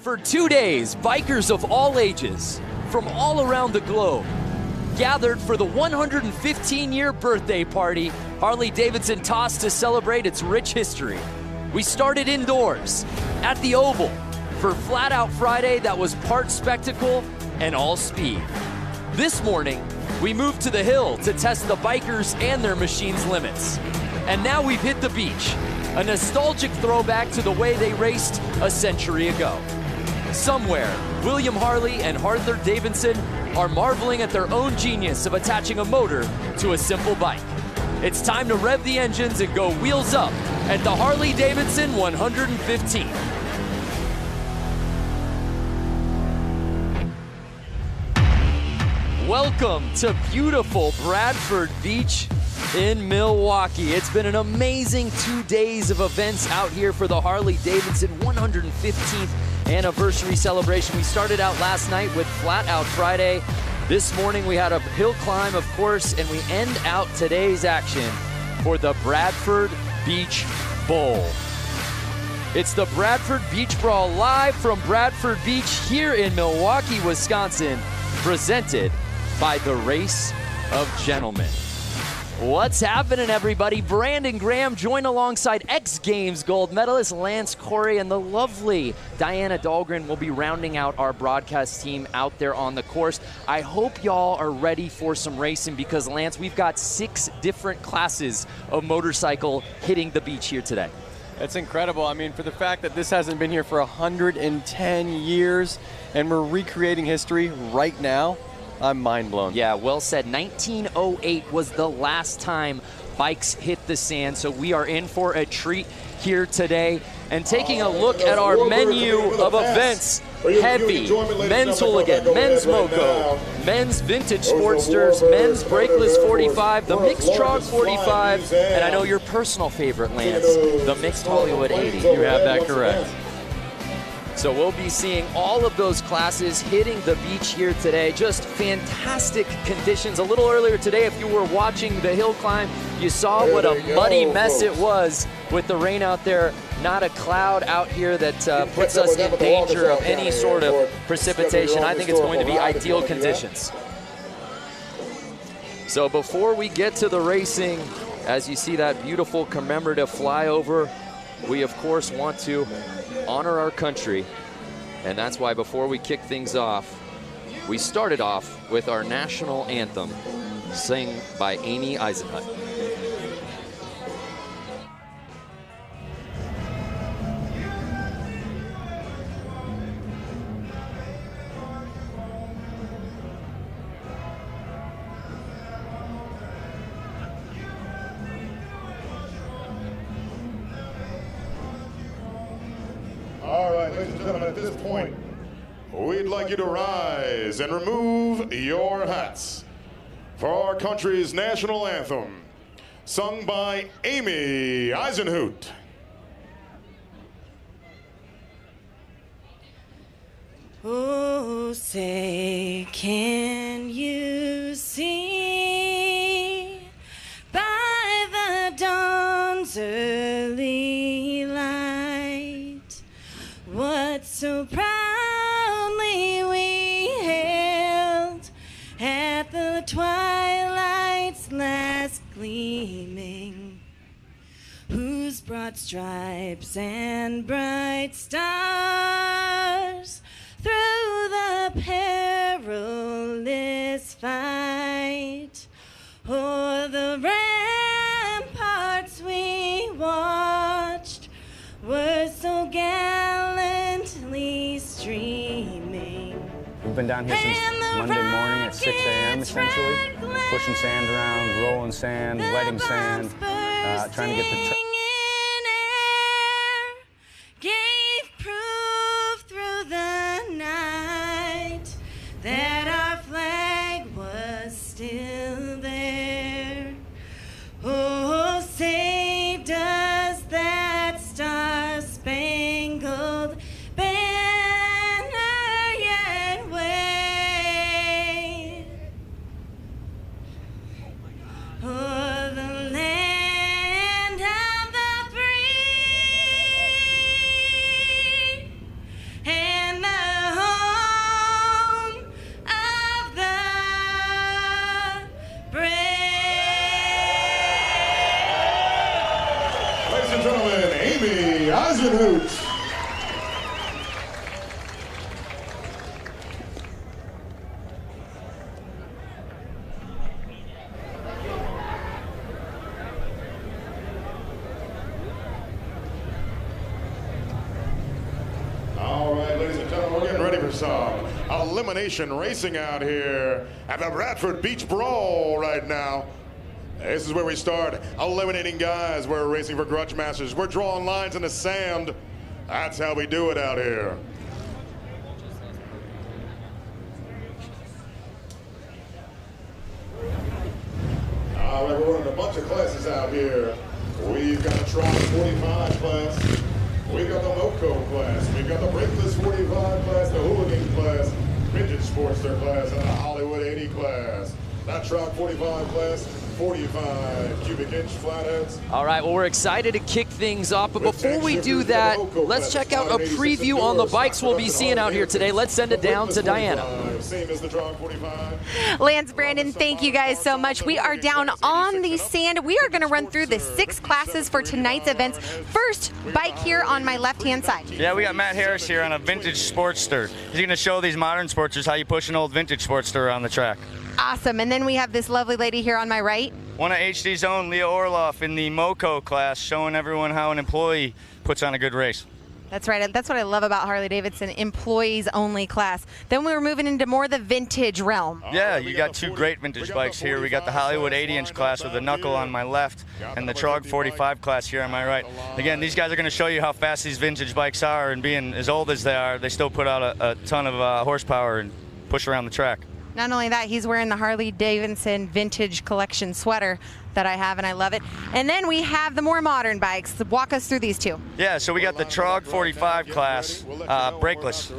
For 2 days, bikers of all ages, from all around the globe, gathered for the 115-year birthday party Harley-Davidson tossed to celebrate its rich history. We started indoors, at the Oval, for Flat Out Friday that was part spectacle and all speed. This morning, we moved to the hill to test the bikers and their machines' limits. And now we've hit the beach, a nostalgic throwback to the way they raced a century ago. Somewhere, William Harley and Arthur Davidson are marveling at their own genius of attaching a motor to a simple bike. It's time to rev the engines and go wheels up at the Harley-Davidson 115. Welcome to beautiful Bradford Beach in Milwaukee. It's been an amazing 2 days of events out here for the Harley-Davidson 115th anniversary celebration. We started out last night with Flat Out Friday. This morning we had a hill climb, of course, and we end out today's action for the Bradford Beach Bowl. It's the Bradford Beach Brawl live from Bradford Beach here in Milwaukee, Wisconsin, presented by the Race of Gentlemen. What's happening, everybody? Brandon Graham joined alongside X Games gold medalist Lance Corey, and the lovely Diana Dahlgren will be rounding out our broadcast team out there on the course. I hope y'all are ready for some racing because, Lance, we've got 6 different classes of motorcycle hitting the beach here today. It's incredible. I mean, for the fact that this hasn't been here for 110 years and we're recreating history right now, I'm mind blown. Yeah, well said. 1908 was the last time bikes hit the sand, so we are in for a treat here today. And taking a look at our menu of events: heavy, men's hooligan, men's moco, men's vintage sportsters, men's brakeless 45, the mixed TROG 45, and I know your personal favorite, Lance, the mixed Hollywood 80. You have that correct. So we'll be seeing all of those classes hitting the beach here today. Just fantastic conditions. A little earlier today, if you were watching the hill climb, you saw what a muddy mess it was with the rain out there. Not a cloud out here that puts us in danger of any sort of precipitation. I think it's going to be ideal conditions. So before we get to the racing, as you see that beautiful commemorative flyover, we of course want to honor our country, and that's why before we kick things off, we started off with our national anthem, sung by Amy Eisenhut. All right, ladies and gentlemen, at this point, we'd like you to rise and remove your hats for our country's national anthem, sung by Amy Eisenhut. Oh, say, can you see by the dawn's early light what so proudly we hailed at the twilight's last gleaming, whose broad stripes and bright stars through the perilous fight o'er the ramparts we watched were so gallantly streaming. We've been down here since Monday morning at 6 a.m. essentially, pushing sand around, rolling sand, wetting sand, trying to get the gave proof through the night that our flag was still there. Oh, say does that star-spangled banner yet wave o'er the land of Legion Hooch. All right, ladies and gentlemen, we're getting ready for some elimination racing out here at the Bradford Beach Brawl right now. This is where we start eliminating guys. We're racing for grudge masters. We're drawing lines in the sand. That's how we do it out here. All right, we're running a bunch of classes out here. We've got a TROG 45 class. We've got the Loco class. We've got the Brakeless 45 class, the Hooligan class, Vintage Sportster class, and the Hollywood 80 class. That TROG 45 class, 45 cubic inch flatheads. All right, well, we're excited to kick things off, but before we do that, let's check out a preview on the bikes we'll be seeing out here today. Let's send it down to Diana. Same as the TROG 45. Lance, Brandon, thank you guys so much. We are down on the sand. We are going to run through the 6 classes for tonight's events. First bike here on my left-hand side. Yeah, we got Matt Harris here on a vintage Sportster. He's going to show these modern Sportsters how you push an old vintage Sportster around the track. Awesome. And then we have this lovely lady here on my right. One of HD's own, Leah Orloff, in the Moco class, showing everyone how an employee puts on a good race. That's right. That's what I love about Harley-Davidson, employees only class. Then we were moving into more the vintage realm. Yeah, you got 2 great vintage bikes here. We got the Hollywood 80-inch class with the knuckle on my left and the TROG 45 class here on my right. Again, these guys are going to show you how fast these vintage bikes are, and being as old as they are, they still put out a ton of horsepower and push around the track. Not only that, he's wearing the Harley-Davidson vintage collection sweater that I have, and I love it. And then we have the more modern bikes. Walk us through these 2. Yeah, so we got the TROG 45 class, brakeless,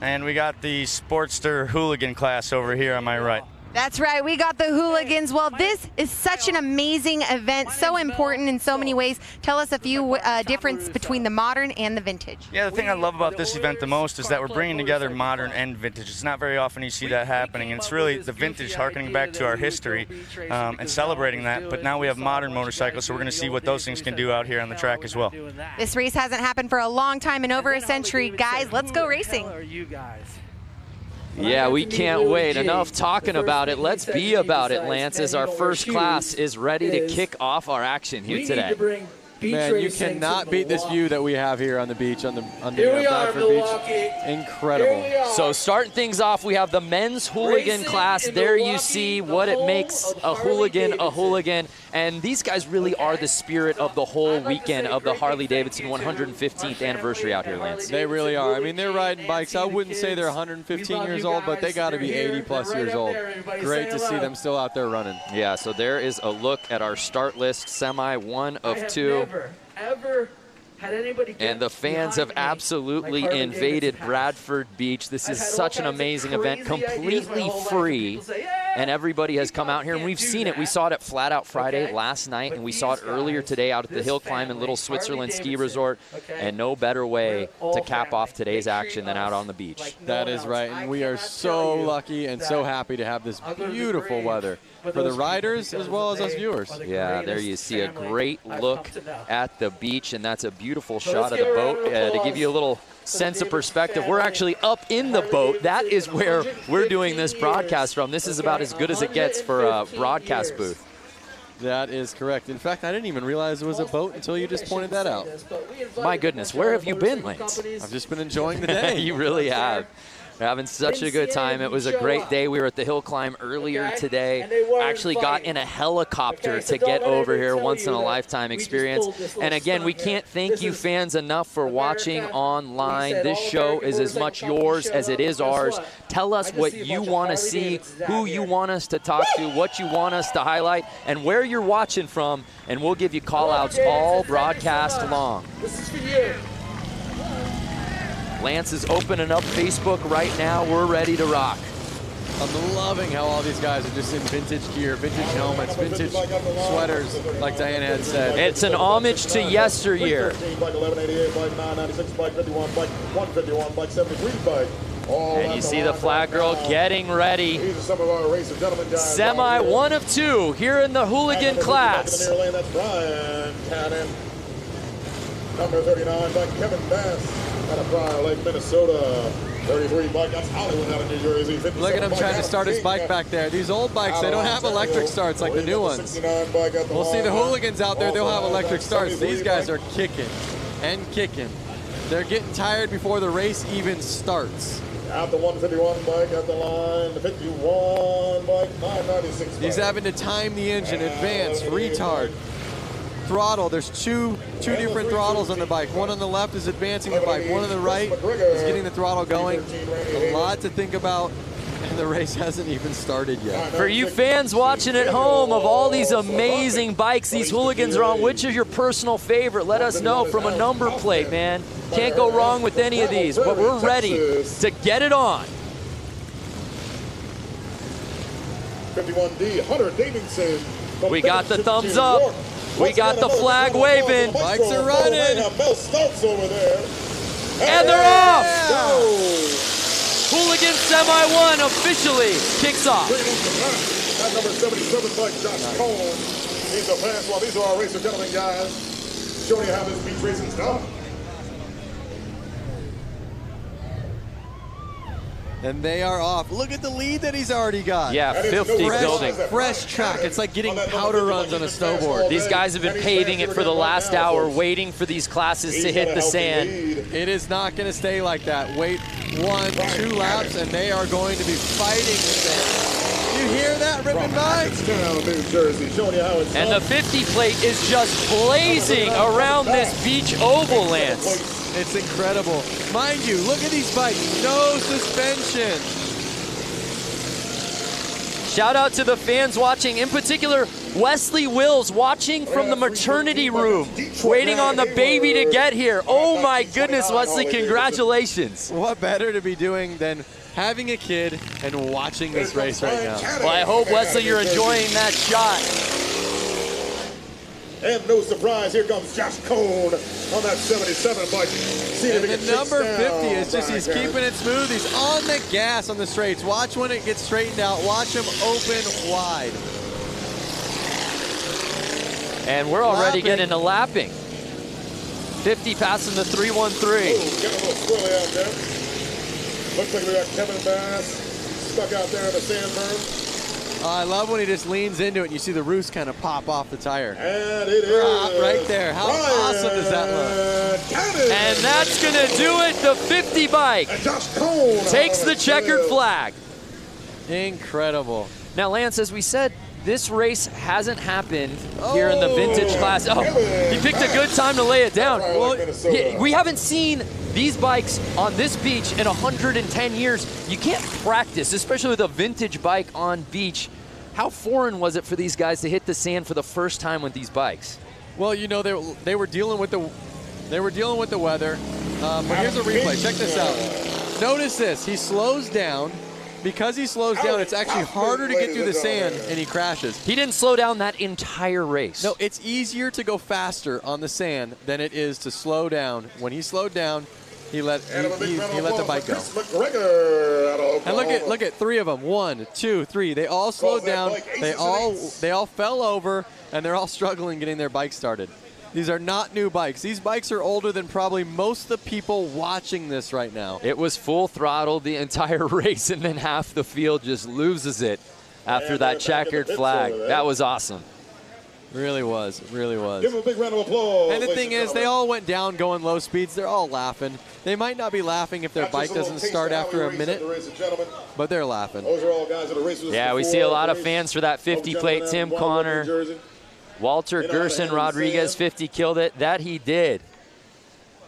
and we got the Sportster Hooligan class over here on my right. That's right. We got the hooligans. Well, this is such an amazing event, so important in so many ways. Tell us a few difference between the modern and the vintage. Yeah, the thing I love about this event the most is that we're bringing together modern and vintage. It's not very often you see that happening, and it's really the vintage harkening back to our history and celebrating that. But now we have modern motorcycles, so we're going to see what those things can do out here on the track as well. This race hasn't happened for a long time, in over a century. Guys, let's go racing. Yeah, we can't wait. Enough talking about it. Let's be about it, Lance, as our first class is ready to kick off our action here today. Man, you cannot beat this view that we have here on the beach, on the Bradford Beach. Incredible. So starting things off, we have the men's hooligan class. There you see what it makes a hooligan. And these guys really are the spirit of the whole weekend of the Harley-Davidson 115th anniversary out here, Lance. They really are. I mean, they're riding bikes. I wouldn't say they're 115 years old, but they got to be 80-plus years old. Great to see them still out there running. Yeah, so there is a look at our start list, semi 1 of 2. Ever had anybody get and the fans have absolutely invaded Bradford Beach. This is such an amazing event, completely free, and everybody has come out here, and we've seen it. We saw it at Flat Out Friday last night, and we saw it earlier today out at the Hill Climb and Little Switzerland Ski Resort, and no better way to cap off today's action than out on the beach. That is right, and we are so lucky and so happy to have this beautiful weather for the riders as well as us viewers. Yeah, there you see a great look at the beach, and that's a beautiful shot of the boat. To give you a little sense of perspective, we're actually up in the boat. That is where we're doing this broadcast from. This is about as good as it gets for a broadcast booth. That is correct. In fact, I didn't even realize it was a boat until you just pointed that out. My goodness, where have you been, Lance? I've just been enjoying the day. You really have. We're having such a good time. It was a great day. We were at the Hill Climb earlier today. Actually got in a helicopter to get over here, once-in-a-lifetime experience. And again, we can't thank you fans enough for watching online. This show is as much yours as it is ours. Tell us what you want to see, who you want us to talk to, what you want us to highlight, and where you're watching from, and we'll give you call-outs all broadcast long. This is for you. Lance is opening up Facebook right now. We're ready to rock. I'm loving how all these guys are just in vintage gear, vintage helmets, vintage sweaters, like Diana had said. It's an homage to yesteryear. And you see the flag girl getting ready. Semi 1 of 2 here in the hooligan class. Number 39 by Kevin Bass out of Prior Lake, Minnesota. 33 bike, that's Hollywood out of New Jersey. Look at him trying to start his bike back there. These old bikes, they don't have electric starts like the new ones. We'll see the hooligans out there, they'll have electric starts. These guys are kicking and kicking. They're getting tired before the race even starts. Out the 151 bike at the line, the 51 bike, 996 bike. He's having to time the engine, advance, retard. Throttle, there's two different throttles on the bike. One on the left is advancing the bike. One on the right is getting the throttle going. A lot to think about, and the race hasn't even started yet. For you fans watching at home, of all these amazing bikes these hooligans are on, which is your personal favorite? Let us know from a number plate, man. Can't go wrong with any of these, but we're ready to get it on. 51D, Harley-Davidson. We got the thumbs up. We got the flag waving. Bikes are running. And they're off. Hooligan Semi 1 officially kicks off. At number 77 by Josh Cole. These are fans. Well, these are our racer gentlemen, guys. Showing you how this beach racing's done. And they are off. Look at the lead that he's already got. Yeah, 50 building. Fresh track. It's like getting powder runs on a snowboard. These guys have been paving it for the last hour, waiting for these classes to hit the sand. It is not going to stay like that. Wait 1, 2 laps, and they are going to be fighting the sand. You hear that, ripping by? And the 50 plate is just blazing around this beach oval, Lance. It's incredible. Mind you, look at these bikes. No suspension. Shout out to the fans watching, in particular, Wesley Wills watching from the maternity room, waiting on the baby to get here. Oh my goodness, Wesley, congratulations. What better to be doing than having a kid and watching this race right now? Well, I hope, Wesley, you're enjoying that shot. And no surprise, here comes Josh Cone on that 77 bike. And the number 50 is just, he's keeping it smooth. He's on the gas on the straights. Watch when it gets straightened out. Watch him open wide. And we're already getting a lapping. 50 passing the 313. Oh, getting a little swirly out there. Looks like we got Kevin Bass stuck out there in the sandberm. I love when he just leans into it and you see the roost kind of pop off the tire. And it is right there. How awesome does that look? And that's going to do it. The 50 bike takes the checkered flag. Incredible. Now, Lance, as we said, this race hasn't happened here in the vintage class. Oh, he picked a good time to lay it down. Well, we haven't seen these bikes on this beach in 110 years. You can't practice, especially with a vintage bike on beach. How foreign was it for these guys to hit the sand for the first time with these bikes? Well, you know, they were dealing with the weather. But here's a replay. Check this out. Notice this. He slows down. Because he slows down, it's actually harder to get through the sand, and he crashes. He didn't slow down that entire race. No, it's easier to go faster on the sand than it is to slow down. When he slowed down, he let the bike go. And look at 3 of them. 1, 2, 3. They all slowed down. They all fell over, and they're all struggling getting their bike started. These are not new bikes. These bikes are older than probably most of the people watching this right now. It was full throttle the entire race, and then half the field just loses it after that checkered flag. That was awesome. Really was. Really was. Give them a big round of applause. And the thing is, they all went down going low speeds. They're all laughing. They might not be laughing if their bike doesn't start after a minute, but they're laughing. Those are all guys that are racers. Yeah, we see a lot of fans for that 50 plate. Tim Connor, Walter Gerson Rodriguez, 50 killed it. That he did.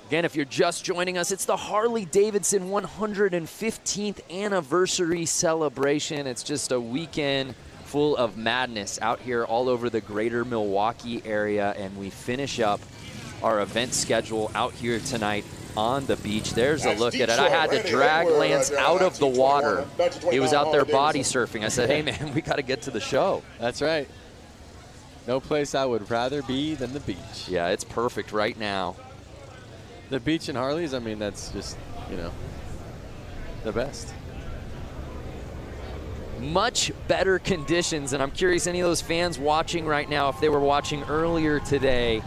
Again, if you're just joining us, it's the Harley-Davidson 115th anniversary celebration. It's just a weekend full of madness out here all over the greater Milwaukee area, and we finish up our event schedule out here tonight on the beach. There's a look at it. I had to drag Lance out of the water. He was out there body surfing. I said, hey, man, we got to get to the show. That's right. No place I would rather be than the beach. Yeah, it's perfect right now. The beach and Harley's, I mean, that's just, you know, the best. Much better conditions, and I'm curious any of those fans watching right now, if they were watching earlier today,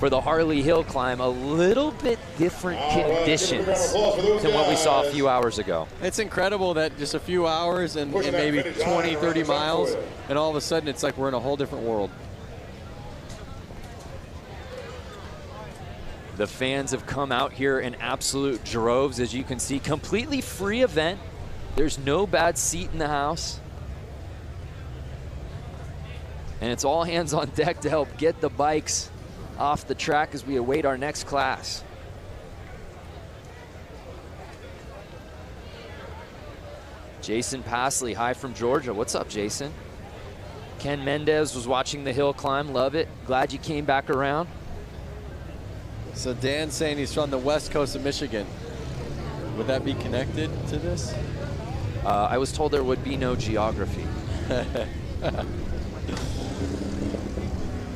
for the Harley Hill climb. A little bit different conditions than what we saw a few hours ago. It's incredible that just a few hours and maybe 20, 30 miles, and all of a sudden it's like we're in a whole different world. The fans have come out here in absolute droves, as you can see. Completely free event. There's no bad seat in the house. And it's all hands on deck to help get the bikes off the track as we await our next class. Jason Pasley, hi from Georgia. What's up, Jason? Ken Mendez was watching the hill climb. Love it. Glad you came back around. So Dan's saying he's from the west coast of Michigan. Would that be connected to this? I was told there would be no geography.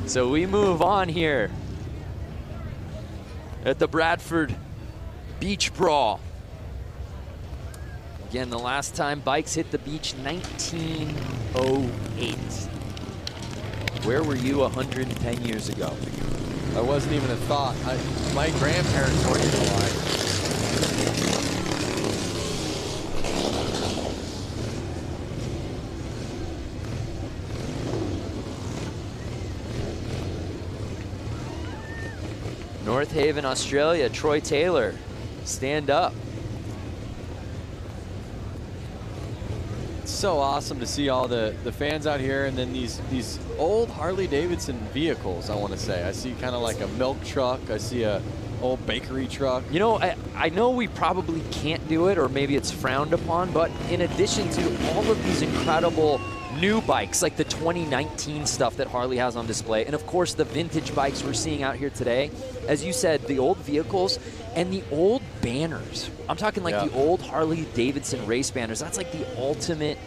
So we move on here at the Bradford Beach Brawl. Again, the last time bikes hit the beach, 1908. Where were you 110 years ago? I wasn't even a thought. My grandparents weren't even alive. North Haven, Australia, Troy Taylor, stand up. It's so awesome to see all the fans out here, and then these old Harley-Davidson vehicles, I want to say. I see kind of like a milk truck. I see a old bakery truck. You know, I know we probably can't do it, or maybe it's frowned upon, but in addition to all of these incredible new bikes, like the 2019 stuff that Harley has on display, and of course the vintage bikes we're seeing out here today, as you said, the old vehicles and the old banners. I'm talking like the old Harley-Davidson race banners. That's like the ultimate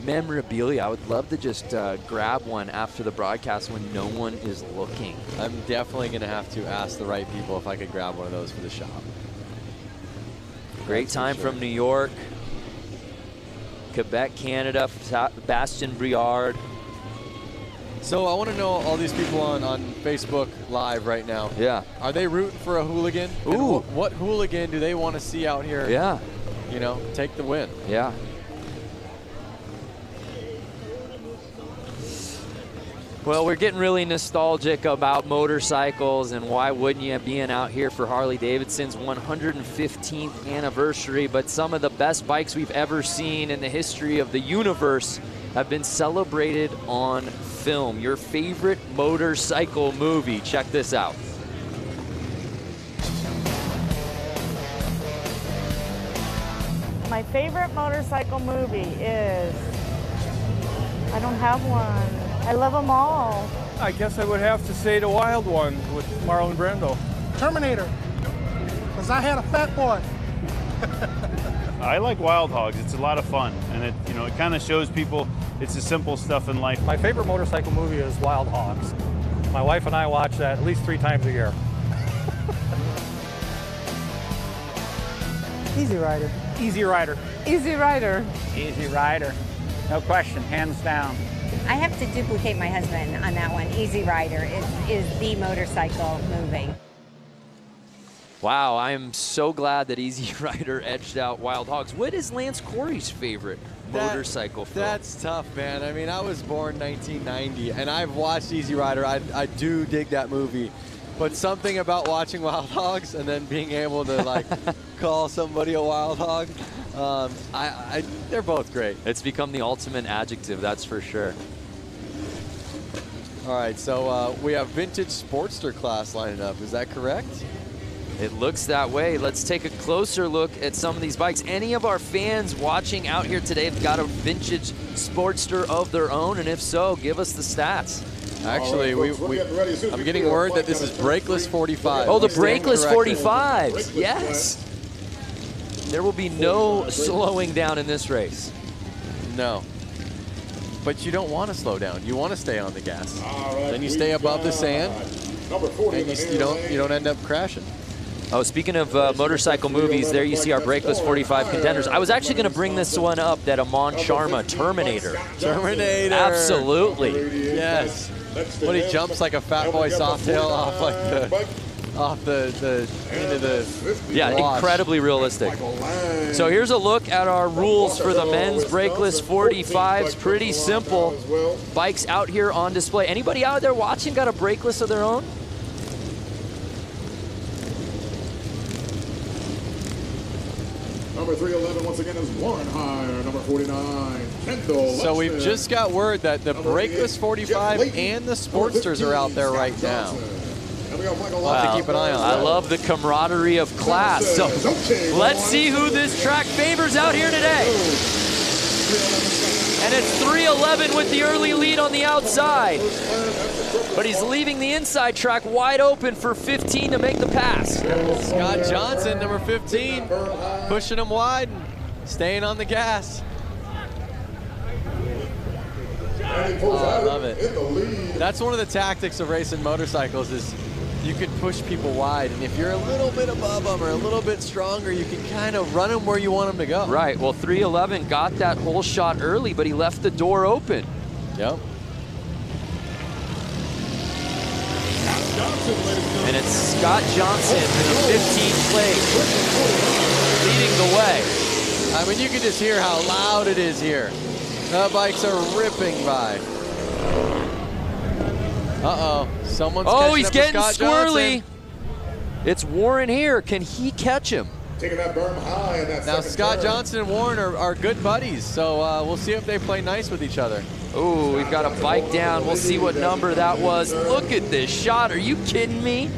memorabilia. I would love to just grab one after the broadcast when no one is looking. I'm definitely going to have to ask the right people if I could grab one of those for the shop. Great time from New York, Quebec, Canada, Bastien Briard. So I want to know all these people on Facebook Live right now. Yeah. Are they rooting for a hooligan? Ooh. And what hooligan do they want to see out here? Yeah. You know, take the win. Yeah. Well, we're getting really nostalgic about motorcycles, and why wouldn't you, being out here for Harley-Davidson's 115th anniversary. But some of the best bikes we've ever seen in the history of the universe have been celebrated on film. Your favorite motorcycle movie. Check this out. My favorite motorcycle movie is, I don't have one. I love them all. I guess I would have to say the Wild One with Marlon Brando. Terminator, because I had a fat boy. I like Wild Hogs. It's a lot of fun, and it kind of shows people it's the simple stuff in life. My favorite motorcycle movie is Wild Hogs. My wife and I watch that at least 3 times a year. Easy Rider. Easy Rider. Easy Rider. Easy Rider. No question, hands down. I have to duplicate my husband on that one. Easy Rider is the motorcycle movie. Wow, I am so glad that Easy Rider edged out Wild Hogs. What is Lance Corey's favorite motorcycle film? That's tough, man. I mean, I was born 1990, and I've watched Easy Rider. I do dig that movie. But something about watching Wild Hogs and then being able to, like, call somebody a wild hog, they're both great. It's become the ultimate adjective, that's for sure. All right, so we have vintage Sportster class lining up. Is that correct? It looks that way. Let's take a closer look at some of these bikes. Any of our fans watching out here today have got a vintage Sportster of their own? And if so, give us the stats. Actually, I'm getting word that this is brakeless 45. Oh, the brakeless 45. Yes. There will be no slowing down in this race. No. But you don't want to slow down. You want to stay on the gas. Then you stay above the sand, and you don't end up crashing. Oh, speaking of motorcycle movies, there you see our brakeless 45 contenders. I was actually going to bring this one up, that Amon Sharma Terminator. Terminator. Absolutely. Yes. When he jumps like a fat boy softail off like into the yeah, wash. incredibly realistic. So here's a look at our rules for the men's brakeless 45s. Pretty simple. Bikes out here on display. Anybody out there watching got a brakeless of their own? Number 311 once again is Warren Hire. Number 49, Kendall. So we've just got word that the brakeless 45 and the Sportsters are out there right now. We'll have to keep an eye on that. I love the camaraderie of class. So let's see who this track favors out here today. And it's 311 with the early lead on the outside. But he's leaving the inside track wide open for 15 to make the pass. Scott Johnson, number 15, pushing him wide and staying on the gas. Oh, I love it. That's one of the tactics of racing motorcycles is you can push people wide, and if you're a little bit above them or a little bit stronger, you can kind of run them where you want them to go. Right, well 311 got that whole shot early, but he left the door open. Yep. And it's Scott Johnson in the 15th place, leading the way. I mean, you can just hear how loud it is here. The bikes are ripping by. Uh-oh, someone's catching he's up getting Scott squirrely. Johnson. It's Warren here. Can he catch him? Taking that berm high in that Now, second Scott turn. Johnson and Warren are good buddies, so we'll see if they play nice with each other. Oh, we've got a bike down. We'll see what number that was. Look at this shot. Are you kidding me?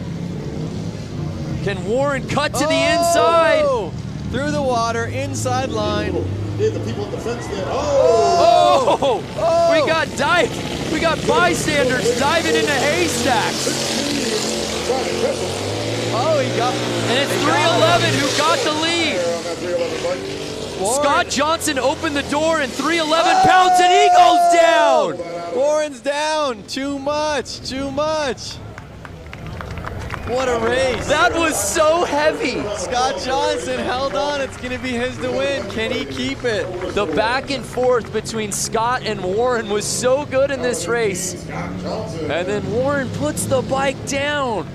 Can Warren cut to the inside? Through the water, inside line. The people at the fence there. We got bystanders diving into haystacks. Oh, he got. And it's 311 who got the lead. Scott Johnson opened the door and 311 pounds and he goes down. Warren's down. Too much. Too much. What a race. That was so heavy. Scott Johnson held on. It's going to be his to win. Can he keep it? The back and forth between Scott and Warren was so good in this race. And then Warren puts the bike down.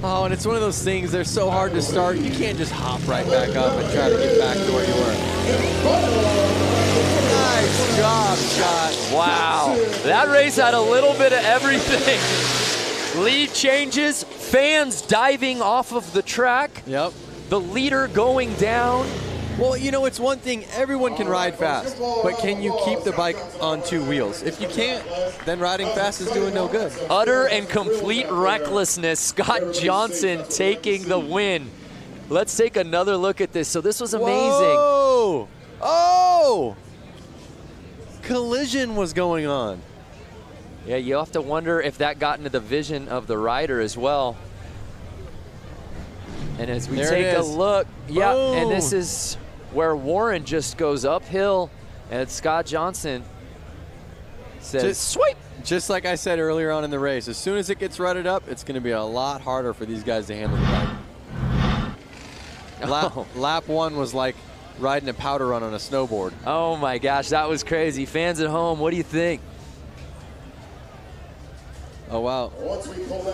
Oh, and it's one of those things, they're so hard to start. You can't just hop right back up and try to get back to where you were. Nice job, Scott. Wow. That race had a little bit of everything. Lead changes, fans diving off of the track. Yep. The leader going down. Well, you know, it's one thing, everyone can ride fast, but can you keep the bike on two wheels? If you can't, then riding fast is doing no good. Utter and complete recklessness. Scott Johnson taking the win. Let's take another look at this. So this was amazing. Whoa! Oh! Collision was going on. Yeah, you have to wonder if that got into the vision of the rider as well. And as we take a look, yeah, and this is where Warren just goes uphill, and Scott Johnson says, sweep. Just like I said earlier on in the race, as soon as it gets rutted up, it's going to be a lot harder for these guys to handle the bike. Lap one was like riding a powder run on a snowboard. Oh my gosh, that was crazy. Fans at home, what do you think? Oh, wow.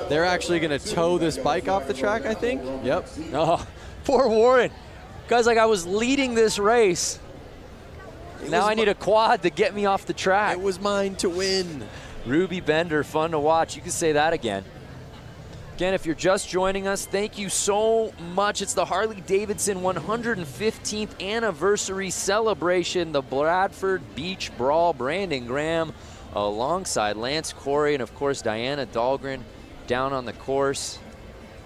They're actually going to tow this bike off the track, I think. Yep. Oh, poor Warren. Guys, like I was leading this race. Now I need a quad to get me off the track. It was mine to win. Ruby Bender, fun to watch. You can say that again. Again, if you're just joining us, thank you so much. It's the Harley-Davidson 115th anniversary celebration, the Bradford Beach Brawl. Brandon Graham alongside Lance Corey and, of course, Diana Dahlgren down on the course.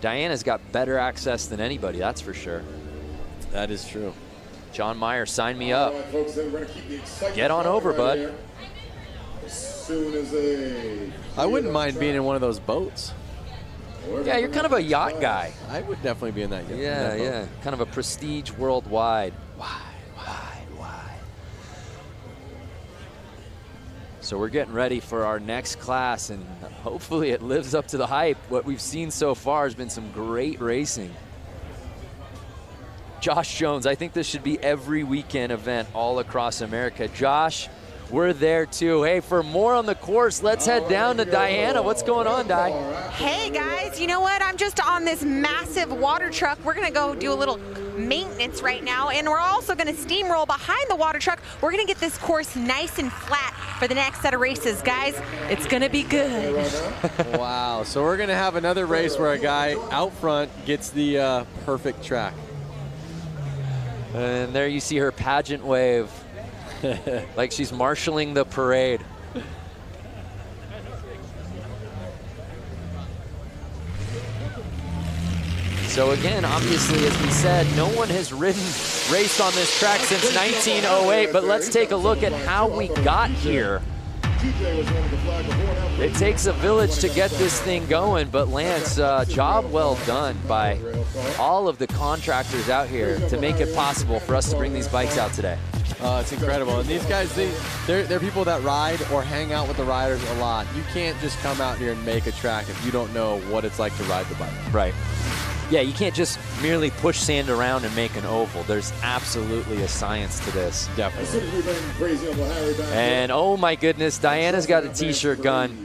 Diana's got better access than anybody, that's for sure. That is true. John Meyer, sign me up. Right, folks, we're gonna keep the excitement Get on over, right bud. here. As soon as I wouldn't mind being in one of those boats. Yeah, you're kind of a yacht guy. I would definitely be in that yacht. Yeah. Kind of a prestige worldwide. Wide. So we're getting ready for our next class, and hopefully it lives up to the hype. What we've seen so far has been some great racing. Josh Jones, I think this should be every weekend event all across America. Josh, we're there too. Hey, for more on the course, let's head down to Diana. What's going on, Di? Hey guys, you know what? I'm just on this massive water truck. We're gonna go do a little maintenance right now, and we're also gonna steamroll behind the water truck. We're gonna get this course nice and flat for the next set of races. Guys, it's gonna be good. Wow, so we're gonna have another race where a guy out front gets the perfect track. And there you see her pageant wave, like she's marshaling the parade. So again, obviously, as we said, no one has raced on this track since 1908, but let's take a look at how we got here. It takes a village to get this thing going, but Lance, job well done by all of the contractors out here to make it possible for us to bring these bikes out today. It's incredible. And these guys, they're people that ride or hang out with the riders a lot. You can't just come out here and make a track if you don't know what it's like to ride the bike. Right. Yeah, you can't just merely push sand around and make an oval. There's absolutely a science to this. Definitely. And oh my goodness, Diana's got a t-shirt gun.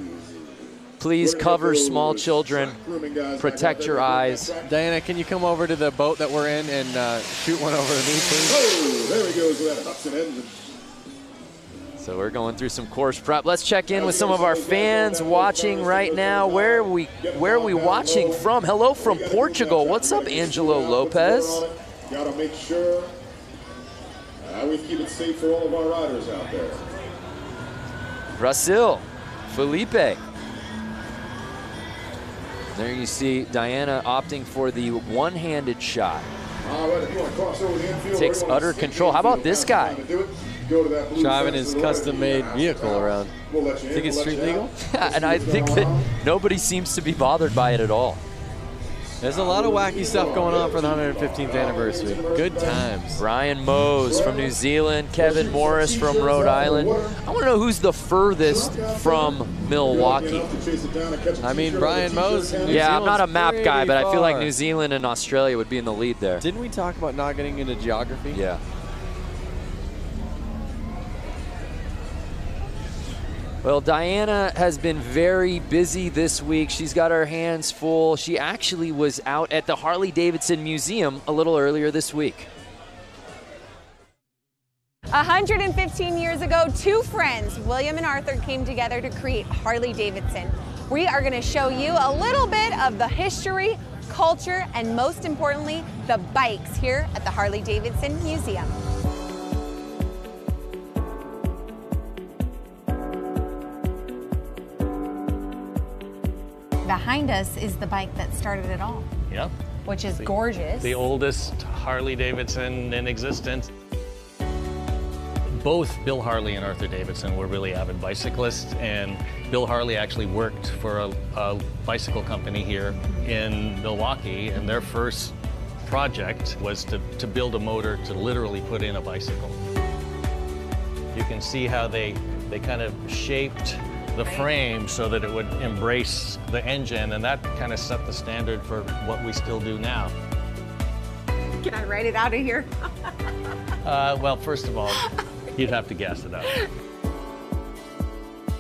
Please cover small children. Protect your eyes. Diana, can you come over to the boat that we're in and shoot one over to me, please? Oh, there he goes with that Hudson engine. So we're going through some course prep. Let's check in with some of our fans watching right now. Where are we watching from? Hello from Portugal. What's up, Angelo Lopez? Gotta make sure we keep it safe for all of our riders out there. Brazil, Felipe. There you see Diana opting for the one-handed shot. Takes utter control. How about this guy? Driving his custom-made vehicle around. Think it's street legal? And I think that nobody seems to be bothered by it at all. There's a lot of wacky stuff going on for the 115th anniversary. Good times. Brian Mose from New Zealand, Kevin Morris from Rhode Island. I want to know who's the furthest from Milwaukee. I mean, Brian Mose. Yeah, I'm not a map guy, but I feel like New Zealand and Australia would be in the lead there. Didn't we talk about not getting into geography? Yeah. Well, Diana has been very busy this week. She's got her hands full. She actually was out at the Harley-Davidson Museum a little earlier this week. 115 years ago, two friends, William and Arthur, came together to create Harley-Davidson. We are going to show you a little bit of the history, culture, and most importantly, the bikes here at the Harley-Davidson Museum. Behind us is the bike that started it all. Yeah. Which is gorgeous. The oldest Harley-Davidson in existence. Both Bill Harley and Arthur Davidson were really avid bicyclists, and Bill Harley actually worked for a bicycle company here in Milwaukee, and their first project was to build a motor to literally put in a bicycle. You can see how they kind of shaped the frame so that it would embrace the engine, and that kind of set the standard for what we still do now. Can I write it out of here? Well, first of all, you'd have to guess it out.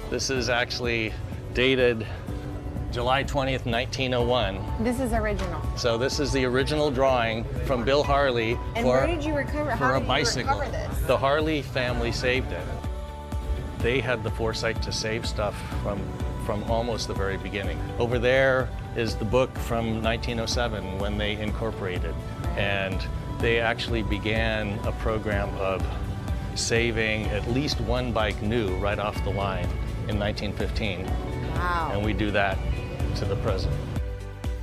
This is actually dated July 20th, 1901. This is original. So this is the original drawing from Bill Harley and where did you recover? For a bicycle. This? The Harley family saved it. They had the foresight to save stuff from almost the very beginning. Over there is the book from 1907 when they incorporated, and they actually began a program of saving at least one bike new right off the line in 1915. Wow. And we do that to the present.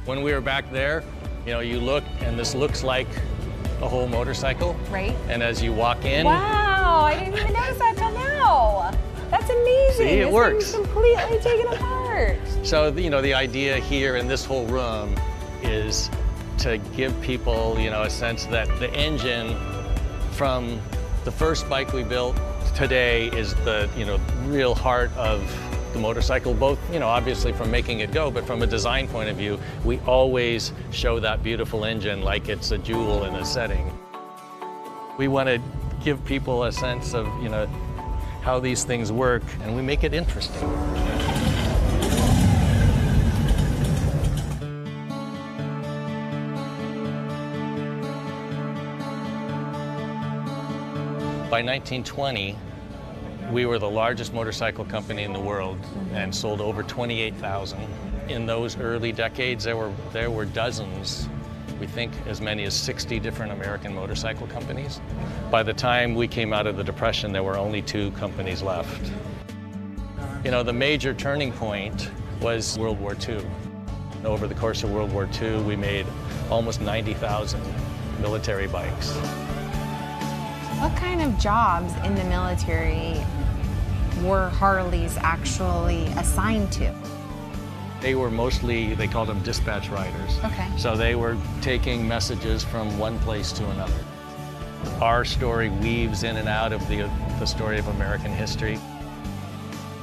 When we were back there, you know, you look and this looks like a whole motorcycle. Right. And as you walk in. Wow, I didn't even notice that till now. That's amazing. See, it works. This thing's completely taken apart. So, you know, the idea here in this whole room is to give people, you know, a sense that the engine from the first bike we built today is the, you know, real heart of the motorcycle, both, you know, obviously from making it go, but from a design point of view, we always show that beautiful engine like it's a jewel in a setting. We want to give people a sense of, you know, how these things work, and we make it interesting. By 1920, we were the largest motorcycle company in the world and sold over 28,000. In those early decades, there were dozens, we think as many as 60 different American motorcycle companies. By the time we came out of the Depression, there were only 2 companies left. You know, the major turning point was World War II. Over the course of World War II, we made almost 90,000 military bikes. What kind of jobs in the military were Harleys actually assigned to? They were mostly, they called them dispatch riders. Okay. So they were taking messages from one place to another. Our story weaves in and out of the story of American history.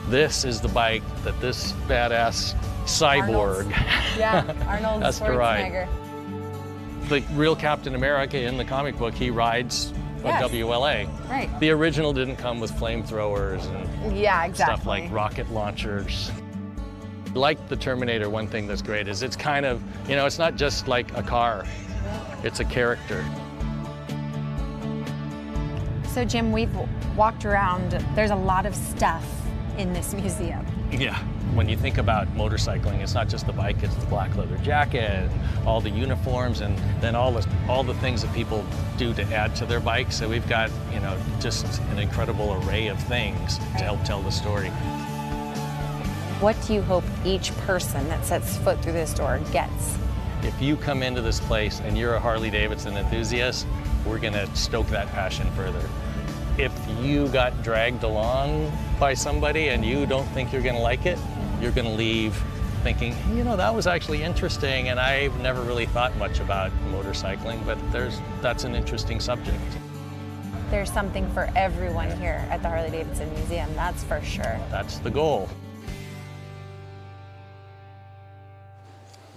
This is the bike that this badass cyborg Arnold has to ride. Schwarzenegger. The real Captain America in the comic book, he rides a WLA. Right. The original didn't come with flamethrowers and stuff like rocket launchers. Like the Terminator, one thing that's great is it's kind of, you know, it's not just like a car, it's a character. So Jim, we've walked around, there's a lot of stuff in this museum. Yeah. When you think about motorcycling, it's not just the bike, it's the black leather jacket, and all the uniforms, and then all the things that people do to add to their bike. So we've got, you know, just an incredible array of things to help tell the story. What do you hope each person that sets foot through this door gets? If you come into this place and you're a Harley-Davidson enthusiast, we're gonna stoke that passion further. If you got dragged along by somebody and you don't think you're gonna like it, you're gonna leave thinking, you know, that was actually interesting, and I've never really thought much about motorcycling, but that's an interesting subject. There's something for everyone here at the Harley-Davidson Museum, that's for sure. That's the goal.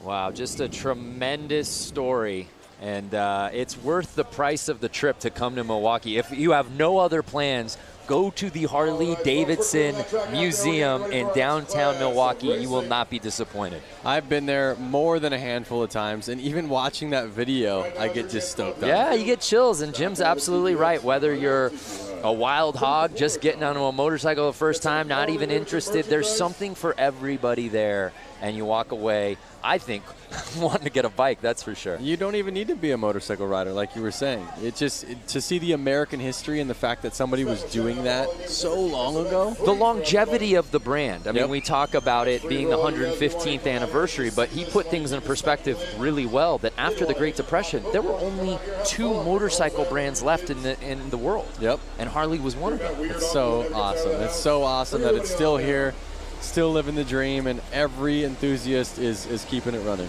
Wow, just a tremendous story. And it's worth the price of the trip to come to Milwaukee. If you have no other plans, go to the Harley-Davidson Museum in downtown Milwaukee. You will not be disappointed. I've been there more than a handful of times, and even watching that video, I get just stoked on. Yeah, you get chills, and Jim's absolutely right. Whether you're a wild hog, just getting onto a motorcycle the first time, not even interested, there's something for everybody there, and you walk away, I think, wanting to get a bike, that's for sure. You don't even need to be a motorcycle rider, like you were saying. To see the American history and the fact that somebody was doing that so long ago. The longevity of the brand. I mean, we talk about it being the 115th anniversary, but he put things in perspective really well, that after the Great Depression, there were only 2 motorcycle brands left in the world. Yep. And Harley was one of them. It's so awesome. It's so awesome that it's still here, still living the dream, and every enthusiast is keeping it running.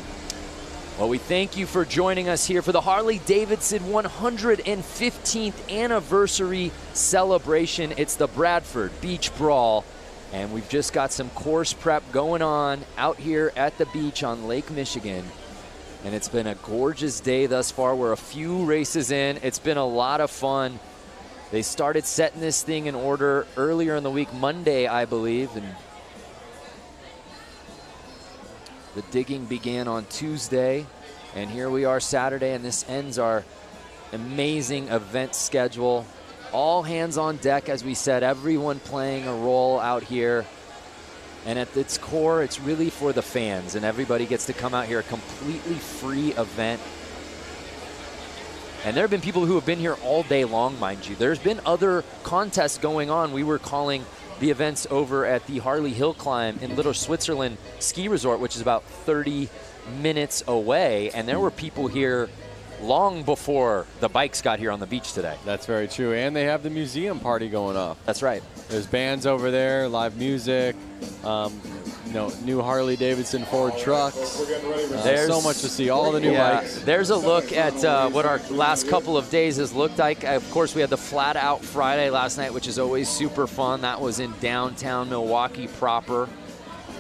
Well, we thank you for joining us here for the Harley-Davidson 115th anniversary celebration. It's the Bradford Beach Brawl, and we've just got some course prep going on out here at the beach on Lake Michigan. And it's been a gorgeous day thus far. We're a few races in. It's been a lot of fun. They started setting this thing in order earlier in the week, Monday, I believe, and the digging began on Tuesday, and here we are Saturday, and this ends our amazing event schedule. All hands on deck, as we said, everyone playing a role out here. And at its core, it's really for the fans, and everybody gets to come out here, a completely free event. And there have been people who have been here all day long, mind you. There's been other contests going on. We were calling the events over at the Harley Hill Climb in Little Switzerland Ski Resort, which is about 30 minutes away. And there were people here long before the bikes got here on the beach today. That's very true. And they have the museum party going off. That's right. There's bands over there, live music, you know, new Harley-Davidson Ford trucks. There's so much to see, all the new bikes. There's a look at what our last couple of days has looked like. Of course, we had the Flat Out Friday last night, which is always super fun. That was in downtown Milwaukee proper.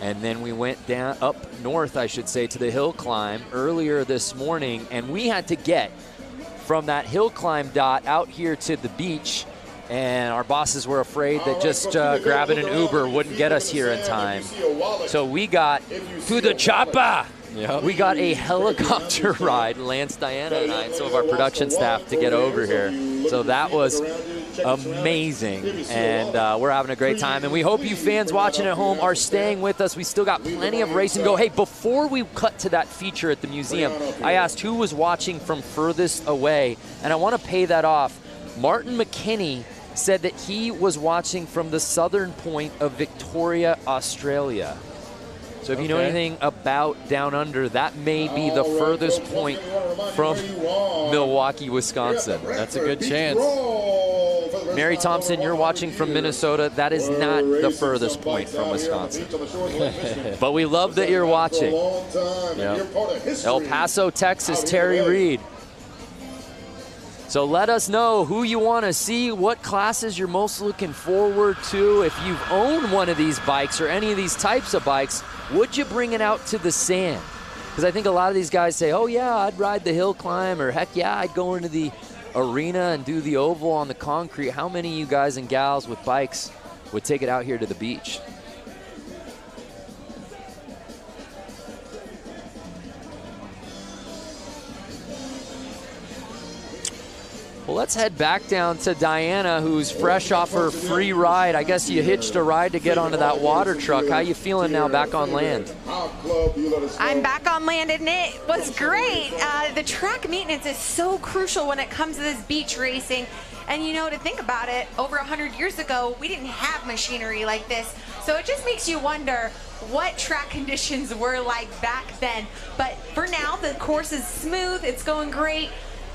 And then we went down up north, I should say, to the hill climb earlier this morning. And we had to get from that hill climb dot out here to the beach and our bosses were afraid that just grabbing an Uber wouldn't get us here in time. So we got to the chopper. Yep. We got a helicopter ride, Lance, Diana, and I, and some of our production staff to get over here. So that was amazing, and we're having a great time. And we hope you fans watching at home are staying with us. We still got plenty of racing to go. Hey, before we cut to that feature at the museum, I asked who was watching from furthest away, and I want to pay that off. Martin McKinney said that he was watching from the southern point of Victoria, Australia. So if you know anything about Down Under, that may be the furthest point from Milwaukee, Wisconsin. That's a good chance. Mary Thompson, you're watching from Minnesota. That is not the furthest point from Wisconsin. But we love that you're watching. Yep. El Paso, Texas, Terry Reed. So let us know who you want to see, what classes you're most looking forward to. If you've owned one of these bikes or any of these types of bikes, would you bring it out to the sand? Because I think a lot of these guys say, oh yeah, I'd ride the hill climb, or heck yeah, I'd go into the arena and do the oval on the concrete. How many of you guys and gals with bikes would take it out here to the beach? Well, let's head back down to Diana, who's fresh off her free ride. I guess you hitched a ride to get onto that water truck. How you feeling now back on land? I'm back on land, and it was great. The track maintenance is so crucial when it comes to this beach racing. And you know, to think about it, over 100 years ago, we didn't have machinery like this. So it just makes you wonder what track conditions were like back then. But for now, the course is smooth, it's going great.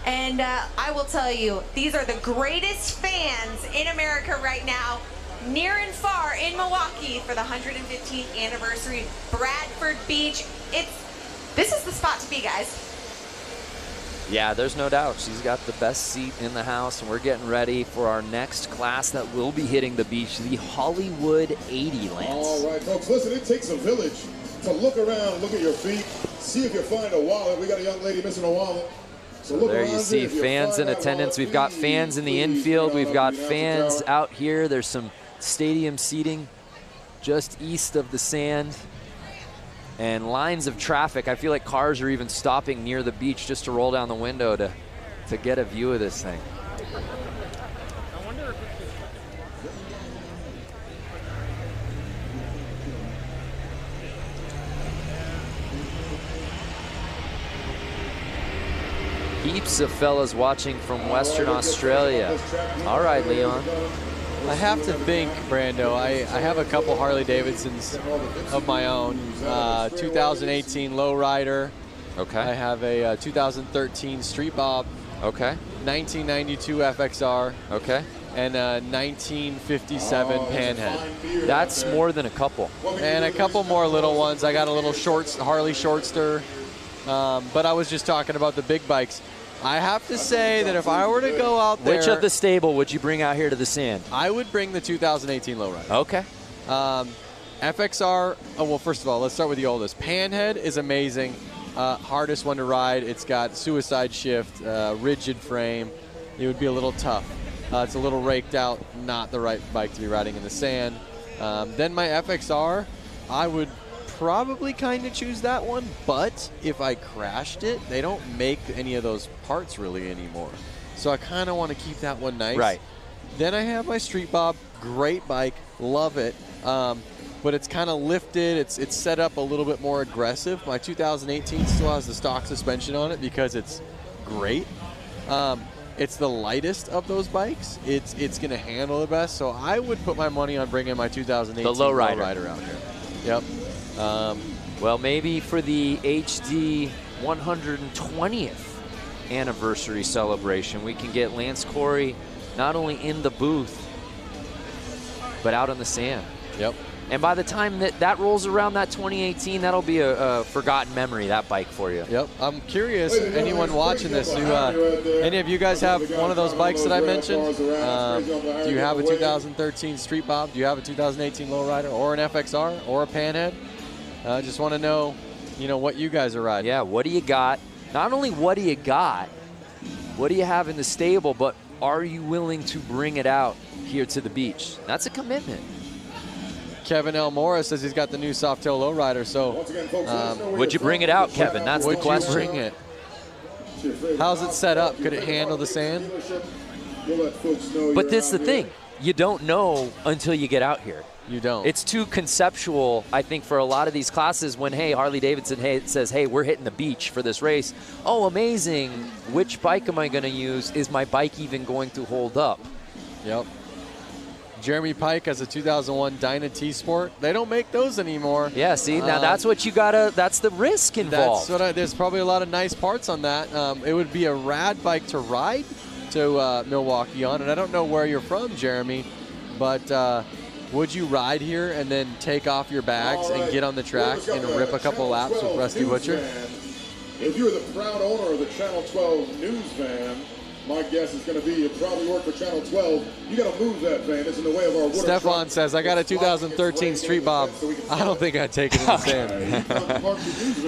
And I will tell you, these are the greatest fans in America right now, near and far in Milwaukee for the 115th anniversary Bradford Beach. This is the spot to be, guys. Yeah, there's no doubt. She's got the best seat in the house, and we're getting ready for our next class that will be hitting the beach, the Hollywood 80, Lance. All right, folks, listen, it takes a village to look around, look at your feet, see if you find a wallet. We got a young lady missing a wallet. So there you see fans in attendance. We've got fans in the infield. We've got fans out here. There's some stadium seating just east of the sand. And lines of traffic. I feel like cars are even stopping near the beach just to roll down the window to get a view of this thing. Heaps of fellas watching from Western Australia. All right, Leon. I have to think, Brando, I have a couple Harley-Davidsons of my own. 2018 Lowrider. Okay. I have a 2013 Street Bob. Okay. 1992 FXR. Okay. And a 1957 Panhead. That's more than a couple. And a couple more little ones. I got a little Harley Shortster. But I was just talking about the big bikes. I have to say that if I were to go out there... Which of the stable would you bring out here to the sand? I would bring the 2018 Lowrider. Okay. FXR, well, first of all, let's start with the oldest. Panhead is amazing. Hardest one to ride. It's got suicide shift, rigid frame. It would be a little tough. It's a little raked out, not the right bike to be riding in the sand. Then my FXR, I would probably kind of choose that one, but if I crashed it, they don't make any of those parts really anymore. So I kind of want to keep that one nice. Right. Then I have my Street Bob, great bike, love it. But it's kind of lifted, it's set up a little bit more aggressive. My 2018 still has the stock suspension on it because it's great. It's the lightest of those bikes. It's going to handle the best. So I would put my money on bringing my 2018 Lowrider out here. Yep. Well, maybe for the HD 120th anniversary celebration, we can get Lance Corey not only in the booth, but out on the sand. Yep. And by the time that rolls around, that 2018, that'll be a forgotten memory, that bike for you. Yep. I'm curious, anyone watching this, any of you guys have one of those bikes that I mentioned? Do you have a 2013 Street Bob? Do you have a 2018 Lowrider or an FXR or a Panhead? Just want to know, what you guys are riding. Yeah, what do you got? Not only what do you got, what do you have in the stable, but are you willing to bring it out here to the beach. That's a commitment. Kevin L. Morris says he's got the new Softail lowrider. So, would you bring it out, Kevin? That's the question. Would you bring it? How's it set up? Could it handle the sand? But this is the thing. You don't know until you get out here. You don't. It's too conceptual, I think, for a lot of these classes when, hey, Harley-Davidson says, hey, we're hitting the beach for this race. Oh, amazing. Which bike am I going to use? Is my bike even going to hold up? Yep. Jeremy Pike has a 2001 Dyna T-Sport. They don't make those anymore. Yeah, see, now that's what you gotta, that's the risk involved. There's probably a lot of nice parts on that. It would be a rad bike to ride to Milwaukee on, and I don't know where you're from, Jeremy, but would you ride here and then take off your bags and get on the track and rip a couple laps with Rusty Butcher? If you're the proud owner of the Channel 12 news van, my guess is going to be you probably work for Channel 12. You got to move that van. It's in the way of our water. Stefan says, I got a 2013 Street Bob. I don't think I'd take it in the sand.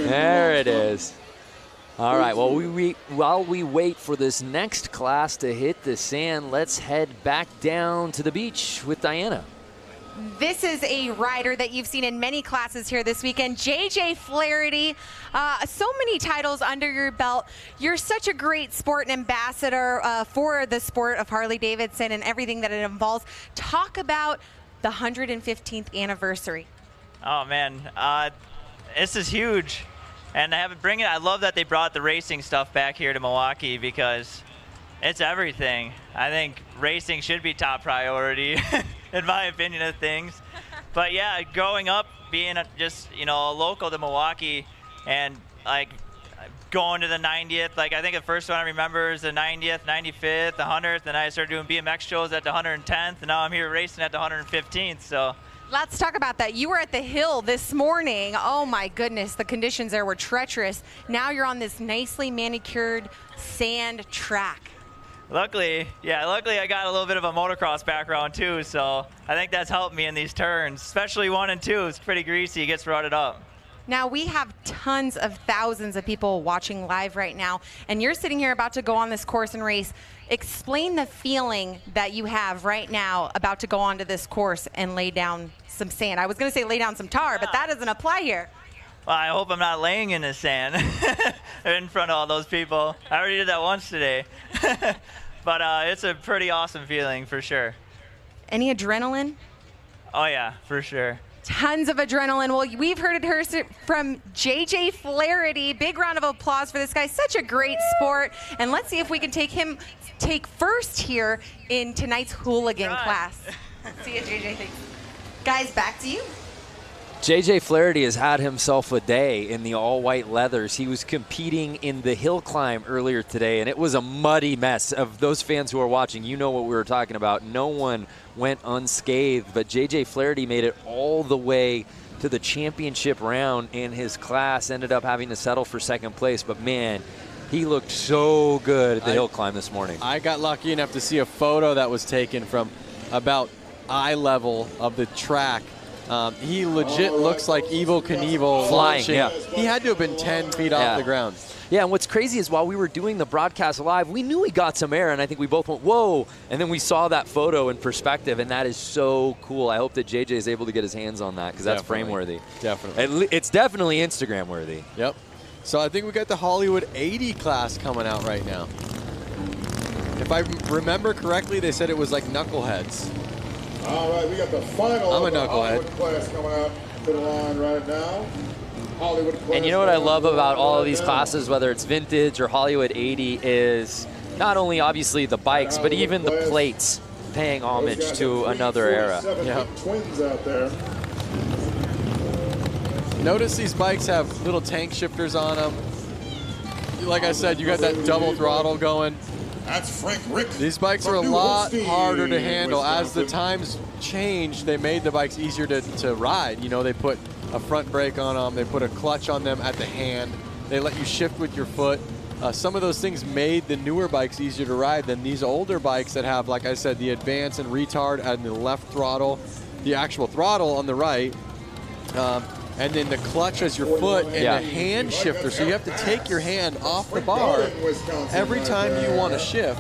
There it is. All right, well, while we wait for this next class to hit the sand, let's head back down to the beach with Diana. This is a rider that you've seen in many classes here this weekend, JJ Flaherty. So many titles under your belt. You're such a great sport and ambassador for the sport of Harley-Davidson and everything that it involves. Talk about the 115th anniversary. Oh man, this is huge, and I love that they brought the racing stuff back here to Milwaukee because it's everything. I think racing should be top priority. In my opinion of things. But yeah, growing up, being just, local to Milwaukee and like going to the 90th, like I think the first one I remember is the 90th, 95th, the 100th, and I started doing BMX shows at the 110th, and now I'm here racing at the 115th, so. Let's talk about that. You were at the hill this morning. Oh my goodness, the conditions there were treacherous. Now you're on this nicely manicured sand track. Luckily I got a little bit of a motocross background too, so I think that's helped me in these turns, especially 1 and 2. It's pretty greasy, it gets rutted up. Now we have tons of thousands of people watching live right now, and you're sitting here about to go on this course and race. Explain the feeling that you have right now about to go onto this course and lay down some sand. I was going to say lay down some tar, but that doesn't apply here. Well, I hope I'm not laying in the sand in front of all those people. I already did that once today. But it's a pretty awesome feeling for sure. Any adrenaline? Oh yeah, for sure. Tons of adrenaline. Well, we've heard it from JJ Flaherty. Big round of applause for this guy. Such a great sport. And let's see if we can take first here in tonight's hooligan class. See you, JJ. Thanks. Guys, back to you. JJ Flaherty has had himself a day in the all-white leathers. He was competing in the hill climb earlier today, and it was a muddy mess. Of those fans who are watching, you know what we were talking about. No one went unscathed, but JJ Flaherty made it all the way to the championship round in his class, ended up having to settle for second place, but man, he looked so good at the hill climb this morning. I got lucky enough to see a photo that was taken from about eye level of the track. He legit looks like Evel Knievel flying. Launching. Yeah. He had to have been 10 feet off the ground. Yeah, and what's crazy is while we were doing the broadcast live, we knew he got some air, and I think we both went, whoa, and then we saw that photo in perspective, and that is so cool. I hope that JJ is able to get his hands on that because that's frame-worthy. Definitely. It's definitely Instagram-worthy. Yep. So I think we got the Hollywood 80 class coming out right now. If I remember correctly, they said it was like knuckleheads. All right, we got the final I'm a knucklehead. Hollywood class coming out to the line right now. Hollywood class. And you know what I love about all of these classes, whether it's vintage or Hollywood 80, is not only obviously the bikes, but even the plates paying homage to another era. Yep. Twins out there. Notice these bikes have little tank shifters on them. Like I said, you got that double throttle going. That's Frank Rick. These bikes are a lot harder to handle. As the times change, they made the bikes easier to ride. You know, they put a front brake on them. They put a clutch on them at the hand. They let you shift with your foot. Some of those things made the newer bikes easier to ride than these older bikes that have, like I said, the advance and retard and the left throttle, the actual throttle on the right, and then the clutch as your foot and the hand shifter. So you have to take your hand off the bar every time you want to shift.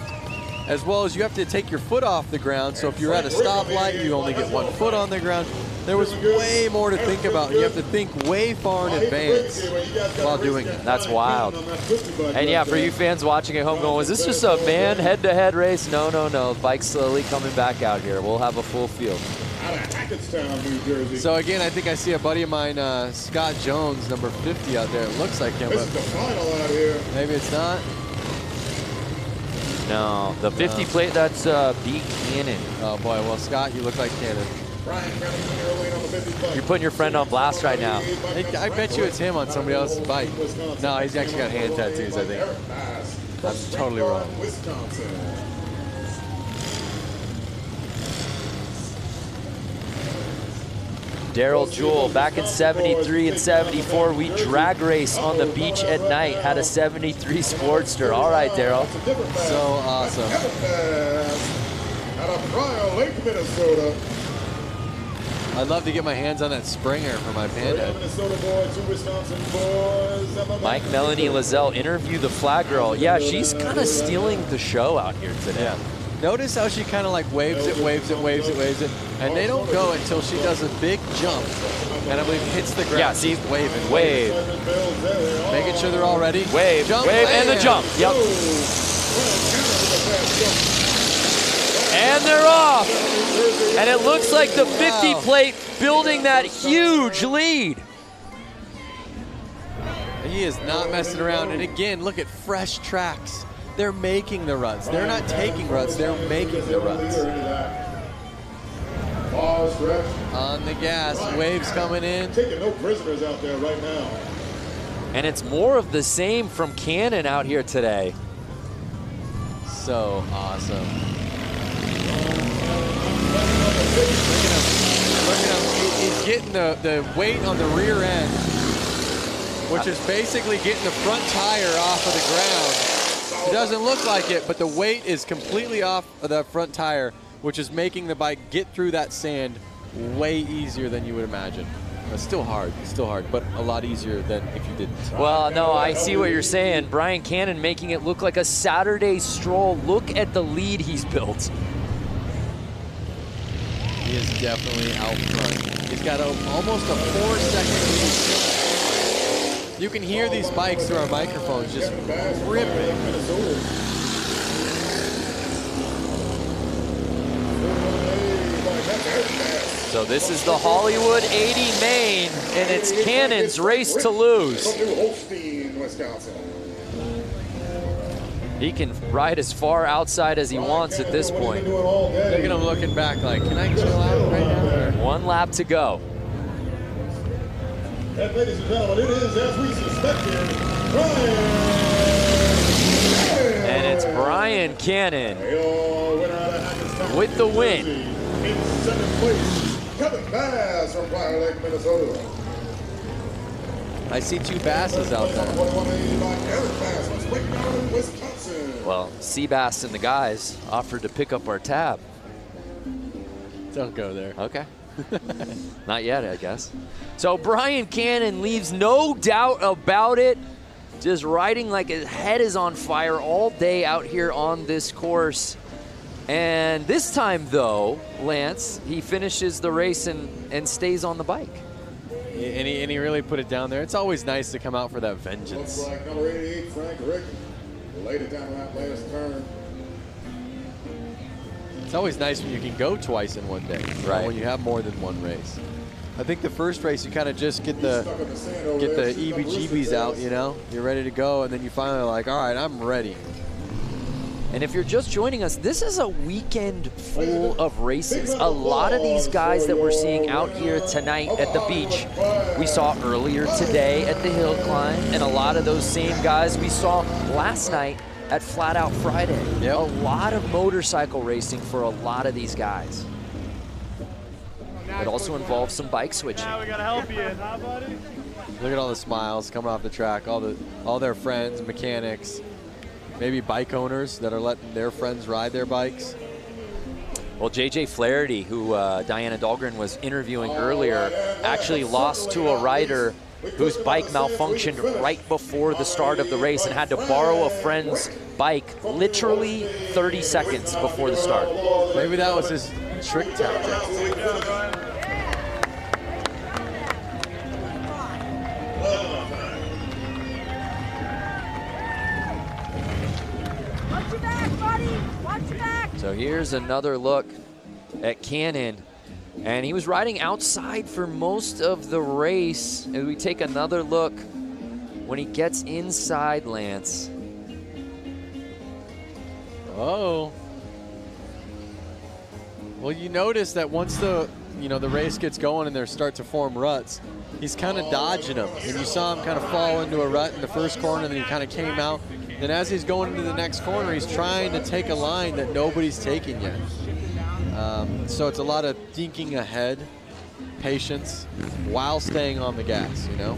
as well as you have to take your foot off the ground. So if you're at a stoplight, you only get 1 foot on the ground. There was way more to think about. You have to think way far in advance while doing it. That's wild. And yeah, for you fans watching at home going, was this just a man head-to-head race? No, no, no. Bike's slowly coming back out here. We'll have a full field. So again, I think I see a buddy of mine, Scott Jones, number 50 out there. It looks like him, but maybe it's not. No, the 50 plate, that's B. Cannon. Oh boy, well Scott, you look like Cannon. You're putting your friend on blast right now. I bet you it's him on somebody else's bike. No, he's actually got hand tattoos, I think. I'm totally wrong. Daryl Jewell, back in 73 and 74, we drag race on the beach at night, had a 73 Sportster. All right, Daryl. So awesome. Out of Brawl, Lake, Minnesota. I'd love to get my hands on that Springer for my Panda. Mike Melanie Lazelle interview the flag girl. Yeah, she's kind of stealing the show out here today. Yeah. Notice how she kind of like waves it, waves it, waves it, waves it, and they don't go until she does a big jump, and I believe hits the ground. Yeah, see, waving, wave. Making sure they're all ready. Wave, jump, wave, and the jump. Yep. And they're off. And it looks like the 50 plate building that huge lead. He is not messing around. And again, look at fresh tracks. They're making the ruts. They're not taking ruts, they're making the ruts. On the gas, waves coming in. Taking no prisoners out there right now. And it's more of the same from Cannon out here today. So awesome. Look at him. He's getting the weight on the rear end, which is basically getting the front tire off of the ground. It doesn't look like it, but the weight is completely off of that front tire, which is making the bike get through that sand way easier than you would imagine. It's still hard, but a lot easier than if you didn't. Well, no, I see what you're saying. Brian Cannon making it look like a Saturday stroll. Look at the lead he's built. He is definitely out front. He's got almost a 4-second lead. You can hear these bikes through our microphones just ripping. So this is the Hollywood 80 main, and it's Cannon's race to lose. He can ride as far outside as he wants at this point. Look at him looking back like, can I chill out right now? One lap to go. And ladies and gentlemen, it is, as we suspected, Brian. And it's Brian Cannon with the win. In second place, Kevin Bass from Fire Lake, Minnesota. I see 2 Basses out there. Well, Seabass and the guys offered to pick up our tab. Don't go there. Okay. Not yet, I guess. So Brian Cannon leaves no doubt about it. Just riding like his head is on fire all day out here on this course. And this time, though, Lance, he finishes the race and stays on the bike. And he really put it down there. It's always nice to come out for that vengeance. Looks like number 88, Frank Rick, laid it down that last turn. It's always nice when you can go twice in one day, right? When you have more than one race. I think the first race you kind of just get the EBGBs out, you know? You're ready to go, and then you finally are like, all right, I'm ready. And if you're just joining us, this is a weekend full of races. A lot of these guys that we're seeing out here tonight at the beach, we saw earlier today at the hill climb, and a lot of those same guys we saw last night at Flat Out Friday. Yep. A lot of motorcycle racing for a lot of these guys. It also involves some bike switching. Now we gotta help you, huh, buddy? Look at all the smiles coming off the track, all their friends, mechanics, maybe bike owners that are letting their friends ride their bikes. Well, JJ Flaherty, who Diana Dahlgren was interviewing earlier, actually lost to a rider whose bike malfunctioned right before the start of the race and had to borrow a friend's bike literally 30 seconds before the start. Maybe that was his trick tactic. Watch your back, buddy. Watch your back. So here's another look at Cannon. And he was riding outside for most of the race. As we take another look when he gets inside, Lance. Oh. Well, you notice that once the race gets going and they start to form ruts, he's kind of dodging them. And you saw him kind of fall into a rut in the first corner, and then he kind of came out. Then as he's going into the next corner, he's trying to take a line that nobody's taking yet. So it's a lot of thinking ahead, patience, while staying on the gas, you know?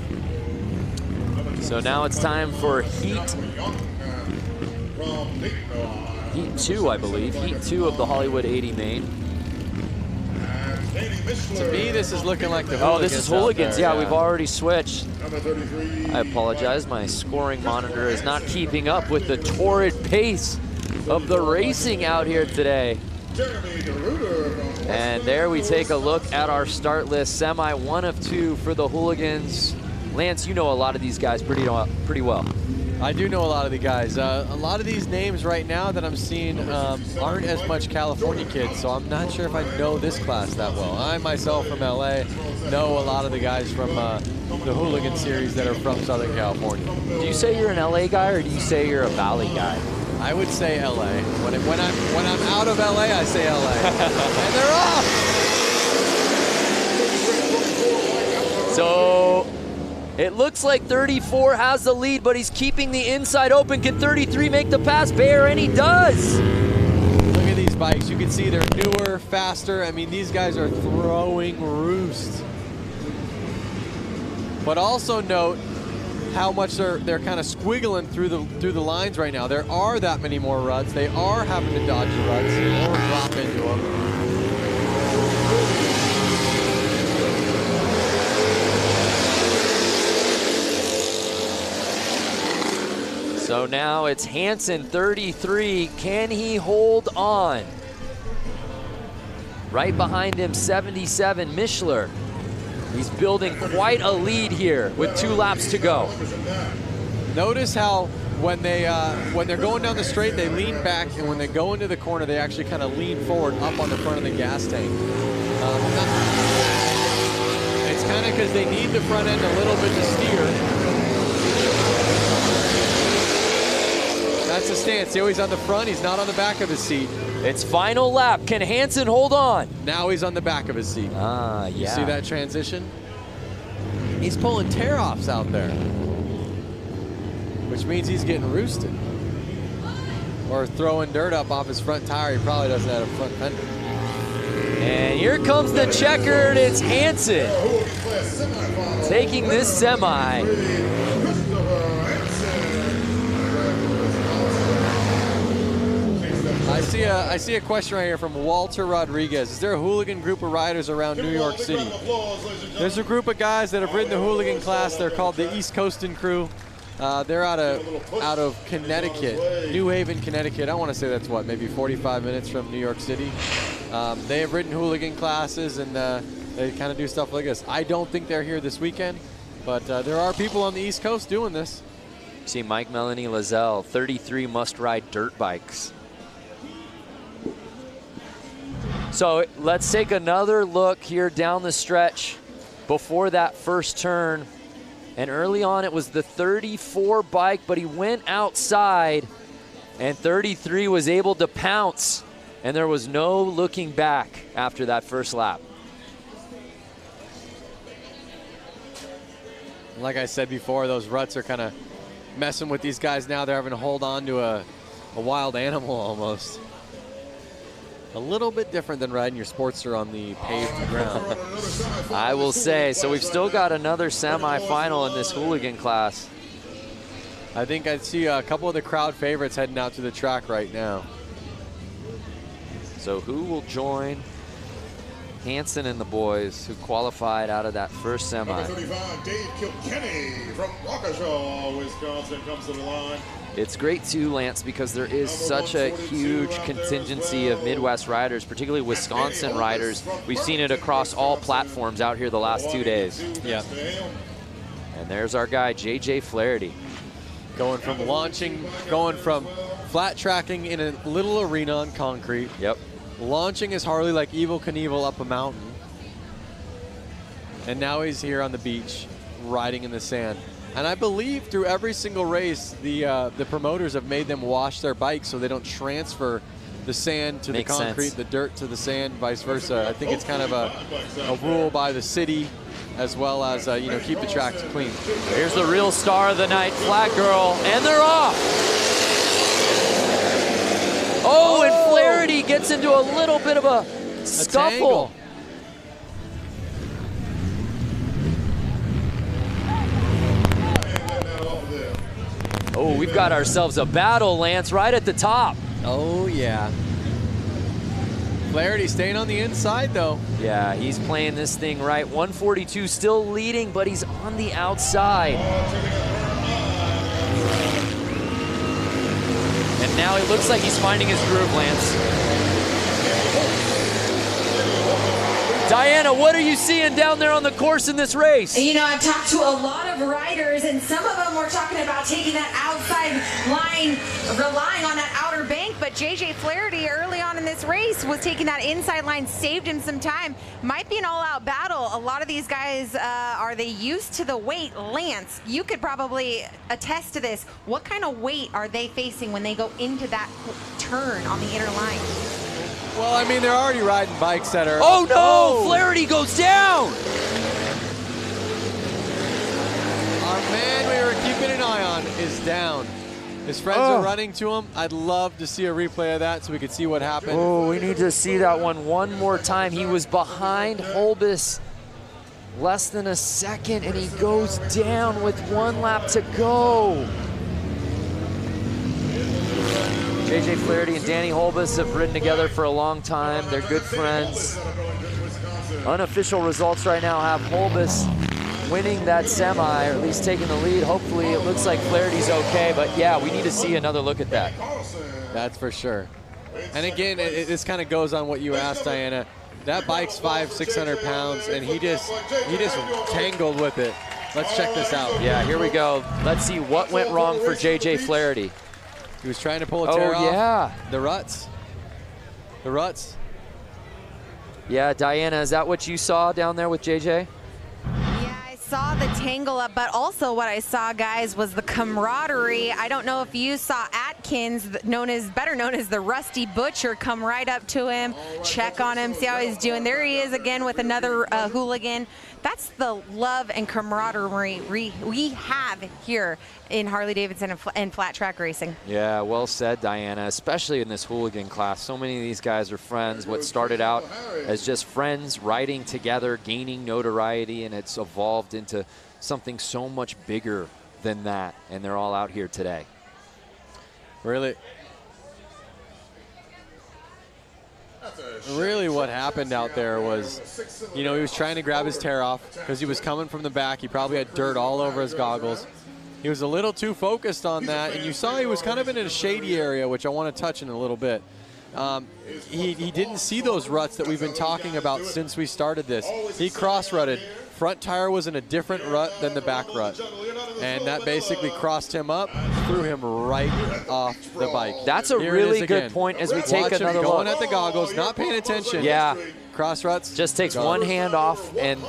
So now it's time for Heat 2, I believe. Heat 2 of the Hollywood 80 main. To me, this is looking like the Hooligans. Oh, this is Hooligans. There, yeah, we've already switched. I apologize. My scoring monitor is not keeping up with the torrid pace of the racing out here today. And there we take a look at our start list. Semi 1 of 2 for the Hooligans. Lance, you know a lot of these guys pretty well. I do know a lot of the guys. A lot of these names right now that I'm seeing aren't as much California kids, so I'm not sure if I know this class that well. I myself from LA know a lot of the guys from the Hooligan series that are from Southern California. Do you say you're an LA guy, or do you say you're a Valley guy? I would say LA. When I'm out of LA, I say LA. And they're off! So it looks like 34 has the lead, but he's keeping the inside open. Can 33 make the pass, Bear? And he does! Look at these bikes. You can see they're newer, faster. I mean, these guys are throwing roost. But also note how much they're kind of squiggling through the lines right now. There are that many more ruts. They are having to dodge the ruts or drop into them. So now it's Hansen, 33. Can he hold on? Right behind him, 77, Mishler. He's building quite a lead here with 2 laps to go. Notice how when they're going down the straight, they lean back, and when they go into the corner, they actually kind of lean forward up on the front of the gas tank. It's kind of because they need the front end a little bit to steer. That's the stance. See how he's on the front? He's not on the back of his seat. It's final lap. Can Hansen hold on? Now he's on the back of his seat. Yeah. You see that transition? He's pulling tear-offs out there, which means he's getting roosted. Or throwing dirt up off his front tire. He probably doesn't have a front fender. And here comes the checkered. It's Hansen taking this semi. I see a question right here from Walter Rodriguez. Is there a hooligan group of riders around New York City? There's a group of guys that have ridden the hooligan class. They're called the East Coastin' Crew. They're out of Connecticut, New Haven, Connecticut. I want to say that's what, maybe 45 minutes from New York City. They have ridden hooligan classes, and they kind of do stuff like this. I don't think they're here this weekend, but there are people on the East Coast doing this. See Mike Melanie Lazelle, 33 must-ride dirt bikes. So let's take another look here down the stretch before that first turn. And early on, it was the 34 bike, but he went outside, and 33 was able to pounce, and there was no looking back after that first lap. Like I said before, those ruts are kind of messing with these guys now. They're having to hold on to a wild animal almost. A little bit different than riding your Sportster on the paved ground. I will say. So we've still got another semifinal in this hooligan class. I think I see a couple of the crowd favorites heading out to the track right now. So who will join Hansen and the boys who qualified out of that first semi. Number 35, Dave Kilkenny from Waukesha, Wisconsin, comes to the line. It's great too, Lance, because there is such a huge contingency of Midwest riders, particularly Wisconsin riders. We've seen it across all platforms out here the last 2 days. Yeah. And there's our guy, JJ Flaherty. Going from flat tracking in a little arena on concrete. Yep. Launching his Harley like Evel Knievel up a mountain. And now he's here on the beach, riding in the sand. And I believe through every single race, the promoters have made them wash their bikes so they don't transfer the sand to Makes the concrete, sense. the dirt to the sand, vice versa. I think it's kind of a rule by the city, as well as keep the tracks clean. Here's the real star of the night, Flat Girl, and they're off. Oh, and Flaherty gets into a little bit of a scuffle. Oh, we've got ourselves a battle, Lance, right at the top. Oh, yeah. Flaherty staying on the inside, though. Yeah, he's playing this thing right. 142 still leading, but he's on the outside. And now it looks like he's finding his groove, Lance. Diana, what are you seeing down there on the course in this race? You know, I've talked to a lot of riders, and some of them were talking about taking that outside line, relying on that outer bank, but JJ Flaherty early on in this race was taking that inside line, saved him some time. Might be an all-out battle. A lot of these guys, are they used to the weight? Lance, you could probably attest to this. What kind of weight are they facing when they go into that turn on the inner line? Well, I mean, they're already riding bikes that are... Oh, no! Flaherty goes down! Our man we were keeping an eye on is down. His friends are running to him. I'd love to see a replay of that so we could see what happened. Oh, we need to see that one more time. He was behind Holbus less than a second, and he goes down with 1 lap to go. JJ Flaherty and Danny Holbus have ridden together for a long time. They're good friends. Unofficial results right now have Holbus winning that semi, or at least taking the lead. Hopefully it looks like Flaherty's okay, but yeah, we need to see another look at that. That's for sure. And again, this kind of goes on what you asked, Diana. That bike's 500-600 pounds, and he just tangled with it. Let's check this out. Yeah, here we go. Let's see what went wrong for JJ Flaherty. He was trying to pull a tear off. Oh, yeah. The ruts. The ruts. Yeah, Diana, is that what you saw down there with JJ? Saw the tangle up, but also what I saw, guys, was the camaraderie. I don't know if you saw Atkins, better known as the Rusty Butcher, come right up to him, check on him, see how he's doing. There he is again with another hooligan. That's the love and camaraderie we have here in Harley-Davidson and flat track racing. Yeah, well said, Diana, especially in this hooligan class. So many of these guys are friends. What started out as just friends riding together, gaining notoriety, and it's evolved into something so much bigger than that, and they're all out here today. Really what happened out there was, he was trying to grab his tear off because he was coming from the back. He probably had dirt all over his goggles. He was a little too focused on that, and you saw he was kind of in a shady area, which I want to touch in a little bit. He didn't see those ruts that we've been talking about since we started this. He cross-rutted. Front tire was in a different rut than the back rut, and that basically crossed him up, threw him right off the bike. That's a really good point as we take another look. Going at the goggles, not paying attention. Yeah. Cross ruts. Just takes one hand off and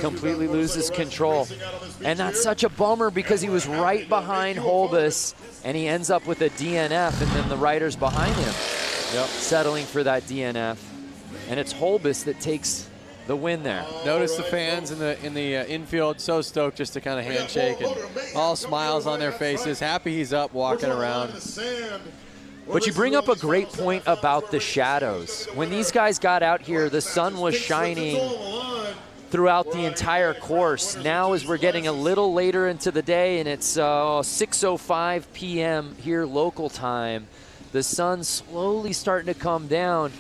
completely loses control. And that's such a bummer because he was right behind Holbus, and he ends up with a DNF, and then the riders behind him settling for that DNF. And it's Holbus that takes the win there. Notice the fans in the infield, so stoked just to kind of handshake and all smiles on their faces, happy he's up walking around. But you bring up a great point about the shadows. When these guys got out here, the sun was shining throughout the entire course. Now as we're getting a little later into the day, and it's 6:05 p.m. here local time, the sun's slowly starting to come down,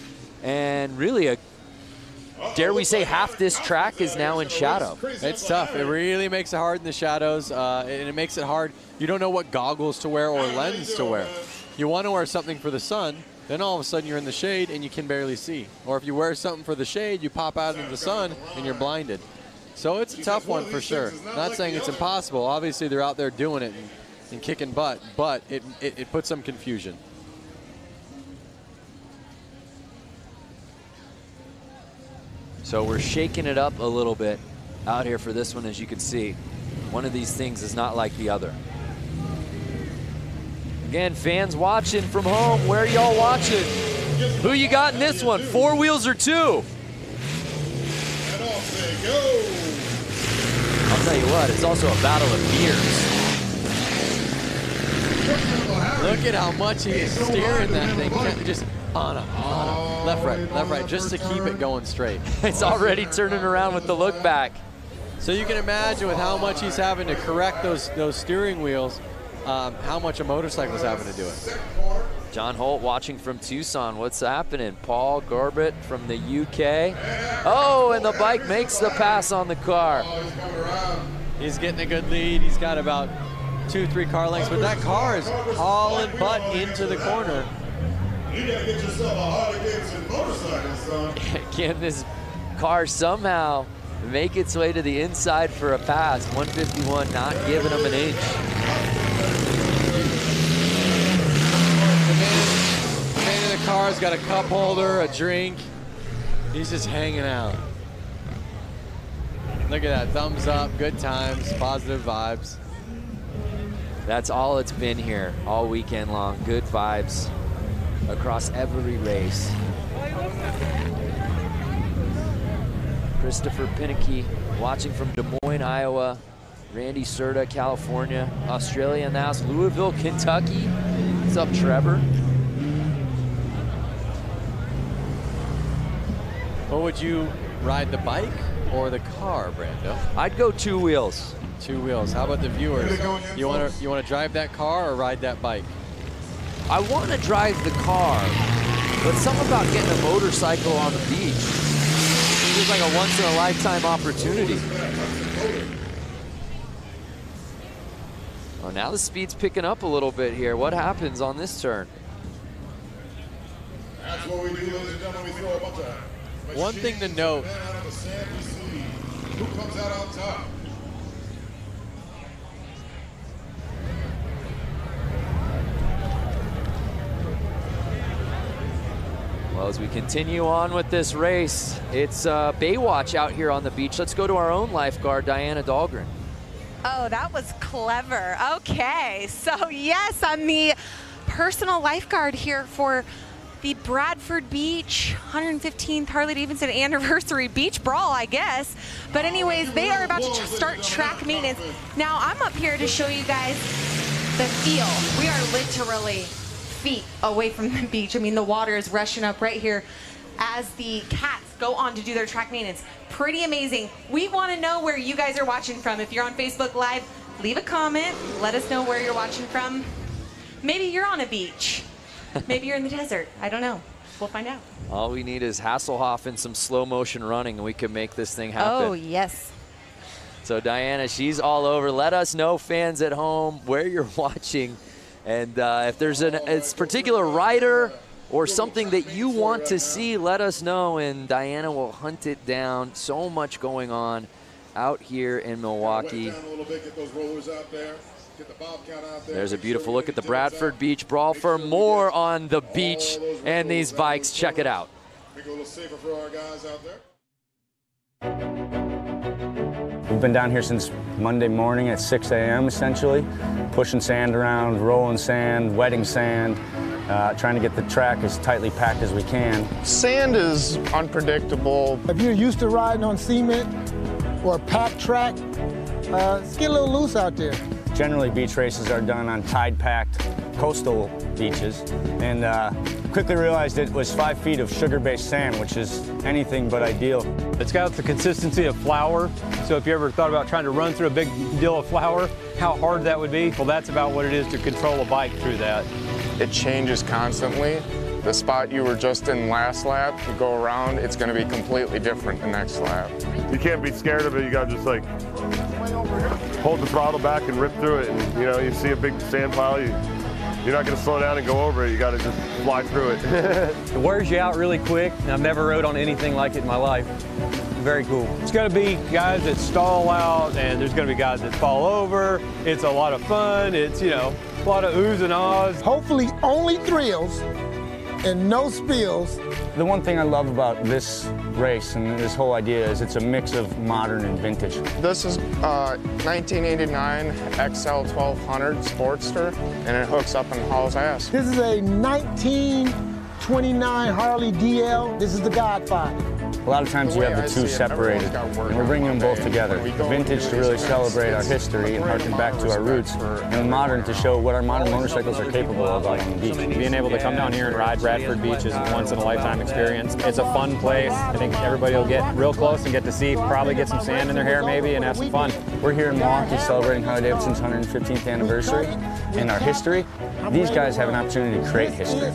and really dare we say, half this track is now in shadow. It's tough. It really makes it hard in the shadows, and it makes it hard. You don't know what goggles to wear or lens to wear. You want to wear something for the sun, then all of a sudden you're in the shade and you can barely see. Or if you wear something for the shade, you pop out into the sun and you're blinded. So it's a tough one for sure. Not saying it's impossible. Obviously they're out there doing it and kicking butt, but it puts some confusion. So we're shaking it up a little bit out here for this one, as you can see. One of these things is not like the other. Again, fans watching from home, where are y'all watching? Who you got in this one, 4 wheels or 2? I'll tell you what, it's also a battle of gears. Look at how much he is steering that thing, just on a left, right, just to keep it going straight. It's already turning around with the look back. So you can imagine with how much he's having to correct those steering wheels, how much a motorcycle is having to do it. John Holt watching from Tucson. What's happening? Paul Gorbett from the UK. Oh, and the bike makes the pass on the car. He's getting a good lead. He's got about 2-3 car lengths, but that car is hauling butt into the corner. You gotta get yourself a Harley-Davidson motorcycle, son. Can this car somehow make its way to the inside for a pass? 151 not giving him an inch. The man in the car's got a cup holder, a drink. He's just hanging out. Look at that, thumbs up, good times, positive vibes. That's all it's been here all weekend long. Good vibes across every race. Christopher Pinnicky watching from Des Moines, Iowa. Randy Serta, California. Australia now, Louisville, Kentucky. What's up, Trevor? What would you ride, the bike or the car, Brando? I'd go 2 wheels. 2 wheels. How about the viewers? You want to drive that car or ride that bike? I want to drive the car, but something about getting a motorcycle on the beach feels like a once-in-a-lifetime opportunity. Oh, now the speed's picking up a little bit here. What happens on this turn? That's what we do, ladies and gentlemen. We throw a bunch of one thing to note. Who comes out on top? Well, as we continue on with this race, it's Baywatch out here on the beach. Let's go to our own lifeguard, Diana Dahlgren. Oh, that was clever. Okay, so yes, I'm the personal lifeguard here for the Bradford Beach 115th Harley-Davidson anniversary beach brawl, I guess. But anyways, they are about to start track maintenance. Now, I'm up here to show you guys the feel. We are literally feet away from the beach. I mean, the water is rushing up right here as the cats go on to do their track maintenance. Pretty amazing. We want to know where you guys are watching from. If you're on Facebook Live, leave a comment. Let us know where you're watching from. Maybe you're on a beach. Maybe you're in the desert. I don't know. We'll find out. All we need is Hasselhoff and some slow motion running, and we can make this thing happen. Oh, yes. So Diana, she's all over. Let us know, fans at home, where you're watching. And if there's a particular rider or something that you want to see, let us know, and Diana will hunt it down. So much going on out here in Milwaukee. There's a beautiful look at the Bradford Beach Brawl. For more on the beach and these bikes, check it out. Make it a little safer for our guys out there. We've been down here since Monday morning at 6 a.m. essentially, pushing sand around, rolling sand, wetting sand, trying to get the track as tightly packed as we can. Sand is unpredictable. If you're used to riding on cement or a packed track, it's get a little loose out there. Generally, beach races are done on tide-packed coastal beaches, and quickly realized it was 5 feet of sugar-based sand, which is anything but ideal. It's got the consistency of flour, so if you ever thought about trying to run through a big deal of flour, how hard that would be, well, that's about what it is to control a bike through that. It changes constantly, The spot you were just in last lap, you go around, it's going to be completely different the next lap. You can't be scared of it. You got to just like hold the throttle back and rip through it. And you know, you see a big sand pile, you're not going to slow down and go over it. You got to just fly through it. It wears you out really quick. I've never rode on anything like it in my life. Very cool. It's going to be guys that stall out, and there's going to be guys that fall over. It's a lot of fun. It's, you know, a lot of oohs and ahs. Hopefully only thrills and no spills. The one thing I love about this race and this whole idea is it's a mix of modern and vintage. This is 1989 XL 1200 Sportster, and it hooks up and hauls ass. This is a 1929 Harley DL. This is the Godfather. A lot of times you have the two separated, and we're bringing them both together. Vintage to really celebrate our history and harken back to our roots, and modern to show what our modern motorcycles are capable of out on the beach. Being able to come down here and ride Bradford Beach is a once-in-a-lifetime experience. It's a fun place. I think everybody will get real close and get to see, probably get some sand in their hair maybe, and have some fun. We're here in Milwaukee celebrating Harley-Davidson's 115th anniversary and our history. These guys have an opportunity to create history.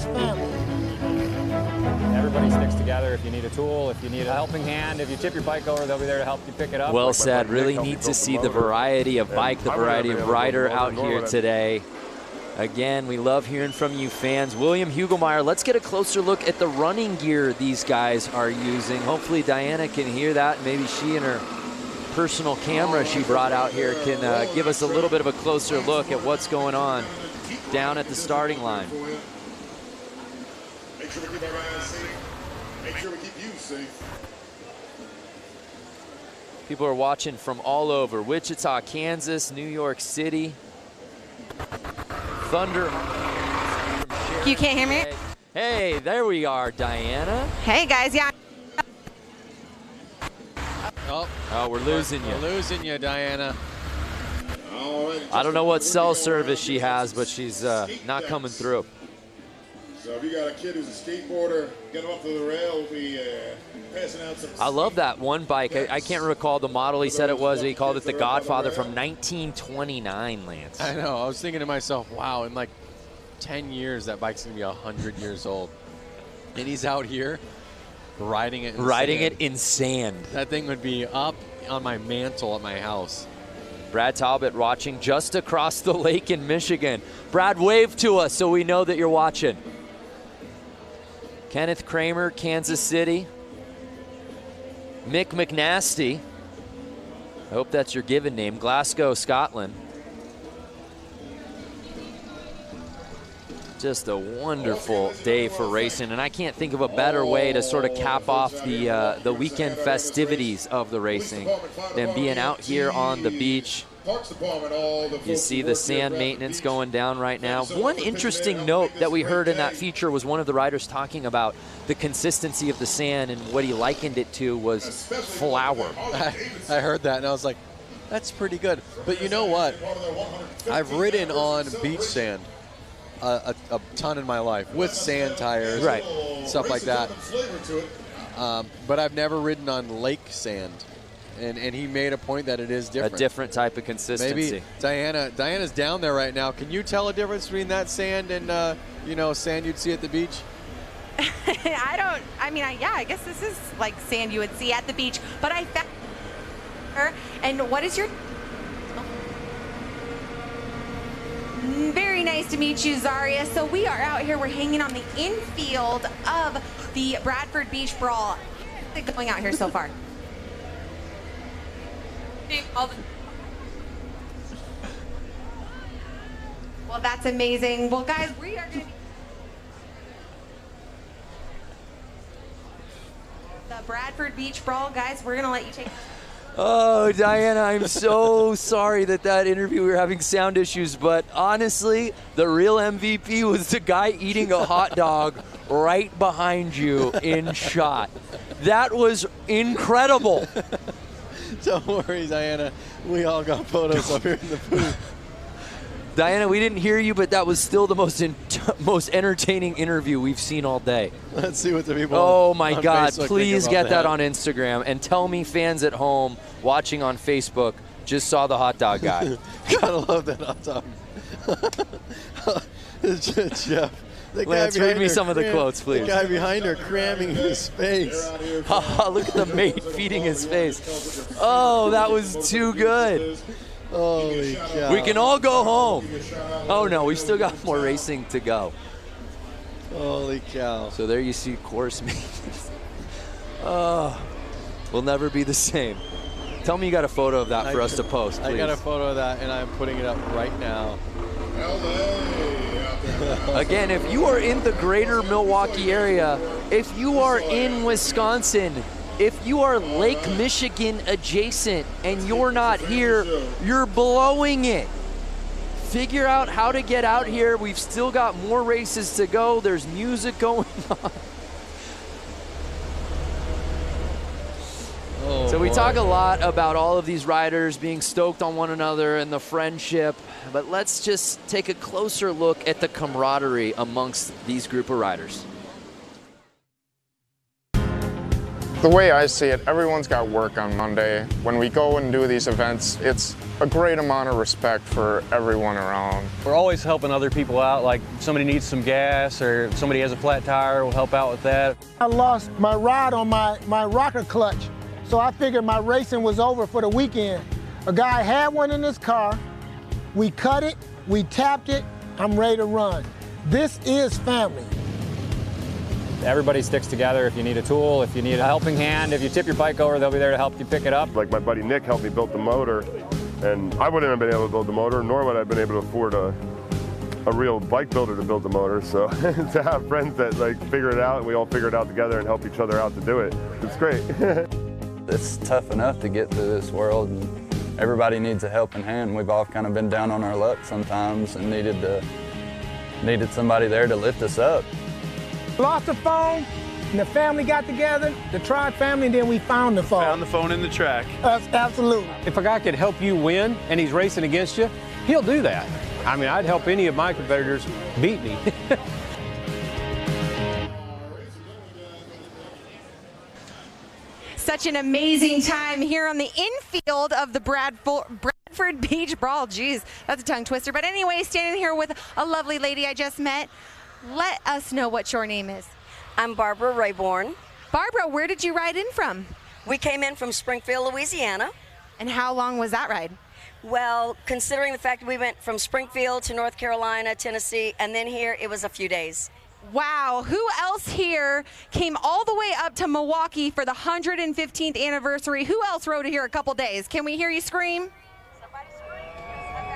Everybody sticks together. If you need a tool, if you need a helping hand, if you tip your bike over, they'll be there to help you pick it up. Well said. Really neat to see the variety of bike, the variety of rider out here today. Again, we love hearing from you fans. William Hugelmeyer, let's get a closer look at the running gear these guys are using. Hopefully Diana can hear that. Maybe she and her personal camera she brought out here can give us a little bit of a closer look at what's going on down at the starting line. Make sure we keep our guys safe. Make sure we keep you safe. People are watching from all over. Wichita, Kansas, New York City. Thunder. You can't hear me? Hey, there we are, Diana. Hey, guys, yeah. Oh, we're losing you. We're losing you, Diana. I don't know what cell service she has, but she's not coming through. So if you got a kid who's a skateboarder, get off to the rail, we'll be passing out some. I love that one bike. I can't recall the model he said it was. He called it the Godfather from 1929, Lance. I know. I was thinking to myself, wow, in like 10 years, that bike's going to be 100 years old. And he's out here riding it in sand. That thing would be up on my mantle at my house. Brad Talbot watching just across the lake in Michigan. Brad, wave to us so we know that you're watching. Kenneth Kramer, Kansas City. Mick McNasty, I hope that's your given name, Glasgow, Scotland. Just a wonderful day for racing, and I can't think of a better way to sort of cap off the weekend festivities of the racing than being out here on the beach. You see the sand maintenance going down right now. One interesting note that we heard in that feature was one of the riders talking about the consistency of the sand, and what he likened it to was flour. I heard that, and I was like, that's pretty good. But you know what? I've ridden on beach sand a ton in my life with sand tires, right, stuff like that. But I've never ridden on lake sand. And he made a point that it is different. A different type of consistency. Maybe Diana's down there right now. Can you tell a difference between that sand and you know, sand you'd see at the beach? Yeah, I guess this is like sand you would see at the beach. But I found her. And what is your? Very nice to meet you, Zaria. So we are out here. We're hanging on the infield of the Bradford Beach Brawl. How's it going out here so far? Well, that's amazing. Well, guys, we are going to be the Bradford Beach Brawl. Guys, we're going to let you take. Oh, Diana, I'm so sorry that interview, we were having sound issues, but honestly, the real MVP was the guy eating a hot dog right behind you in shot. That was incredible. Don't worry, Diana. We all got photos up here in the booth. Diana, we didn't hear you, but that was still the most entertaining interview we've seen all day. Let's see what the people Oh, my on God. Facebook Please think get about that on Instagram. And tell me fans at home watching on Facebook just saw the hot dog guy. Gotta love that hot dog. Jeff Lance, read me some of the quotes, please. The guy behind her cramming his face. Look at the mate feeding his face. Oh, that was too good. Holy cow. We can all go home. Oh, no, we still got more racing to go. Holy cow. So there you see course maintenance. Oh, we'll never be the same. Tell me you got a photo of that for us to post, please. I got a photo of that, and I'm putting it up right now. Again, if you are in the greater Milwaukee area, if you are in Wisconsin, if you are Lake Michigan adjacent and you're not here, you're blowing it. Figure out how to get out here. We've still got more races to go. There's music going on. So we talk a lot about all of these riders being stoked on one another and the friendship, but let's just take a closer look at the camaraderie amongst these group of riders. The way I see it, everyone's got work on Monday. When we go and do these events, it's a great amount of respect for everyone around. We're always helping other people out, like if somebody needs some gas or if somebody has a flat tire, we'll help out with that. I lost my rod on my rocker clutch, so I figured my racing was over for the weekend. A guy had one in his car, we cut it, we tapped it, I'm ready to run. This is family. Everybody sticks together. If you need a tool, if you need a helping hand, if you tip your bike over, they'll be there to help you pick it up. Like my buddy Nick helped me build the motor, and I wouldn't have been able to build the motor, nor would I have been able to afford a real bike builder to build the motor. So to have friends that like figure it out, and we all figure it out together and help each other out to do it, it's great. It's tough enough to get through this world, and everybody needs a helping hand. We've all kind of been down on our luck sometimes and needed somebody there to lift us up. Lost the phone, and the family got together, the TROG family, and then we found the phone. Found the phone in the track. Absolutely. If a guy could help you win and he's racing against you, he'll do that. I mean, I'd help any of my competitors beat me. Such an amazing time here on the infield of the Bradford Beach Brawl. Geez, that's a tongue twister. But anyway, standing here with a lovely lady I just met. Let us know what your name is. I'm Barbara Rayborn. Barbara, where did you ride in from? We came in from Springfield, Louisiana. And how long was that ride? Well, considering the fact that we went from Springfield to North Carolina, Tennessee, and then here, it was a few days. Wow, who else here came all the way up to Milwaukee for the 115th anniversary? Who else rode here a couple days? Can we hear you scream?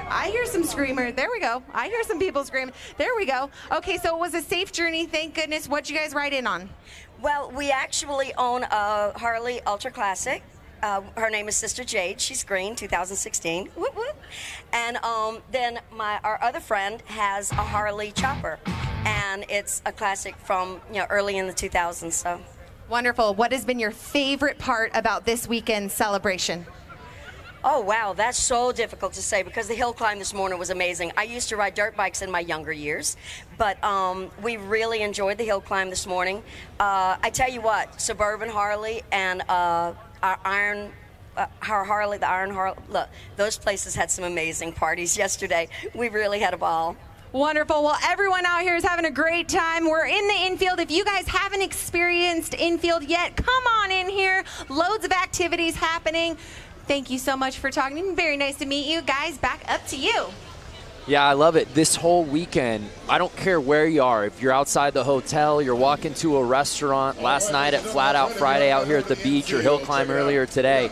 I hear some screamers. There we go. I hear some people screaming. There we go. Okay, so it was a safe journey, thank goodness. What'd you guys ride in on? Well, we actually own a Harley Ultra Classic. Her name is Sister Jade. She's green, 2016. Whoop, whoop. And then our other friend has a Harley Chopper, and it's a classic from early in the 2000s. So wonderful. What has been your favorite part about this weekend's celebration? Oh, wow, that's so difficult to say because the hill climb this morning was amazing. I used to ride dirt bikes in my younger years, but we really enjoyed the hill climb this morning. I tell you what, Suburban Harley and our Harley, the Iron Harley, look, those places had some amazing parties yesterday. We really had a ball. Wonderful. Well, everyone out here is having a great time. We're in the infield. If you guys haven't experienced infield yet, come on in here. Loads of activities happening. Thank you so much for talking. Very nice to meet you guys. Back up to you. Yeah, I love it. This whole weekend, I don't care where you are. If you're outside the hotel, you're walking to a restaurant, last night at Flat Out Friday out here at the beach, or hill climb earlier today.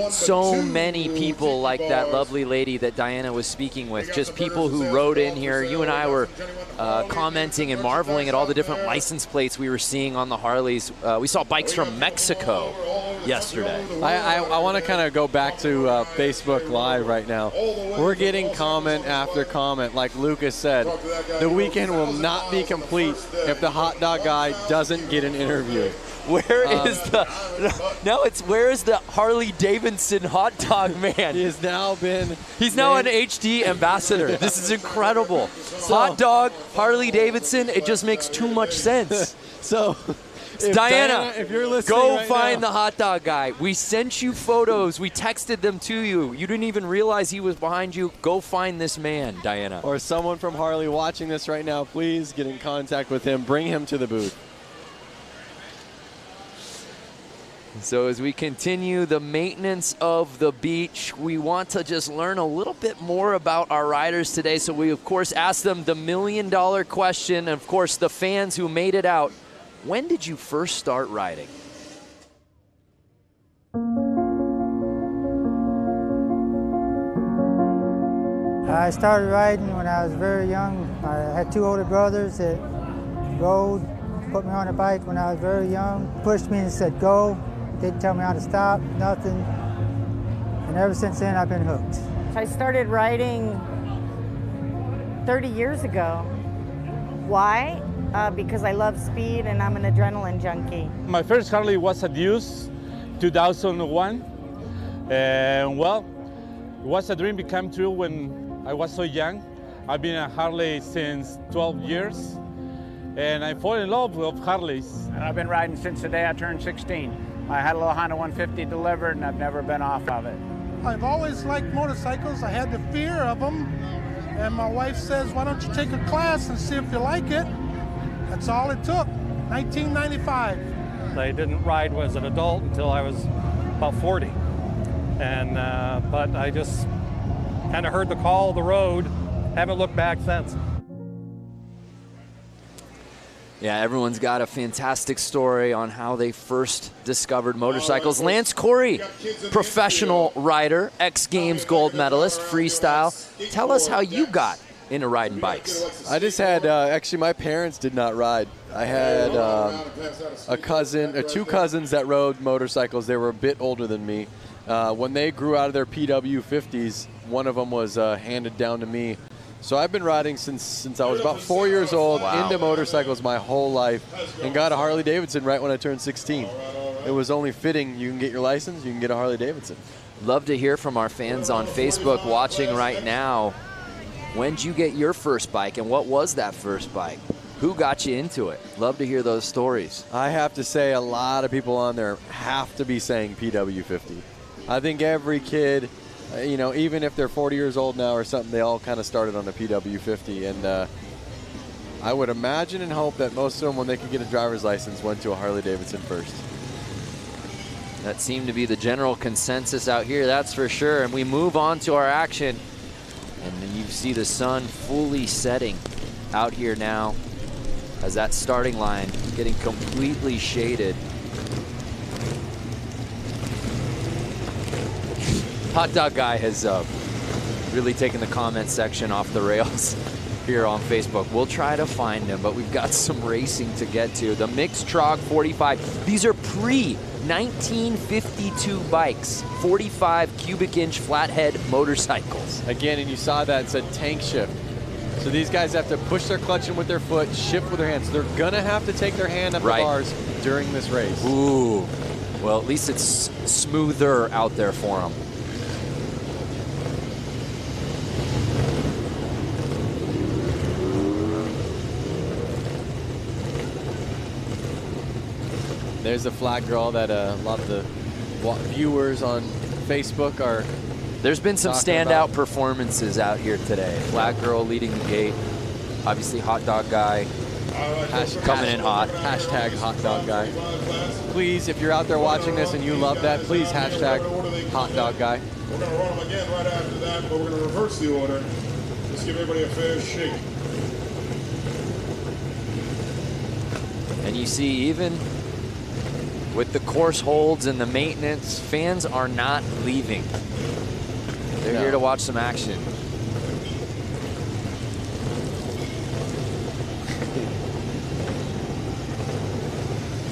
So many people like that lovely lady that Diana was speaking with, just people who rode in here. You and I were commenting and marveling at all the different license plates we were seeing on the Harleys. We saw bikes from Mexico yesterday. I want to kind of go back to Facebook Live right now. We're getting comment after comment. Like Lucas said, the weekend will not be complete if the hot dog guy doesn't get an interview. Where is the Harley-Davidson hot dog man? He's now an HD ambassador. This is incredible. Hot dog, Harley-Davidson, it just makes too much sense. So Diana, if you're listening go right find now. the hot dog guy. We sent you photos. We texted them to you. You didn't even realize he was behind you. Go find this man, Diana. Or someone from Harley watching this right now, please get in contact with him. Bring him to the booth. So as we continue the maintenance of the beach, we want to just learn a little bit more about our riders today. So we, of course, asked them the $1 million question. And, of course, the fans who made it out. When did you first start riding? I started riding when I was very young. I had 2 older brothers that rode, put me on a bike when I was very young, pushed me and said go, didn't tell me how to stop, nothing. And ever since then, I've been hooked. I started riding 30 years ago. Why? Because I love speed and I'm an adrenaline junkie. My first Harley was a Deuce, 2001. And well, it was a dream became true when I was so young. I've been a Harley since 12 years. And I fall in love with Harleys. And I've been riding since the day I turned 16. I had a little Honda 150 delivered and I've never been off of it. I've always liked motorcycles. I had the fear of them. And my wife says, why don't you take a class and see if you like it? That's all it took, 1995. I didn't ride as an adult until I was about 40. And, but I just kind of heard the call of the road, haven't looked back since. Yeah, everyone's got a fantastic story on how they first discovered motorcycles. Lance Corey, professional rider, X Games gold medalist, freestyle. Tell us how you got into riding bikes. I just had, actually my parents did not ride. I had a cousin, 2 cousins that rode motorcycles. They were a bit older than me. When they grew out of their PW50s, one of them was handed down to me. So I've been riding since I was about 4 years old, into motorcycles my whole life, and got a Harley-Davidson right when I turned 16. It was only fitting. You can get your license, you can get a Harley-Davidson. Love to hear from our fans on Facebook watching right now. When did you get your first bike, and what was that first bike? Who got you into it? Love to hear those stories. I have to say a lot of people on there have to be saying PW50. I think every kid, you know, even if they're 40 years old now or something, they all kind of started on the PW50. And I would imagine and hope that most of them, when they could get a driver's license, went to a Harley-Davidson first. That seemed to be the general consensus out here, that's for sure. And we move on to our action. And then you see the sun fully setting out here now as that starting line getting completely shaded. Hot Dog Guy has really taken the comment section off the rails here on Facebook. We'll try to find him, but we've got some racing to get to. The mixed TROG 45. These are pre-1952 bikes, 45 cubic inch flathead motorcycles. Again, and you saw that, it said tank shift. So these guys have to push their clutch in with their foot, shift with their hands. So they're gonna have to take their hand up the bars during this race. Ooh, well, at least it's smoother out there for them. There's a flat girl that a lot of the viewers on Facebook are. There's been some standout performances out here today. Flat girl leading the gate. Obviously, Hot Dog Guy coming in hot. Hashtag Hot Dog Guy. Please, if you're out there watching this and you love that, please hashtag Hot Dog Guy. We're going to run them again right after that, but we're going to reverse the order. Just give everybody a fair shake. And you see, even with the course holds and the maintenance, fans are not leaving. They're here to watch some action.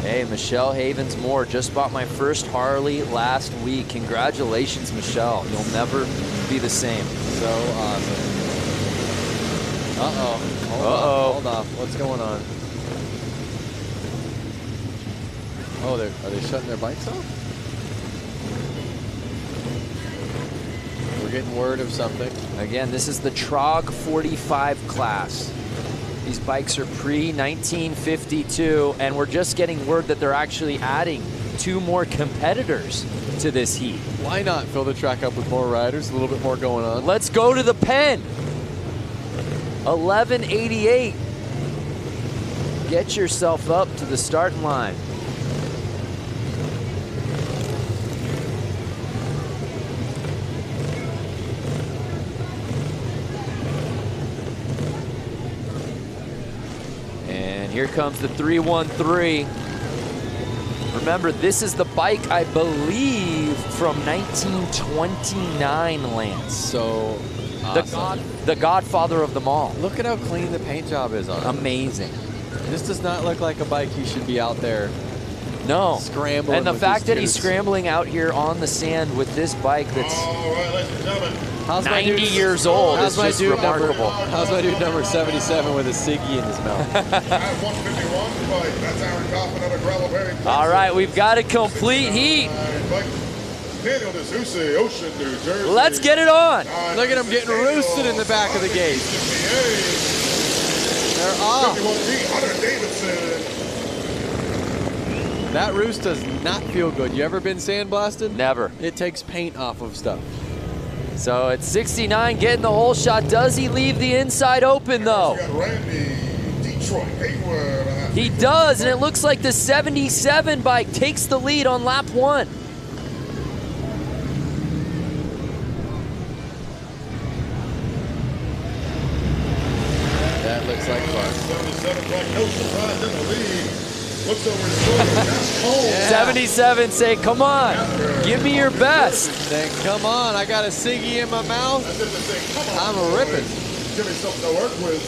Hey, Michelle Havens-Moore just bought my first Harley last week. Congratulations, Michelle. You'll never be the same. So awesome. Uh-oh. Hold off. What's going on? Oh, are they shutting their bikes off? We're getting word of something. Again, this is the TROG 45 class These bikes are pre-1952, and we're just getting word that they're actually adding 2 more competitors to this heat. Why not fill the track up with more riders, a little bit more going on? Let's go to the pen. 1188. Get yourself up to the starting line. And here comes the 313. Remember, this is the bike, I believe, from 1929, Lance. So awesome. The godfather of them all. Look at how clean the paint job is on it. Amazing. This does not look like a bike he should be out there scrambling. And the with fact his that he's tubes. scrambling out here on the sand with this bike that's All right, ladies and gentlemen. 90 years old is just remarkable. How's my dude number 77 with a ciggy in his mouth? At 151, bike. That's Aaron Kaufman out of Gravelberry. All right, we've got a complete heat. Daniel D'Souza, Ocean, New Jersey. Let's get it on. Look at him getting roosted in the back of the gate. They're off. 51G, Harley-Davidson. That roost does not feel good. You ever been sandblasted? Never. It takes paint off of stuff. So it's 69 getting the hole shot. Does he leave the inside open though? He does, and it looks like the 77 bike takes the lead on lap 1. That looks like fun. 77 black, no surprise in the lead. Looks over his shoulder. That's cold. 77 say, come on, give me your best. Then come on, I got a ciggy in my mouth. I'm a ripping. Give me something to work with.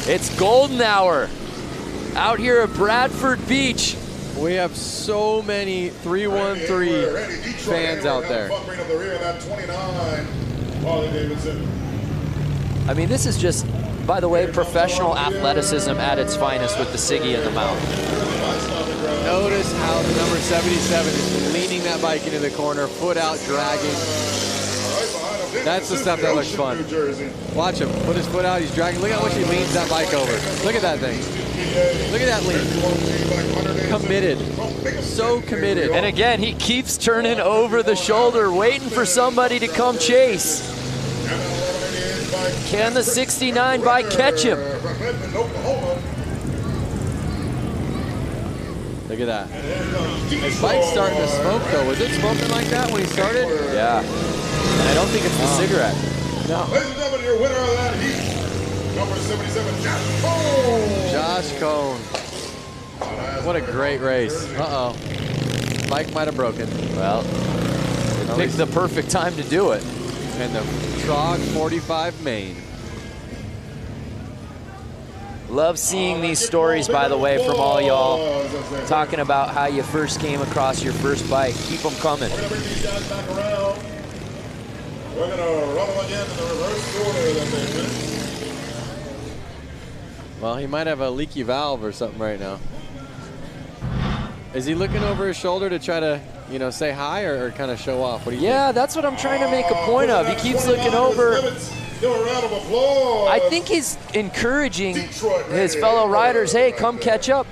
It's golden hour out here at Bradford Beach. We have so many 313 fans out there. I mean, this is just, by the way, professional athleticism at its finest with the ciggy in the mouth. Notice how the number 77 is leaning that bike into the corner, foot out, dragging. That's the stuff that looks fun. Watch him, put his foot out, he's dragging. Look how much he leans that bike over. Look at that thing. Look at that lean. Committed, so committed. And again, he keeps turning over the shoulder, waiting for somebody to come chase. Can the 69 bike catch him? Look at that. His bike's starting to smoke though. Was it smoking like that when he started? Yeah. And I don't think it's the cigarette. No. Ladies and gentlemen, your winner of that heat, number 77, Josh Cone. Josh Cone. What a great race. Uh-oh. Bike might have broken. Well, it picked the perfect time to do it. And the TROG 45 main. Love seeing these stories, by the way, from all y'all talking about how you first came across your first bike. Keep them coming. We're going to bring these guys back around. We're going to run them again in the reverse order that they missed. Well, he might have a leaky valve or something right now. Is he looking over his shoulder to try to, you know, say hi or kind of show off? What do you think? That's what I'm trying to make a point of. He keeps looking over. Give a round of applause. I think he's encouraging his fellow riders, hey, come catch up.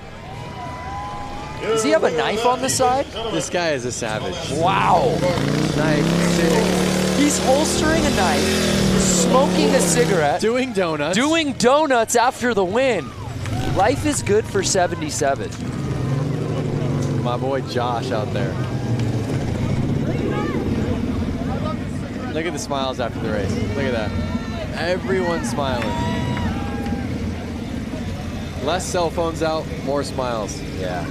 Does he have a knife on the side? This guy is a savage. Wow. Knife, He's holstering a knife, smoking a cigarette. Doing donuts. Doing donuts after the win. Life is good for 77. My boy Josh out there. Look at the smiles after the race. Look at that. Everyone's smiling. Less cell phones out, more smiles. Yeah.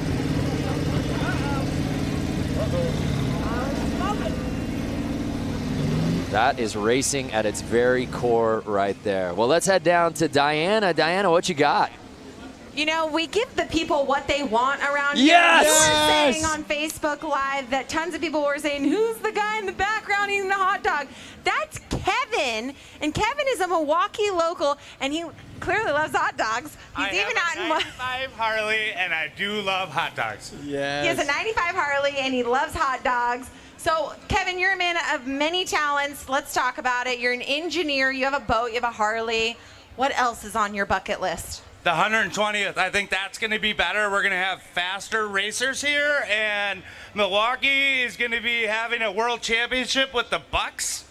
That is racing at its very core right there. Well, let's head down to Diana. Diana, what you got? You know, we give the people what they want around here. Yes! You were saying on Facebook Live that tons of people were saying, who's the guy in the background eating the hot dog? That's Kevin. And Kevin is a Milwaukee local, and he clearly loves hot dogs. He's even out in 95 Harley, and I do love hot dogs. Yes. He has a 95 Harley, and he loves hot dogs. So, Kevin, you're a man of many talents. Let's talk about it. You're an engineer. You have a boat. You have a Harley. What else is on your bucket list? The 120th, I think that's going to be better. We're going to have faster racers here, and Milwaukee is going to be having a world championship with the Bucks.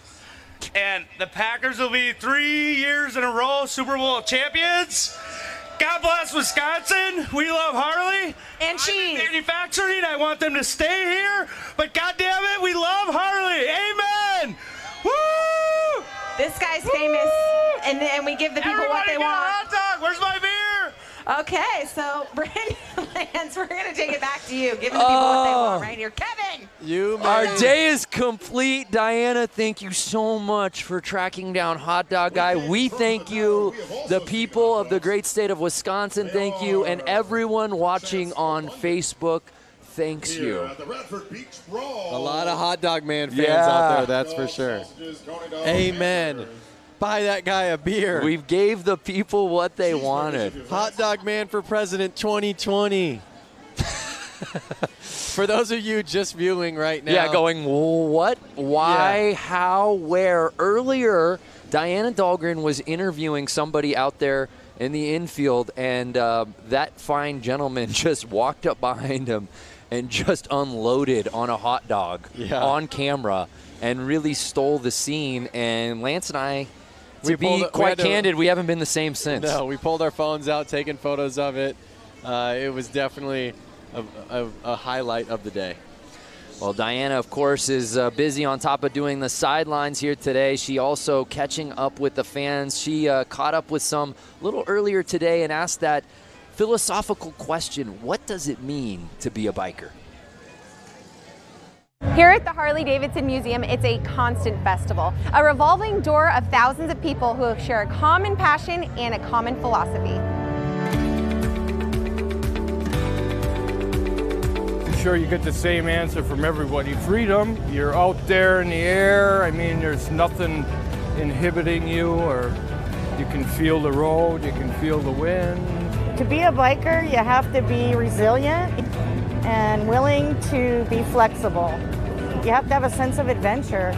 And the Packers will be 3 years in a row Super Bowl champions. God bless Wisconsin. We love Harley. And cheese. Manufacturing, I want them to stay here. But God damn it, we love Harley. Amen. Woo! This guy's famous, and we give the people Everybody what they get want. a hot dog. Where's my beer? Okay, so Brandon Lance, we're going to take it back to you. Giving the people what they want right here. Kevin! Our day is complete. Diana, thank you so much for tracking down Hot Dog Guy. We thank you. The people of the great state of Wisconsin, thank you. And everyone watching on Facebook, thanks you. A lot of Hot Dog Man fans out there, that's for sure. Amen. Buy that guy a beer. We gave the people what they wanted. Hot Dog Man for President 2020. For those of you just viewing right now. Yeah, going, what, why, how, where? Earlier, Diana Dahlgren was interviewing somebody out there in the infield, and that fine gentleman just walked up behind him and just unloaded on a hot dog on camera and really stole the scene. And Lance and I, to be quite candid, we haven't been the same since. No, we pulled our phones out, taking photos of it. It was definitely a highlight of the day. Well, Diana, of course, is busy on top of doing the sidelines here today. She also catching up with the fans. She caught up with some a little earlier today and asked that philosophical question, what does it mean to be a biker? Here at the Harley-Davidson Museum, it's a constant festival, a revolving door of thousands of people who share a common passion and a common philosophy. I'm sure you get the same answer from everybody. Freedom, you're out there in the air. I mean, there's nothing inhibiting you, or you can feel the road, you can feel the wind. To be a biker, you have to be resilient and willing to be flexible. You have to have a sense of adventure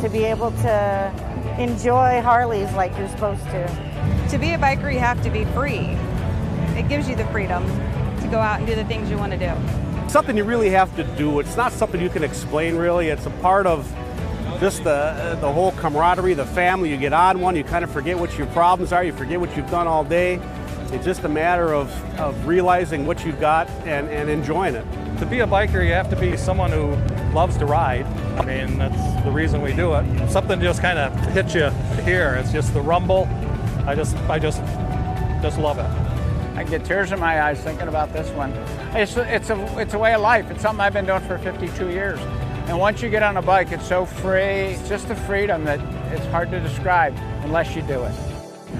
to be able to enjoy Harleys like you're supposed to. To be a biker, you have to be free. It gives you the freedom to go out and do the things you want to do. Something you really have to do. It's not something you can explain, really. It's a part of just the whole camaraderie, the family. You get on one, you kind of forget what your problems are, you forget what you've done all day. It's just a matter of realizing what you've got and enjoying it. To be a biker, you have to be someone who loves to ride. I mean, that's the reason we do it. Something just kind of hits you here. It's just the rumble. I just love it. I get tears in my eyes thinking about this one. It's a way of life. It's something I've been doing for 52 years. And once you get on a bike, it's so free. It's just a freedom that it's hard to describe unless you do it.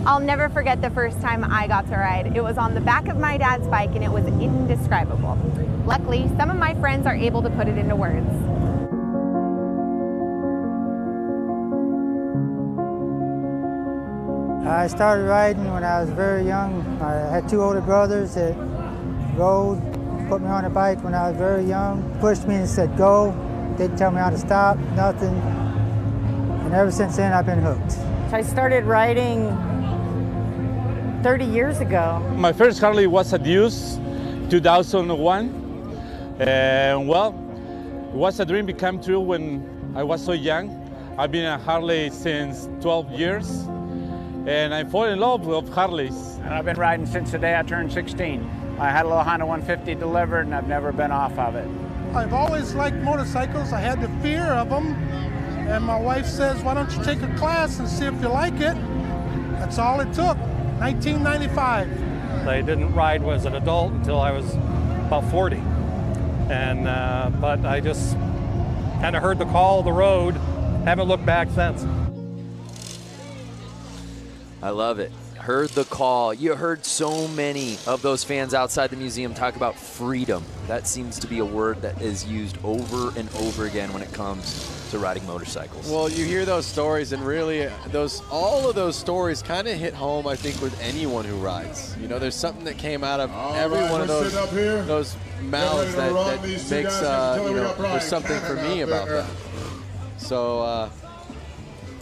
I'll never forget the first time I got to ride. It was on the back of my dad's bike, and it was indescribable. Luckily, some of my friends are able to put it into words. I started riding when I was very young. I had two older brothers that rode, put me on a bike when I was very young, pushed me and said go. Didn't tell me how to stop, nothing. And ever since then, I've been hooked. I started riding 30 years ago. My first Harley was a Deuce, 2001. And well, it was a dream become true when I was so young. I've been a Harley since 12 years. And I fall in love with Harleys. And I've been riding since the day I turned 16. I had a little Honda 150 delivered, and I've never been off of it. I've always liked motorcycles. I had the fear of them. And my wife says, why don't you take a class and see if you like it? That's all it took, 1995. I didn't ride as an adult until I was about 40. And but I just kind of heard the call of the road, haven't looked back since. I love it. Heard the call. You heard so many of those fans outside the museum talk about freedom. That seems to be a word that is used over and over again when it comes to riding motorcycles. Well, you hear those stories, and really, all of those stories kind of hit home, I think, with anyone who rides. You know, there's something that came out of every one of those mouths that makes, you know, there's something for me about that. So,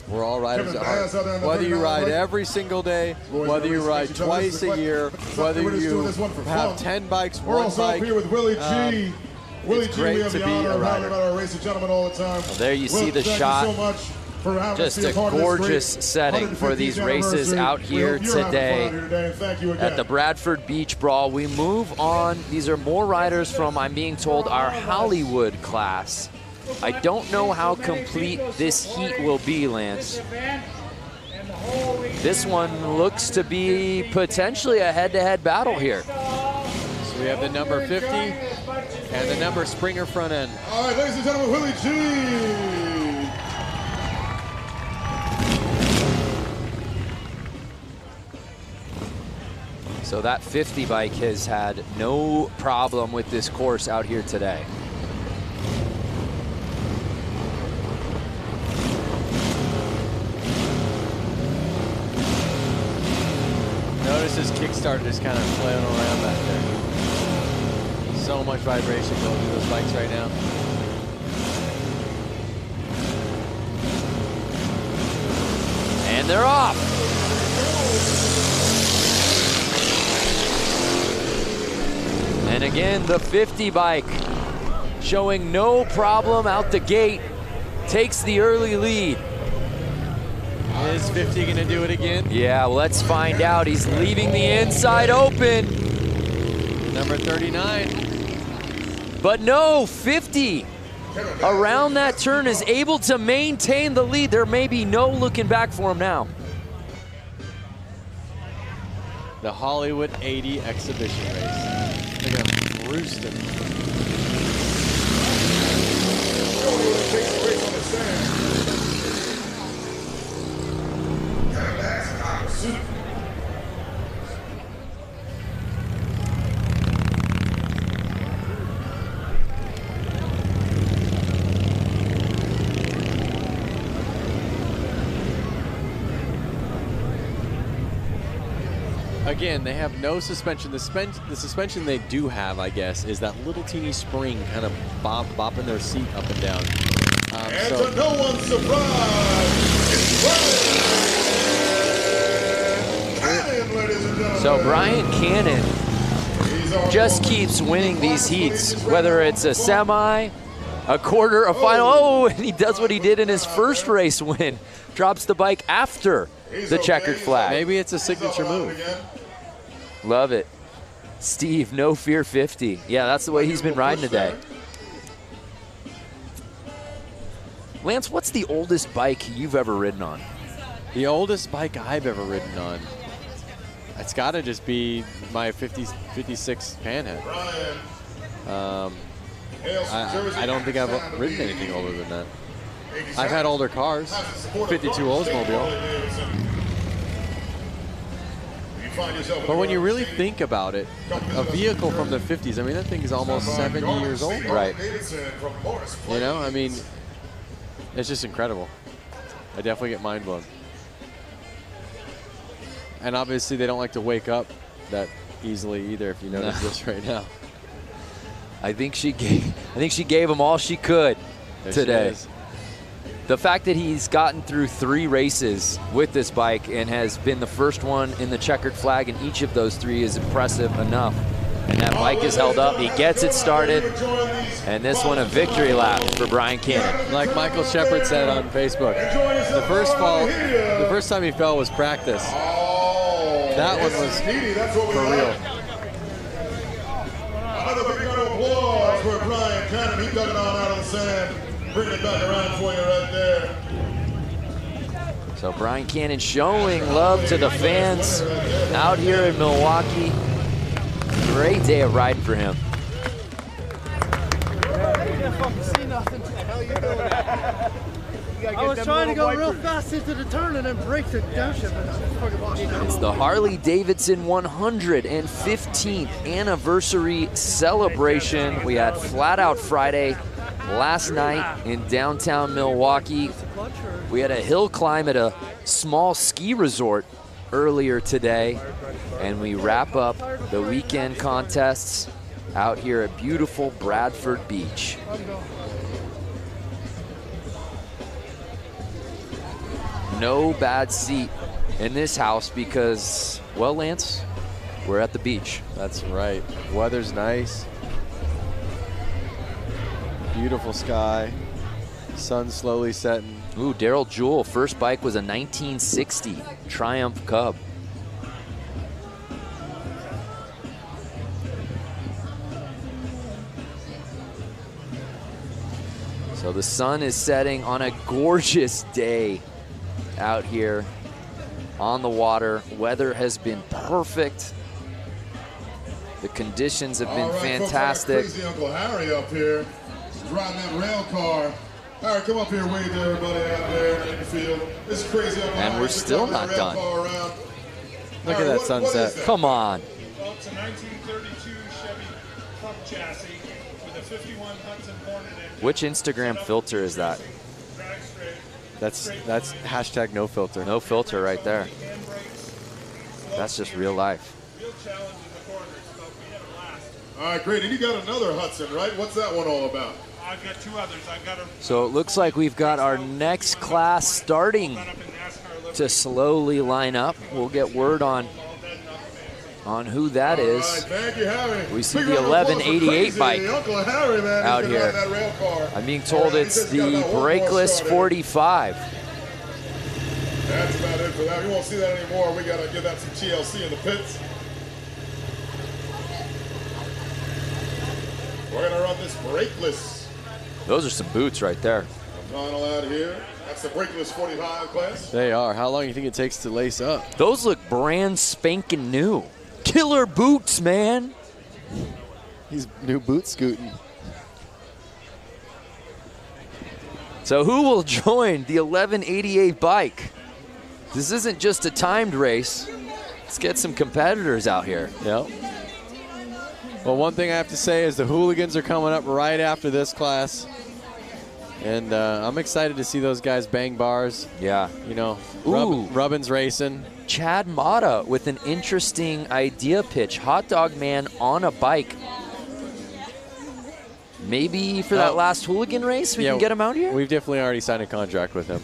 We're all riders at heart. Whether you ride every single day, whether you ride twice a year, whether you have 10 bikes, one bike, here with Willie G. Willie it's G, great we have to the be honor a of having rider. our racing gentlemen all the time. Well, there you see the thank shot. You so much for having Just us be a part of this gorgeous great setting for these 150th races anniversary. out here You're having fun today out here today, and thank you again. at the Bradford Beach Brawl. We move on. These are more riders from, I'm being told, our Hollywood class. I don't know how complete this heat will be, Lance. This one looks to be potentially a head-to-head battle here. So we have the number 50 and the number Springer front end. All right, ladies and gentlemen, Willie G. So that 50 bike has had no problem with this course out here today. Notice this kickstarter is kind of flailing around back there. So much vibration going through those bikes right now. And they're off. And again, the 50 bike showing no problem out the gate, takes the early lead. Is 50 gonna do it again? Yeah, let's find out. He's leaving the inside open. Number 39. But no, 50 around that turn is able to maintain the lead. There may be no looking back for him now. The Hollywood 80 exhibition race. Look at him roosting. Again, they have no suspension. The suspension they do have, I guess, is that little teeny spring kind of bopping their seat up and down. And to no one's surprise, it's Brian Cannon, ladies and gentlemen. So Brian Cannon just keeps winning these heats, whether it's a semi, a quarter, a final. Oh, and he does what he did in his first race win. Drops the bike after the checkered flag. Maybe it's a signature move. Love it. Steve, no fear 50. Yeah, that's the way he's been riding today. Lance, what's the oldest bike you've ever ridden on? The oldest bike I've ever ridden on. It's got to just be my 56 Panhead. I don't think I've ridden anything older than that. I've had older cars. 52 Oldsmobile. But when you really think about it, a vehicle from the 50s, I mean, that thing is almost 70 years old. Right. You know, I mean, it's just incredible. I definitely get mind blown. And obviously they don't like to wake up that easily either, if you notice this right now. I think she gave him all she could today. The fact that he's gotten through 3 races with this bike and has been the first one in the checkered flag in each of those 3 is impressive enough. And that bike is held up. He gets it started. And this one a victory lap for Brian Cannon. Like Michael Shepard said on Facebook, the first time he fell was practice. That one was for real. Another big round of applause for Brian Cannon. He dug it on out of the sand. Bring it back around for you right there. So Brian Cannon showing love to the fans out here in Milwaukee. Great day of riding for him. I was trying to go real fast into the turn and then break the downshift. It's the Harley-Davidson 115th anniversary celebration. We had Flat Out Friday last night in downtown Milwaukee. We had a hill climb at a small ski resort earlier today, and we wrap up the weekend contests out here at beautiful Bradford Beach. no bad seat in this house because, well, Lance, we're at the beach. That's right. Weather's nice. Beautiful sky. Sun slowly setting. Ooh, Daryl Jewell, first bike was a 1960 Triumph Cub. So the sun is setting on a gorgeous day out here on the water. Weather has been perfect. The conditions have been fantastic. Folks, I got crazy Uncle Harry up here. He's riding that rail car. Harry, come up here, wave to everybody out there in the field. This is crazy Uncle Harry. And we're still not done. Look at that sunset. Come on. Well, it's a 1932 Chevy truck chassis with a 51 Hudson Hornet engine. Which Instagram filter is that? That's hashtag no filter. No filter right there. That's just real life. Real challenge in the corners, but we had a blast. All right, great. And you got another Hudson, right? What's that one all about? I've got two others. I've got a So it looks like we've got our next class starting to slowly line up. We'll get word on who that is. Thank you, Harry. We see the 1188 bike Uncle Harry, man, out he's been here. riding that rail car. I'm being told it's the brakeless 45. That's about it for that. We won't see that anymore. We got to give that some TLC in the pits. We're going to run this brakeless. Those are some boots right there. Final out here. That's the brakeless 45 class. They are. How long do you think it takes to lace up? Those look brand spanking new. Killer boots, man. He's new boot scooting. So who will join the 1188 bike? This isn't just a timed race. Let's get some competitors out here. Yep. Well, one thing I have to say is the hooligans are coming up right after this class. And I'm excited to see those guys bang bars. Yeah. You know, Ooh. Rubbin's racing. Chad Mata with an interesting idea pitch. Hot dog man on a bike. Maybe for that last hooligan race, we can get him out here? We've definitely already signed a contract with him.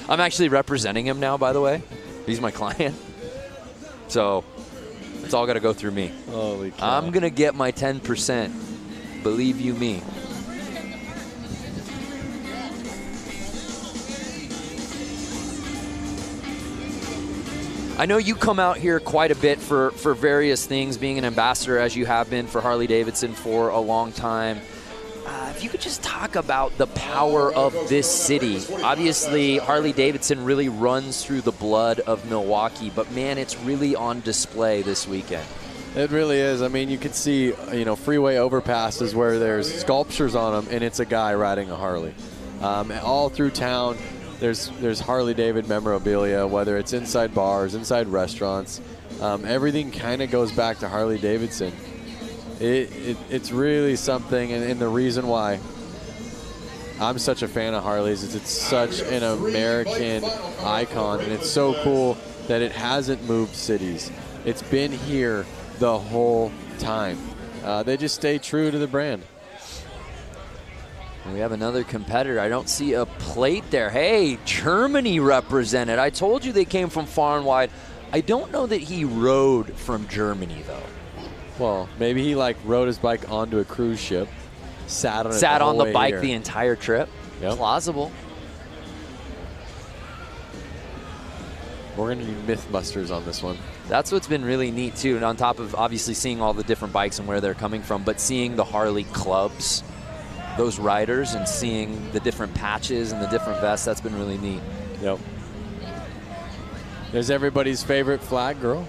I'm actually representing him now, by the way. He's my client. So it's all got to go through me. Holy cow. I'm going to get my 10%. Believe you me. I know you come out here quite a bit for various things, being an ambassador as you have been for Harley-Davidson for a long time. If you could just talk about the power of this city. Obviously, Harley-Davidson really runs through the blood of Milwaukee, but man, it's really on display this weekend. It really is. I mean, you can see, you know, freeway overpasses where there's sculptures on them, and it's a guy riding a Harley. All through town, there's Harley-David memorabilia, whether it's inside bars, inside restaurants. Everything kind of goes back to Harley-Davidson. It's really something, and the reason why I'm such a fan of Harleys is it's such an American icon, and it's so cool that it hasn't moved cities. It's been here the whole time. They just stay true to the brand. And we have another competitor. I don't see a plate there. Hey, Germany represented. I told you they came from far and wide. I don't know that he rode from Germany, though. Well, maybe he rode his bike onto a cruise ship, sat on it Sat the on whole the way bike here. the entire trip. Yep. Plausible. We're going to do Mythbusters on this one. That's what's been really neat, too. And on top of obviously seeing all the different bikes and where they're coming from, but seeing the Harley clubs, those riders, and seeing the different patches and the different vests, that's been really neat. Yep. There's everybody's favorite flag girl.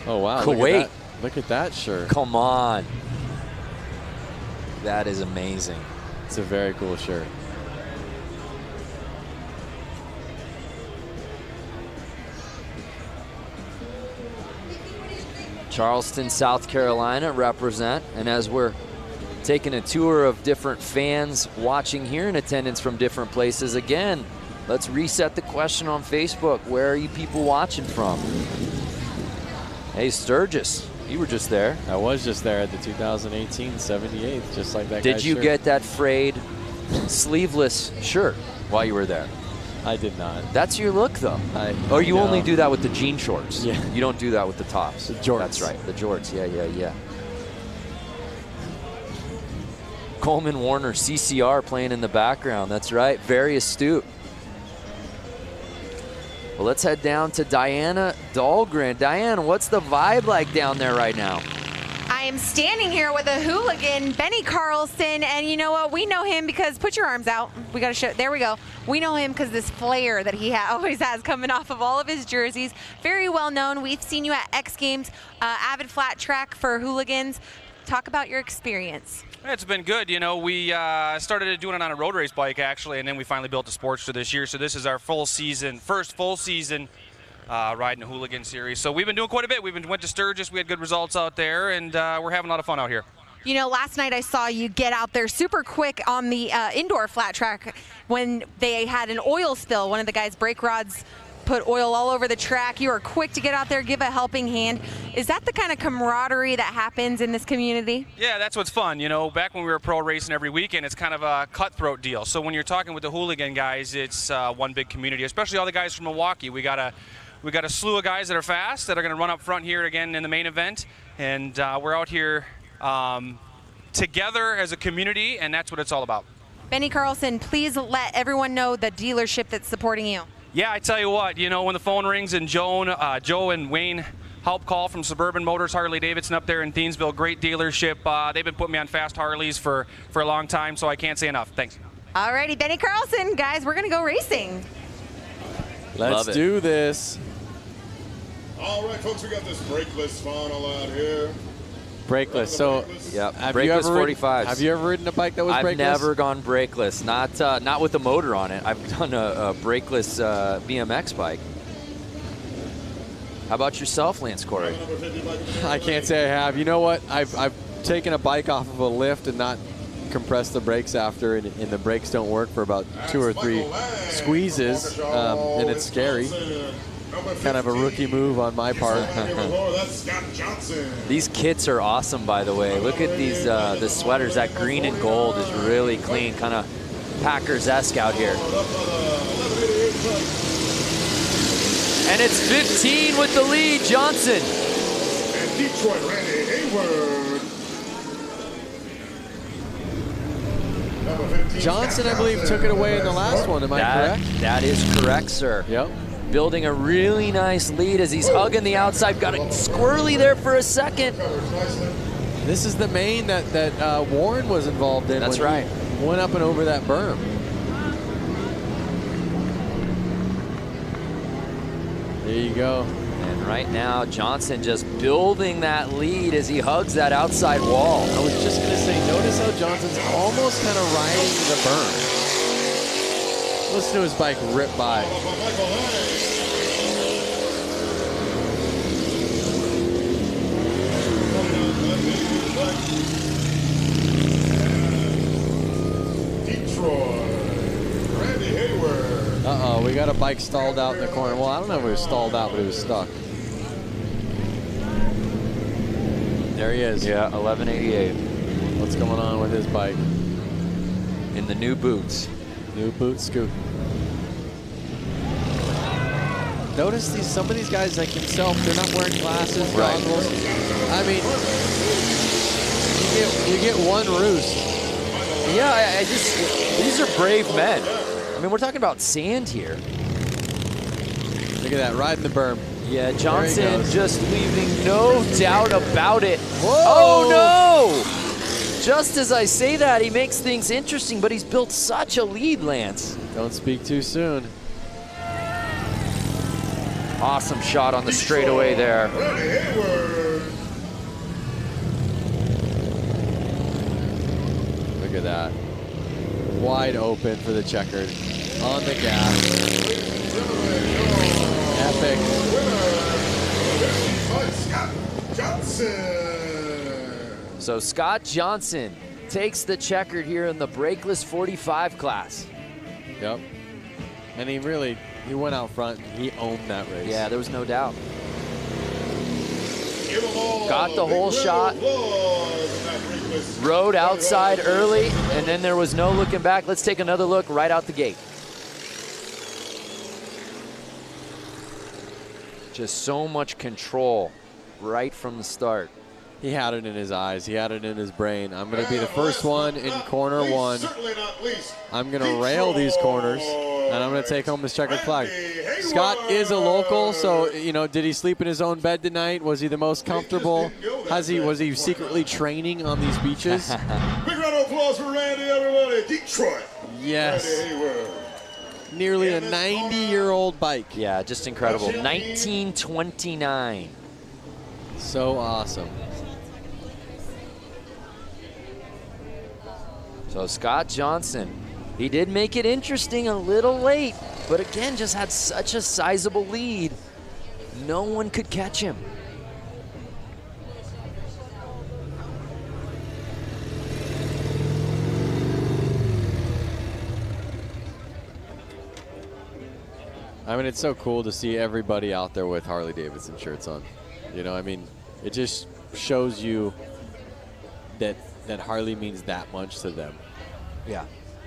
Oh, wow. Kuwait. Look at that shirt. Come on. That is amazing. It's a very cool shirt. Charleston, South Carolina represent. And as we're taking a tour of different fans watching here in attendance from different places, again, let's reset the question on Facebook. Where are you people watching from? Hey, Sturgis, you were just there. I was just there at the 2018 78th, just like that Did guy's you shirt. get that frayed sleeveless shirt? while you were there? I did not. That's your look, though. Or you only do that with the jean shorts. Yeah. You don't do that with the tops. The jorts. That's right. The jorts. Yeah. Coleman Warner, CCR, playing in the background. That's right. Very astute. Well, let's head down to Diana Dahlgren. Diana, what's the vibe like down there right now? I am standing here with a hooligan, Benny Carlson, and you know what? We know him because, put your arms out. We got to show, there we go. We know him because this flair that he always has coming off of all of his jerseys. Very well known. We've seen you at X Games, avid flat track for hooligans. Talk about your experience. It's been good. You know, we started doing it on a road race bike, actually, and then we finally built a Sportster this year. So this is our first full season riding a hooligan series. So we've been doing quite a bit. Went to Sturgis. We had good results out there, and we're having a lot of fun out here. You know, last night I saw you get out there super quick on the indoor flat track when they had an oil spill. One of the guys' brake rods put oil all over the track. You were quick to get out there, give a helping hand. Is that the kind of camaraderie that happens in this community? Yeah, that's what's fun. You know, back when we were pro racing every weekend, it's kind of a cutthroat deal. So when you're talking with the hooligan guys, it's one big community, especially all the guys from Milwaukee. We got a slew of guys that are fast that are going to run up front here again in the main event. And we're out here together as a community, and that's what it's all about. Benny Carlson, please let everyone know the dealership that's supporting you. Yeah, I tell you what, you know, when the phone rings and Joe and Wayne help call from Suburban Motors, Harley-Davidson up there in Thiensville, great dealership. They've been putting me on fast Harleys for a long time, so I can't say enough. Thanks. All righty, Benny Carlson, guys, we're going to go racing. Let's do this. All right, folks, we got this brakeless funnel out here. Brakeless. So, brakeless 45s. Have you ever ridden a bike that was brakeless? I've never gone brakeless. Not with a motor on it. I've done a brakeless BMX bike. How about yourself, Lance Corey? I can't say I have. You know what? I've taken a bike off of a lift and not compressed the brakes after, and the brakes don't work for about 2 or 3 squeezes, and it's scary. Kind of a rookie move on my part. These kits are awesome, by the way. Look at these the sweaters. That green and gold is really clean, kind of Packers-esque out here. And it's 15 with the lead, Johnson. And Detroit, Randy Hayward. Johnson, I believe, took it away in the last one. Am I correct? That is correct, sir. Yep. Building a really nice lead as he's hugging the outside. Got it squirrely there for a second. This is the main that Warren was involved in. That's when right. He went up and over that berm. There you go. And right now, Johnson just building that lead as he hugs that outside wall. I was just going to say, notice how Johnson's almost kind of riding the berm. Listen to his bike rip by. Detroit, Randy Hayward. Uh-oh, we got a bike stalled out in the corner. Well, I don't know if it was stalled out, but it was stuck. There he is. Yeah, 1188. What's going on with his bike? In the new boots. New boot scoot. Notice some of these guys like himself, they're not wearing glasses, goggles. I mean, you get one roost. Yeah, these are brave men. I mean, we're talking about sand here. Look at that, riding the berm. Yeah, Johnson just leaving no doubt about it. Whoa. Oh no! Just as I say that, he makes things interesting, but he's built such a lead, Lance. Don't speak too soon. Awesome shot on the straightaway there. Look at that. Wide open for the checkered. On the gas. Epic. So Scott Johnson takes the checkered here in the brakeless 45 class. Yep. And he went out front. He owned that race. Yeah, there was no doubt. Got the whole shot. Rode outside early, and then there was no looking back. Let's take another look right out the gate. Just so much control right from the start. He had it in his eyes. He had it in his brain. I'm going to be the first one in corner one. I'm going to rail these corners, and I'm going to take home this checkered flag. Scott is a local, so, you know, did he sleep in his own bed tonight? Was he the most comfortable? Was he secretly training on these beaches? Big round of applause for Randy, everybody. Detroit. Yes. Nearly a 90-year-old bike. Yeah, just incredible. 1929. So awesome. So Scott Johnson, he did make it interesting a little late, but again, just had such a sizable lead. No one could catch him. I mean, it's so cool to see everybody out there with Harley-Davidson shirts on. You know, I mean, it just shows you that Harley means that much to them. Yeah.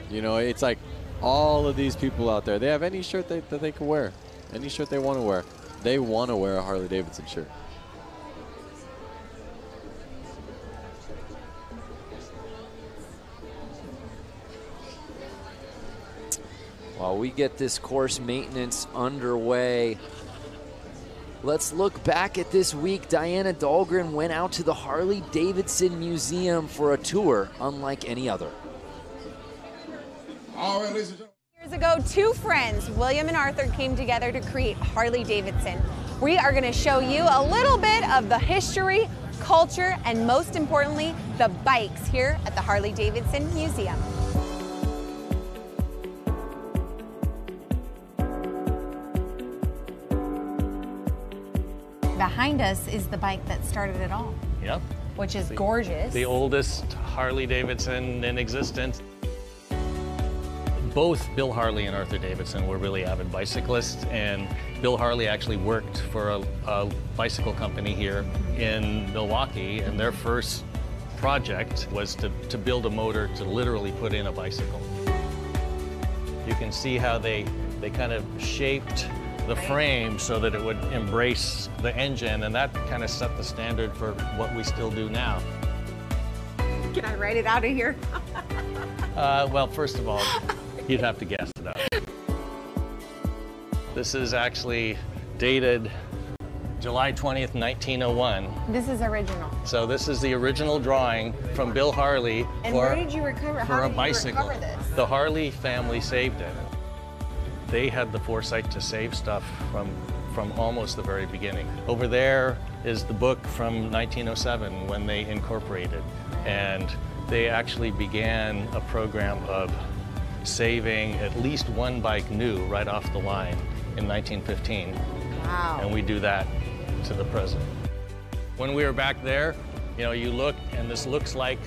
You know, it's like all of these people out there, they have any shirt that they can wear, any shirt they want to wear. They want to wear a Harley-Davidson shirt. While we get this course maintenance underway, let's look back at this week. Diana Dahlgren went out to the Harley-Davidson Museum for a tour unlike any other. All right, ladies and gentlemen. Years ago, two friends, William and Arthur, came together to create Harley-Davidson. We are going to show you a little bit of the history, culture, and most importantly, the bikes here at the Harley-Davidson Museum. Behind us is the bike that started it all. Yep. Which is gorgeous. The oldest Harley-Davidson in existence. Both Bill Harley and Arthur Davidson were really avid bicyclists, and Bill Harley actually worked for a bicycle company here in Milwaukee, and their first project was to build a motor to literally put in a bicycle. You can see how they kind of shaped the frame so that it would embrace the engine, and that kind of set the standard for what we still do now. Can I write it out of here? Well, first of all, you'd have to guess it out. This is actually dated July 20th, 1901. This is original. So this is the original drawing from Bill Harley And for, where did you recover? for How a did bicycle. you recover this? The Harley family saved it. They had the foresight to save stuff from almost the very beginning. Over there is the book from 1907 when they incorporated, and they actually began a program of saving at least one bike new right off the line in 1915. Wow. And we do that to the present. When we were back there, you know, you look and this looks like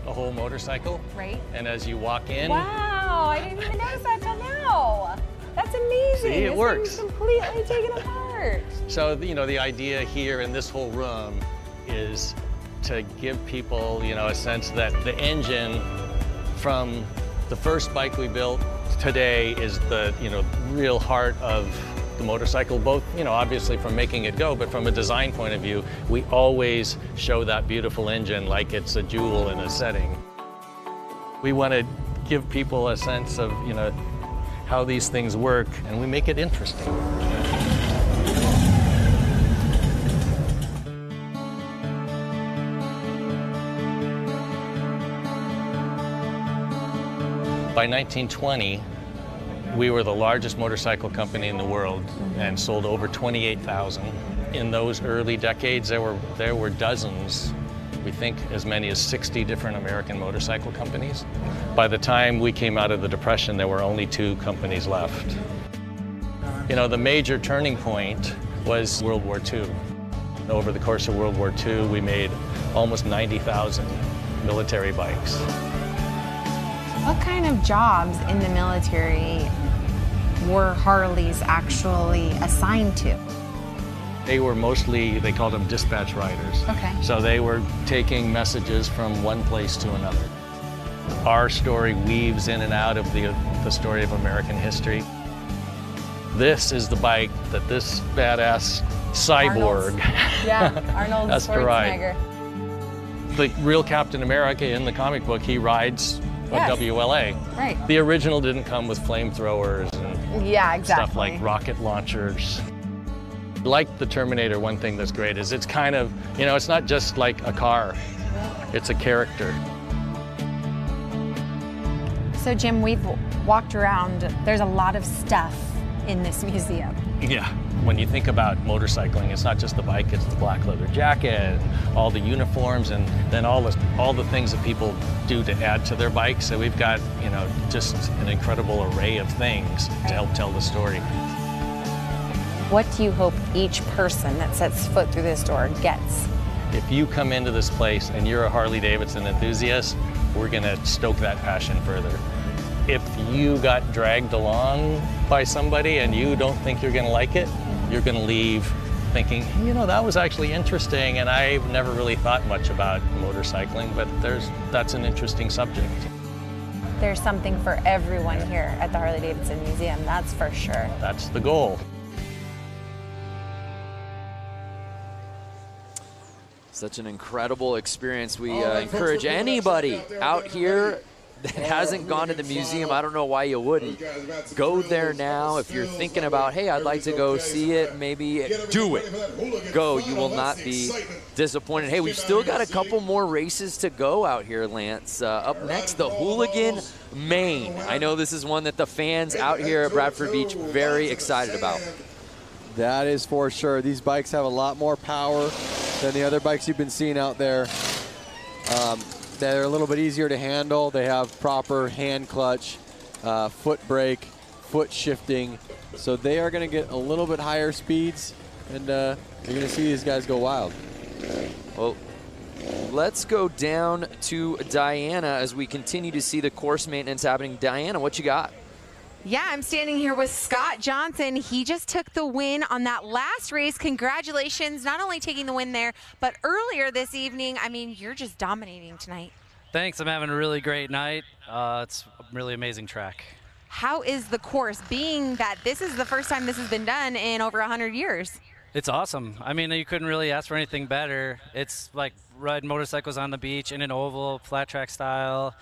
a whole motorcycle. Right. And as you walk in, Wow, I didn't even notice that till now. That's amazing. See, it works. This thing's completely taken apart. so you know, the idea here in this whole room is to give people, you know, a sense that the engine from the first bike we built today is the, you know, real heart of the motorcycle, both, you know, obviously from making it go, but from a design point of view, we always show that beautiful engine like it's a jewel in a setting. We want to give people a sense of, you know, how these things work, and we make it interesting. By 1920, we were the largest motorcycle company in the world and sold over 28,000. In those early decades, there were dozens, we think as many as 60 different American motorcycle companies. By the time we came out of the Depression, there were only 2 companies left. You know, the major turning point was World War II. Over the course of World War II, we made almost 90,000 military bikes. What kind of jobs in the military were Harleys actually assigned to? They were mostly, they called them dispatch riders. Okay. So they were taking messages from one place to another. Our story weaves in and out of the story of American history. this is the bike that this badass cyborg Arnold has to ride. Schwarzenegger. The real Captain America in the comic book, he rides a WLA. Right. The original didn't come with flamethrowers and stuff like rocket launchers. Like the Terminator, one thing that's great is it's kind of, you know, it's not just like a car, it's a character. So Jim, we've walked around. There's a lot of stuff in this museum. Yeah. When you think about motorcycling, it's not just the bike, it's the black leather jacket, all the uniforms, and then all the things that people do to add to their bikes. So we've got, you know, just an incredible array of things to help tell the story. What do you hope each person that sets foot through this door gets? If you come into this place and you're a Harley-Davidson enthusiast, we're gonna stoke that passion further. If you got dragged along by somebody and you don't think you're gonna like it, you're gonna leave thinking, you know, that was actually interesting and I've never really thought much about motorcycling, but that's an interesting subject. There's something for everyone here at the Harley-Davidson Museum, that's for sure. That's the goal. Such an incredible experience. We encourage anybody out here that hasn't gone to the museum, I don't know why you wouldn't. Go there now. If you're thinking about, hey, I'd like to go see it, maybe do it. Go. You will not be disappointed. Hey, we've still got a couple more races to go out here, Lance. Up next, the Hooligan Main. I know this is one that the fans out here at Bradford Beach very excited about. That is for sure. These bikes have a lot more power than the other bikes you've been seeing out there. They're a little bit easier to handle. They have proper hand clutch, foot brake, foot shifting. So they are going to get a little bit higher speeds, and you're going to see these guys go wild. Well, let's go down to Diana as we continue to see the course maintenance happening. Diana, what you got? Yeah, I'm standing here with Scott Johnson. He just took the win on that last race. Congratulations, not only taking the win there, but earlier this evening. I mean, you're just dominating tonight. Thanks, I'm having a really great night. It's a really amazing track. How is the course, being that this is the first time this has been done in over 100 years? It's awesome. I mean, you couldn't really ask for anything better. It's like riding motorcycles on the beach in an oval, flat track style.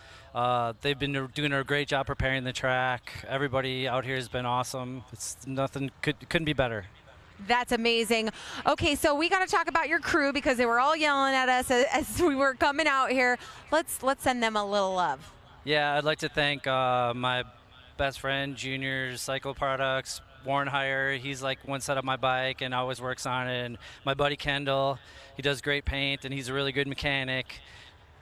They've been doing a great job preparing the track. Everybody out here has been awesome. It's nothing couldn't be better. That's amazing. Okay, so we got to talk about your crew because they were all yelling at us as we were coming out here. Let's send them a little love. Yeah, I'd like to thank my best friend, Junior's Cycle Products, Warren Heyer. He's like one set up my bike and always works on it. And my buddy Kendall, he does great paint and he's a really good mechanic.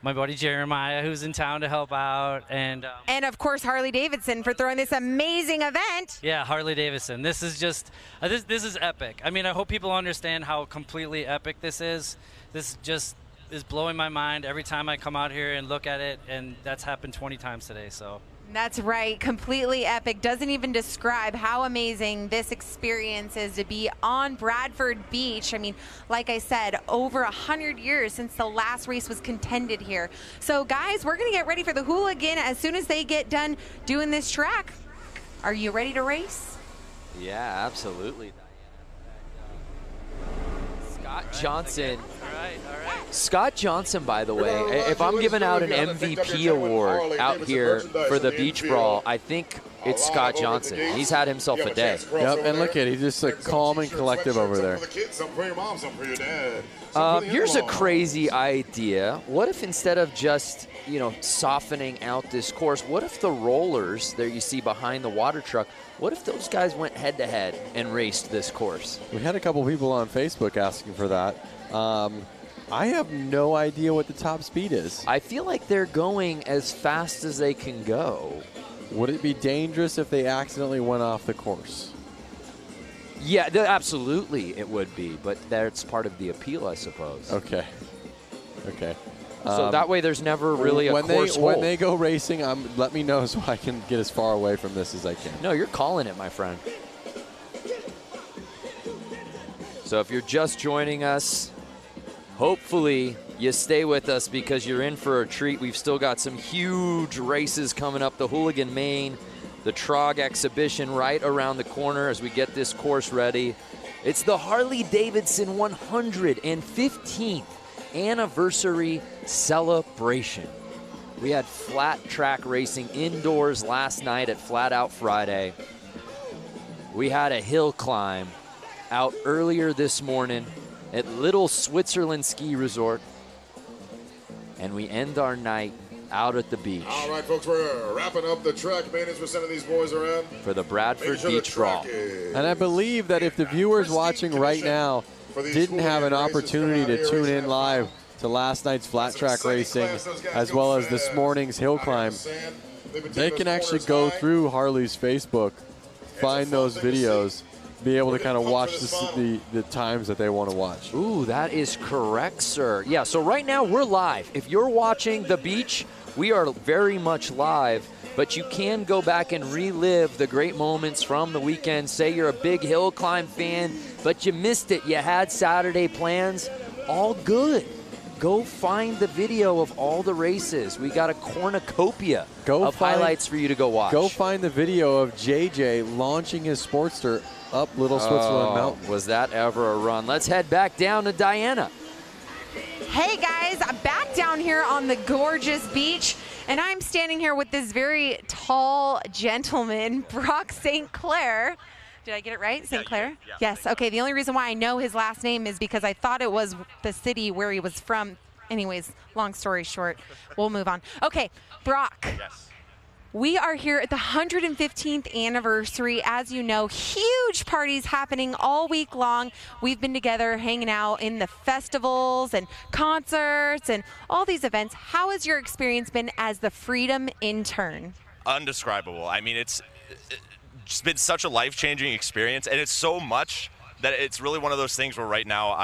My buddy Jeremiah, who's in town to help out, and of course Harley-Davidson for throwing this amazing event. Yeah, Harley-Davidson. This is just this is epic. I mean, I hope people understand how completely epic this is. This just is blowing my mind every time I come out here and look at it, and that's happened 20 times today. So. That's right, completely epic. Doesn't even describe how amazing this experience is to be on Bradford Beach. I mean, like I said, over 100 years since the last race was contended here. So guys, we're gonna get ready for the Hooligan as soon as they get done doing this track. Are you ready to race? Yeah, absolutely. Scott Johnson. All right. Scott Johnson, by the way, if I'm giving out an MVP award out here for the Beach Brawl, I think it's Scott Johnson. He's had himself a day. Yep, and look at it. He's just like calm and collective over there. Here's a crazy idea. What if instead of just, you know, softening out this course, what if the rollers there you see behind the water truck, what if those guys went head-to-head and raced this course? We had a couple people on Facebook asking for that. I have no idea what the top speed is. I feel like they're going as fast as they can go. Would it be dangerous if they accidentally went off the course? Yeah, absolutely it would be, but that's part of the appeal, I suppose. Okay. So that way there's never really a course hold. When they go racing, let me know so I can get as far away from this as I can. No, you're calling it, my friend. So if you're just joining us, hopefully you stay with us because you're in for a treat. We've still got some huge races coming up. The Hooligan Main The TROG exhibition right around the corner as we get this course ready. It's the Harley-Davidson 115th anniversary celebration. We had flat track racing indoors last night at Flat Out Friday. We had a hill climb out earlier this morning at Little Switzerland Ski Resort. And we end our night out at the beach. All right, folks, we're wrapping up the track maintenance. We're sending these boys around for the Bradford Beach Brawl. And I believe that if the viewers watching right now didn't have an opportunity to tune in live to last night's flat track racing as well as this morning's hill climb, they can actually go through Harley's Facebook, find those videos, be able to kind of watch the times that they want to watch. Ooh, that is correct, sir. Yeah, so right now we're live. If you're watching the beach, we are very much live, but you can go back and relive the great moments from the weekend. Say you're a big hill climb fan, but you missed it. You had Saturday plans. All good. Go find the video of all the races. We got a cornucopia of highlights for you to go watch. Go find the video of JJ launching his Sportster up Little Switzerland Mountain. Was that ever a run? Let's head back down to Diana. Hey guys, I'm back down here on the gorgeous beach, and I'm standing here with this very tall gentleman, Brock St. Clair. Did I get it right? St. Clair? Yeah. Yes. Okay. The only reason why I know his last name is because I thought it was the city where he was from. Anyways, long story short, we'll move on. Okay, Brock. Yes. We are here at the 115th anniversary. As you know, huge parties happening all week long. We've been together hanging out in the festivals and concerts and all these events. How has your experience been as the Freedom intern? Undescribable. I mean, it's been such a life-changing experience, and it's so much that it's really one of those things where right now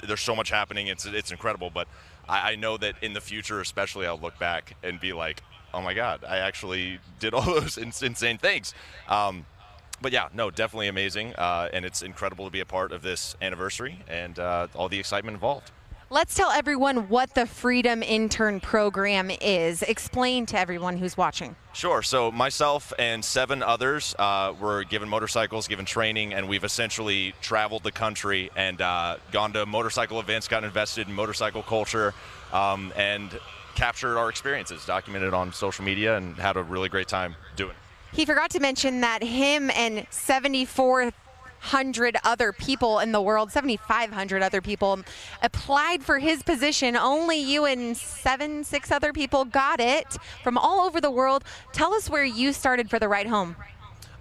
there's so much happening. It's incredible, but I know that in the future especially I'll look back and be like, oh my God, I actually did all those insane things. But yeah, no, definitely amazing, and it's incredible to be a part of this anniversary and all the excitement involved. Let's tell everyone what the Freedom Intern Program is. Explain to everyone who's watching. Sure. So myself and 7 others were given motorcycles, given training, and we've essentially traveled the country and gone to motorcycle events, gotten invested in motorcycle culture, and captured our experiences, documented on social media, and had a really great time doing it. He forgot to mention that him and 7,400 other people in the world, 7,500 other people applied for his position. Only you and 6 other people got it from all over the world. Tell us where you started for the ride home.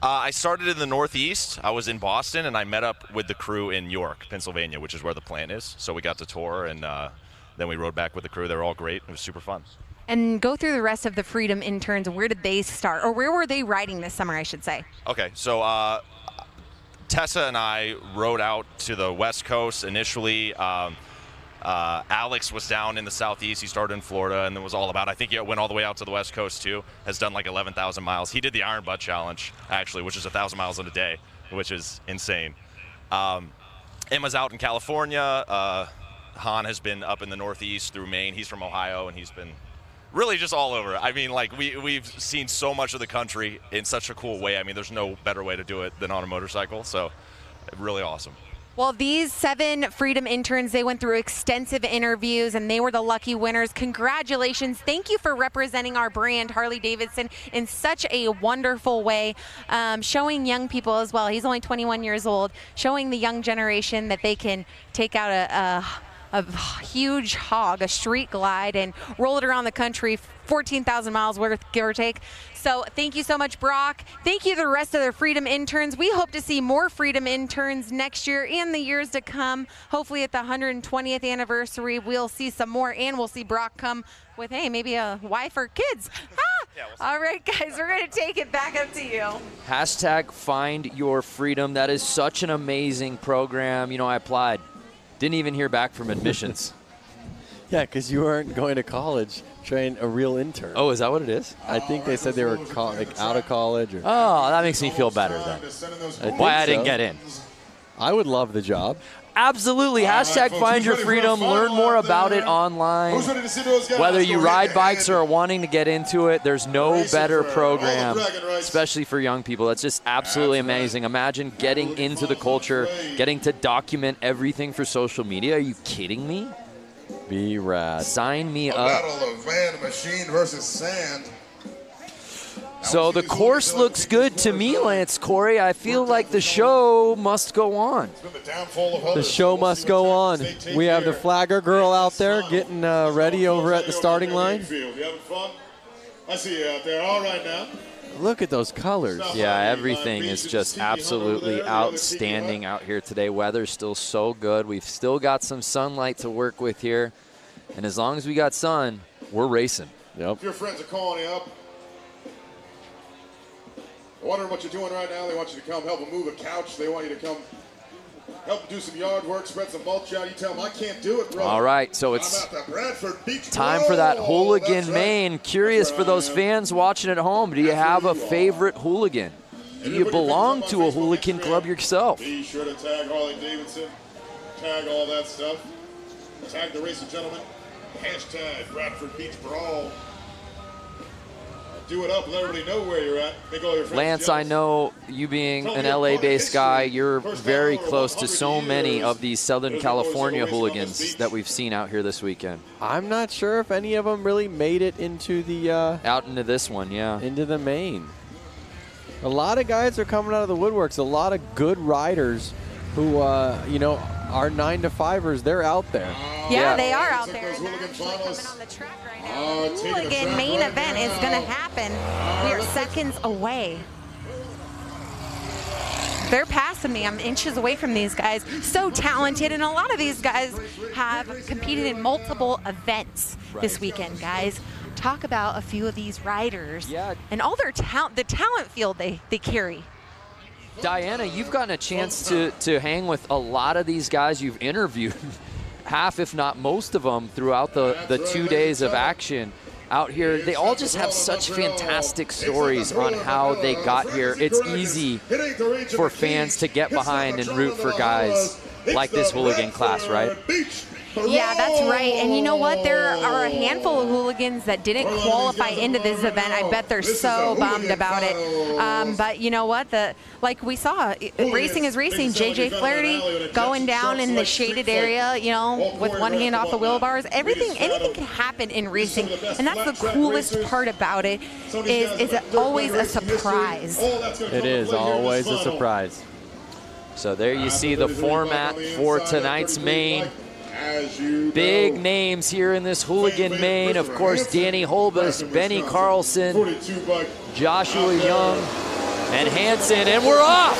I started in the Northeast. I was in Boston, and I met up with the crew in York, Pennsylvania, which is where the plant is. So we got to tour, and then we rode back with the crew. They were all great. It was super fun. And go through the rest of the Freedom interns. Where did they start? Or where were they riding this summer, I should say? Okay, so Tessa and I rode out to the West Coast initially. Alex was down in the Southeast. He started in Florida and then was all about, I think he went all the way out to the West Coast too. Has done like 11,000 miles. He did the Iron Butt Challenge, actually, which is 1,000 miles in a day, which is insane. Emma's out in California. Han has been up in the Northeast through Maine. He's from Ohio, and he's been really just all over. I mean, like, we've seen so much of the country in such a cool way. I mean, there's no better way to do it than on a motorcycle, so really awesome. Well, these 7 Freedom interns, they went through extensive interviews, and they were the lucky winners. Congratulations. Thank you for representing our brand, Harley-Davidson, in such a wonderful way, showing young people as well. He's only 21 years old, showing the young generation that they can take out a huge hog, a street glide, and roll it around the country, 14,000 miles worth, give or take. So thank you so much, Brock. Thank you to the rest of the Freedom interns. We hope to see more Freedom interns next year and the years to come. Hopefully at the 120th anniversary, we'll see some more, and we'll see Brock come with, hey, maybe a wife or kids. All right, guys, we're going to take it back up to you. Hashtag Find Your Freedom. That is such an amazing program. You know, I applied. Didn't even hear back from admissions. Yeah, because you weren't going to college, train a real intern. Oh, is that what it is? I think they said they were out of college. Or oh, that makes me feel better then. Why I didn't get in. I would love the job. absolutely. Hashtag Find Your Freedom. Learn more about it online. Whether you ride bikes or are wanting to get into it, there's no better program, especially for young people. That's just absolutely amazing. Imagine getting into the culture, getting to document everything for social media. Are you kidding me? Be rad. Sign me A up. battle of man, machine versus sand. So the course looks good to me, Lance Corey. I feel like the show must go on. The show must go on. We have the flagger girl out there getting ready over at the starting line. You having fun? I see you out there. All right now. Look at those colors. Yeah, everything is just absolutely outstanding out here today. Weather's still so good. We've still got some sunlight to work with here. And as long as we got sun, we're racing. Yep. If your friends are calling you up, wondering what you're doing right now, they want you to come help them move a couch. They want you to come help them do some yard work, spread some mulch out. You tell them, I can't do it, bro. All right, so it's I'm at the Bradford Beach time for that Brawl. hooligan That's right. main. Curious for those fans watching at home, do you have a favorite hooligan? Do you belong to a hooligan club yourself? Be sure to tag Harley-Davidson, tag all that stuff, tag the Racing Gentlemen, hashtag Bradford Beach Brawl. Do it up, let everybody know where you're at. Make all your friends Lance, jealous. I know you being an LA-based guy, you're very close to so many of these Southern California hooligans that we've seen out here this weekend. I'm not sure if any of them really made it into the out into this one, yeah. Into the main. A lot of guys are coming out of the woodworks. A lot of good riders who you know, are 9-to-5ers. They're out there. Yeah, they are out there. And they're actually coming on the track right now. The hooligan main event is going to happen. We are seconds away. They're passing me. I'm inches away from these guys. So talented, and a lot of these guys have competed in multiple events this weekend, guys. Talk about a few of these riders and all their talent, the talent field they carry. Diana, you've gotten a chance to hang with a lot of these guys you've interviewed, half if not most of them throughout the 2 days of action out here. They all just have such fantastic stories on how they got here. It's easy for fans to get behind and root for guys like this hooligan class, right? Yeah, that's right. And you know what? There are a handful of hooligans that didn't qualify into this event. I bet they're so bummed about it. But you know what? Like we saw, racing is racing. JJ Flaherty going down in the shaded area, you know, with one hand off the wheel bars. Anything can happen in racing, and that's the coolest part about it. Is it always a surprise? It is always a surprise. So there you see the format for tonight's main. Big names here in this hooligan main. Of course, Danny Holbus, Benny Carlson, Joshua Young, and Hansen, and we're off!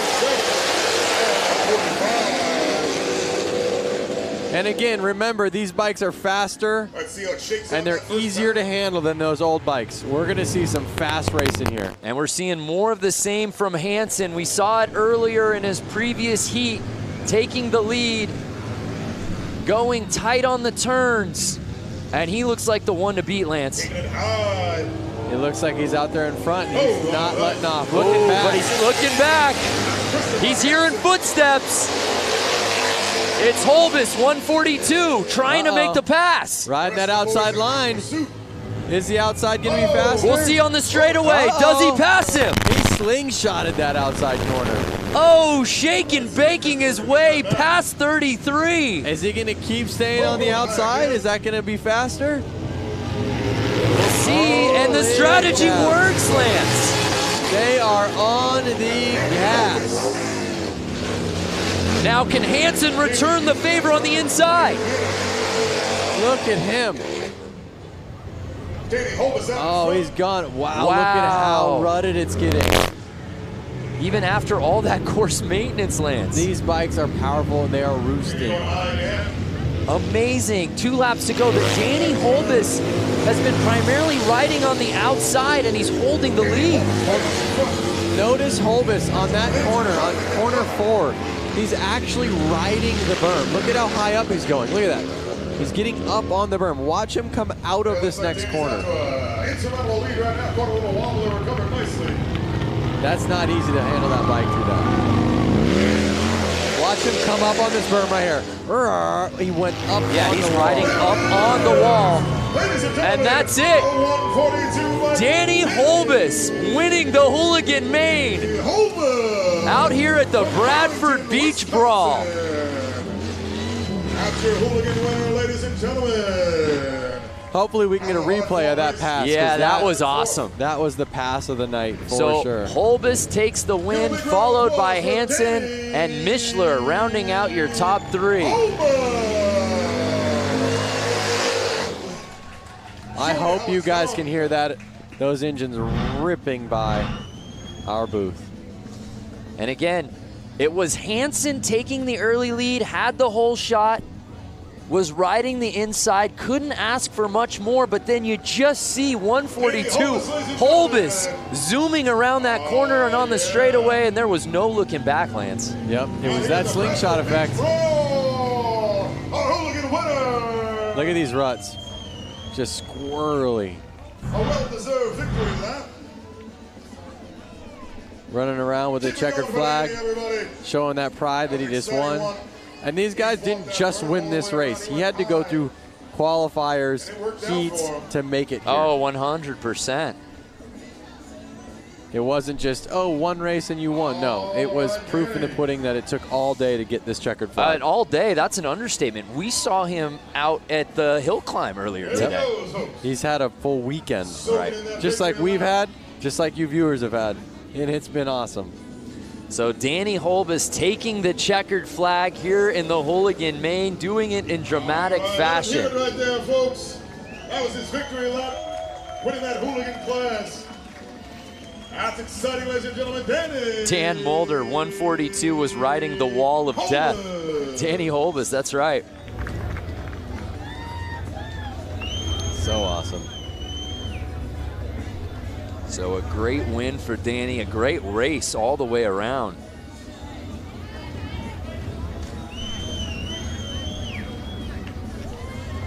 And again, remember, these bikes are faster and they're easier to handle than those old bikes. We're going to see some fast racing here. And we're seeing more of the same from Hansen. We saw it earlier in his previous heat, taking the lead, going tight on the turns, and he looks like the one to beat, Lance. It looks like he's out there in front. He's not letting off. Looking back. But he's looking back. He's hearing footsteps. It's Holbus, 142, trying to make the pass. Riding that outside line. Is the outside going to be faster? We'll see on the straightaway. Does he pass him? He slingshotted that outside corner. Oh, shaking, baking his way past 33. Is he going to keep staying on the outside? Is that going to be faster? We'll see, and the strategy works, Lance. They are on the gas. Now can Hansen return the favor on the inside? Look at him. Oh, he's gone. Wow, look at how rutted it's getting. Even after all that course maintenance, Lance. These bikes are powerful and they are roosting. Amazing. 2 laps to go. The Danny Holbus has been primarily riding on the outside, and he's holding the lead. Notice Holbus on that corner, on corner 4. He's actually riding the berm. Look at how high up he's going. Look at that. He's getting up on the berm. Watch him come out of this next corner. That's not easy to handle that bike through that. Watch him come up on this berm right here. He went up. Yeah, he's riding up on the wall. And that's it. Danny Holbus winning the Hooligan Main out here at the Bradford Beach Brawl. That's your Hooligan winner, ladies and gentlemen. Hopefully we can get a replay of that pass. Yeah, that was awesome. That was the pass of the night for so sure. Holbus takes the win, followed by Hansen and Mishler rounding out your top three. I hope you guys can hear that, those engines ripping by our booth. And again, it was Hansen taking the early lead, had the whole shot, was riding the inside, couldn't ask for much more, but then you just see 142 Holbus zooming around that corner and on the straightaway, and there was no looking back, Lance. Yep, it was that slingshot effect. Look at these ruts. Just squirrely. A well-deserved victory, that. Running around with a checkered flag, showing that pride that he just won. And these guys didn't just win this race. He had to go through qualifiers, heats to make it here. Oh, 100%. It wasn't just, oh, one race and you won. No, it was proof in the pudding that it took all day to get this checkered flag. All day, that's an understatement. We saw him out at the hill climb earlier today. He's had a full weekend, right? Just like we've had, just like you viewers have had. And it's been awesome. So Danny Holbus taking the checkered flag here in the Hooligan Main, doing it in dramatic fashion. That's it right there, folks. That was his victory lap, winning that Hooligan class. That's exciting, ladies and gentlemen. Dan Mulder, 142, was riding the wall of death. Danny Holbus, that's right. So awesome. So a great win for Danny, a great race all the way around.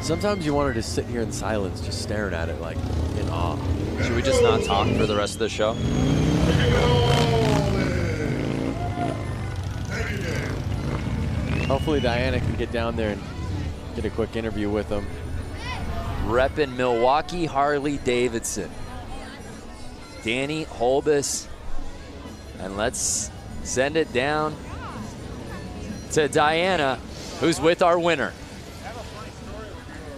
Sometimes you want to just sit here in silence, just staring at it like in awe. Should we just not talk for the rest of the show? Hopefully Diana can get down there and get a quick interview with him. Repping Milwaukee Harley-Davidson. Danny Holbus. And let's send it down to Diana, who's with our winner.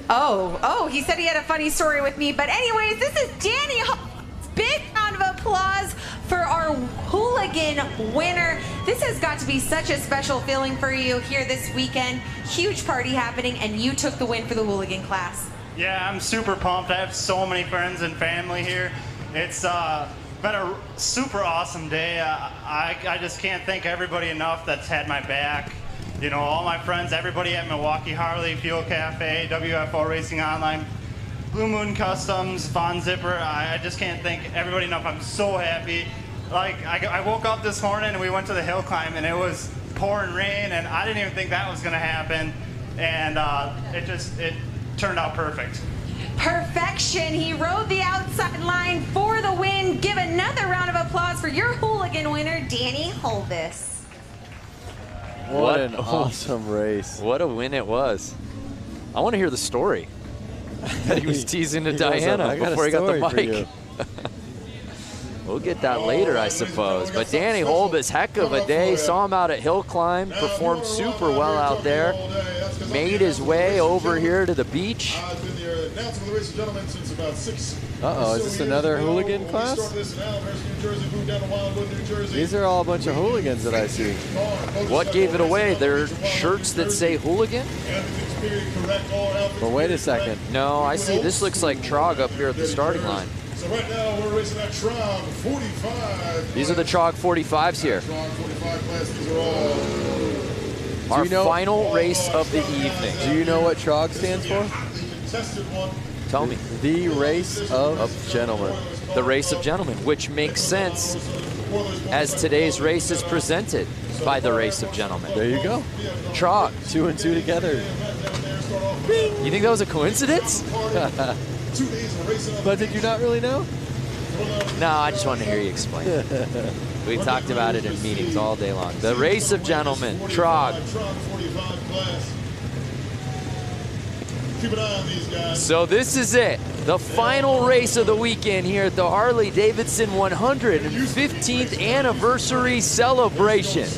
Oh, he said he had a funny story with me. But anyways, this is Danny Holbus. Big round of applause for our Hooligan winner. This has got to be such a special feeling for you here this weekend. Huge party happening, and you took the win for the Hooligan class. Yeah, I'm super pumped. I have so many friends and family here. It's been a super awesome day. I just can't thank everybody enough that's had my back. You know, all my friends, everybody at Milwaukee Harley, Fuel Cafe, WFO Racing Online, Blue Moon Customs, Von Zipper. I just can't thank everybody enough. I'm so happy. Like, I woke up this morning and we went to the hill climb and it was pouring rain and I didn't even think that was gonna happen. And it turned out perfect. Perfection. He rode the outside line for the win. Give another round of applause for your Hooligan winner, Danny Holbus. What an awesome race. What a win it was. I want to hear the story that he was teasing to Diana before he got the mic. We'll get that later, I suppose. But Danny Holbus, heck of a day. Saw him out at Hill Climb, performed super well out there. Made his way over here to the beach. Uh-oh, is this another Hooligan class? These are all a bunch of hooligans that I see. What gave it away? They're shirts that say Hooligan? But wait a second. No, I see. This looks like TROG up here at the starting line. So right now we're racing at TROG 45. These are the TROG 45s here. TROG 45 class, these are all. Our final race of the evening. Do you know what TROG stands for? Tell me. The Race of Gentlemen. The Race of Gentlemen, which makes sense as today's race is presented by the Race of Gentlemen. There you go. TROG. 2 and 2 together. You think that was a coincidence? But did you not really know? No, I just want to hear you explain it. We talked about it in meetings all day long. The race of gentlemen, TROG. Keep an eye on these guys. So this is it. The final race of the weekend here at the Harley-Davidson 115th anniversary celebration.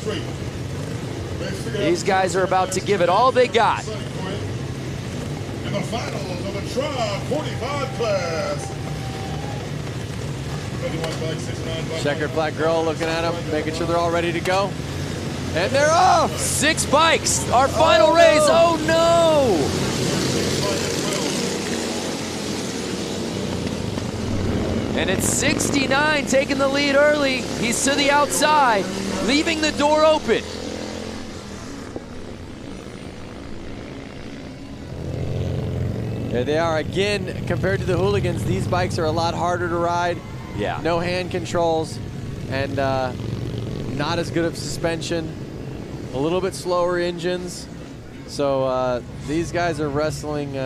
These guys are about to give it all they got. In the finals of the TROG 45 class. Checkered flag girl looking at them, making sure they're all ready to go. And they're off! 6 bikes, our final race. Oh no! And it's 69 taking the lead early. He's to the outside, leaving the door open. There they are again. Compared to the hooligans, these bikes are a lot harder to ride. Yeah. No hand controls, and not as good of suspension. A little bit slower engines. So these guys are wrestling.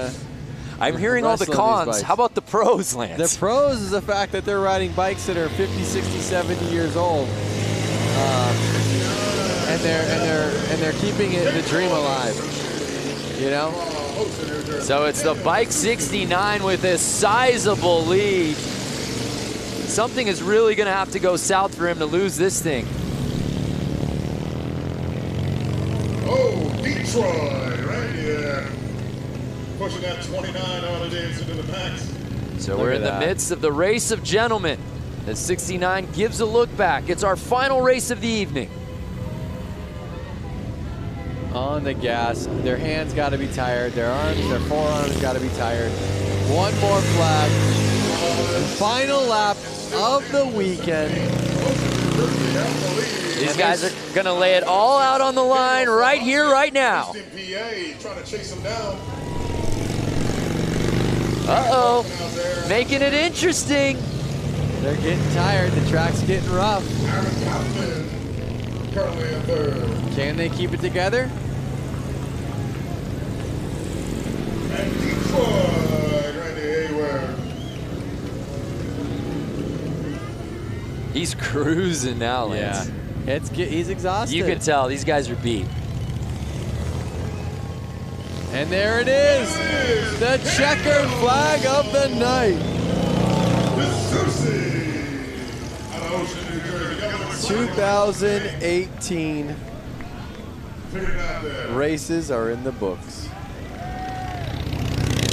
I'm hearing all the cons. How about the pros, Lance? The pros is the fact that they're riding bikes that are 50, 60, 70 years old, and they're keeping the dream alive. You know. So it's the bike 69 with a sizable lead. Something is really going to have to go south for him to lose this thing. Oh, Detroit, right here. Pushing that 29 Harley-Davidson to the max. So we're in the midst of the race of gentlemen. The 69 gives a look back. It's our final race of the evening. On the gas, their hands got to be tired, their arms, their forearms got to be tired. One more flag. Final lap of the weekend. These guys are going to lay it all out on the line right here, right now. Trying to chase him down. Uh-oh, making it interesting. They're getting tired, the track's getting rough. Currently in third. Can they keep it together? And Detroit, Randy Hayward. He's cruising now, Lance. Yeah, he's exhausted. You can tell these guys are beat. And there it is, the checkered flag of the night. 2018 races are in the books.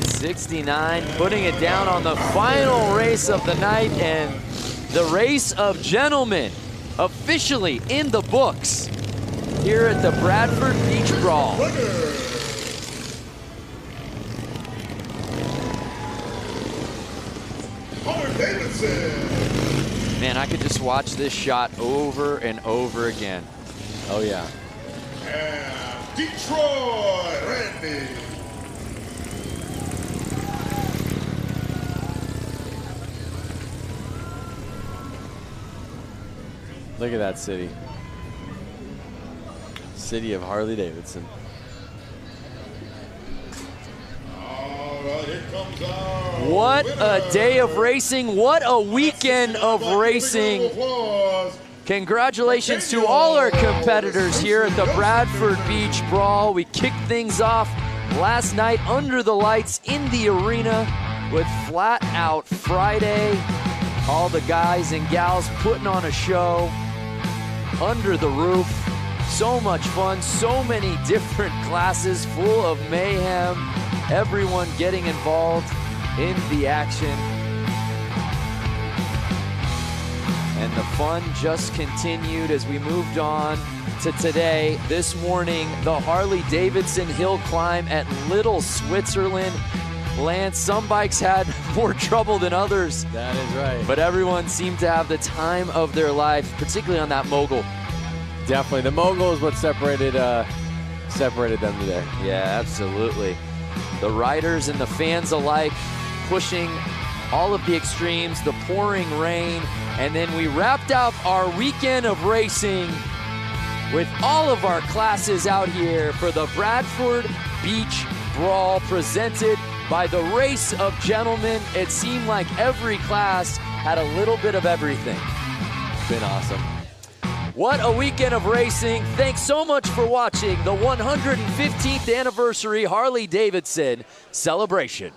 69 putting it down on the final race of the night, and the race of gentlemen officially in the books here at the Bradford Beach Brawl. Harley-Davidson. Man, I could just watch this shot over and over again. Oh yeah. And Detroit, Randy. Look at that city. City of Harley-Davidson. What a day of racing. What a weekend of racing. Congratulations to all our competitors here at the Bradford Beach Brawl. We kicked things off last night under the lights in the arena with Flat Out Friday. All the guys and gals putting on a show under the roof. So much fun, so many different classes full of mayhem. Everyone getting involved in the action. And the fun just continued as we moved on to today. This morning, the Harley-Davidson hill climb at Little Switzerland. Lance, some bikes had more trouble than others. That is right. But everyone seemed to have the time of their life, particularly on that mogul. Definitely, the mogul is what separated them today. Yeah, absolutely. The riders and the fans alike pushing all of the extremes, the pouring rain, and then we wrapped up our weekend of racing with all of our classes out here for the Bradford Beach Brawl presented by the Race of Gentlemen. It seemed like every class had a little bit of everything. Been awesome. What a weekend of racing. Thanks so much for watching the 115th anniversary Harley-Davidson celebration.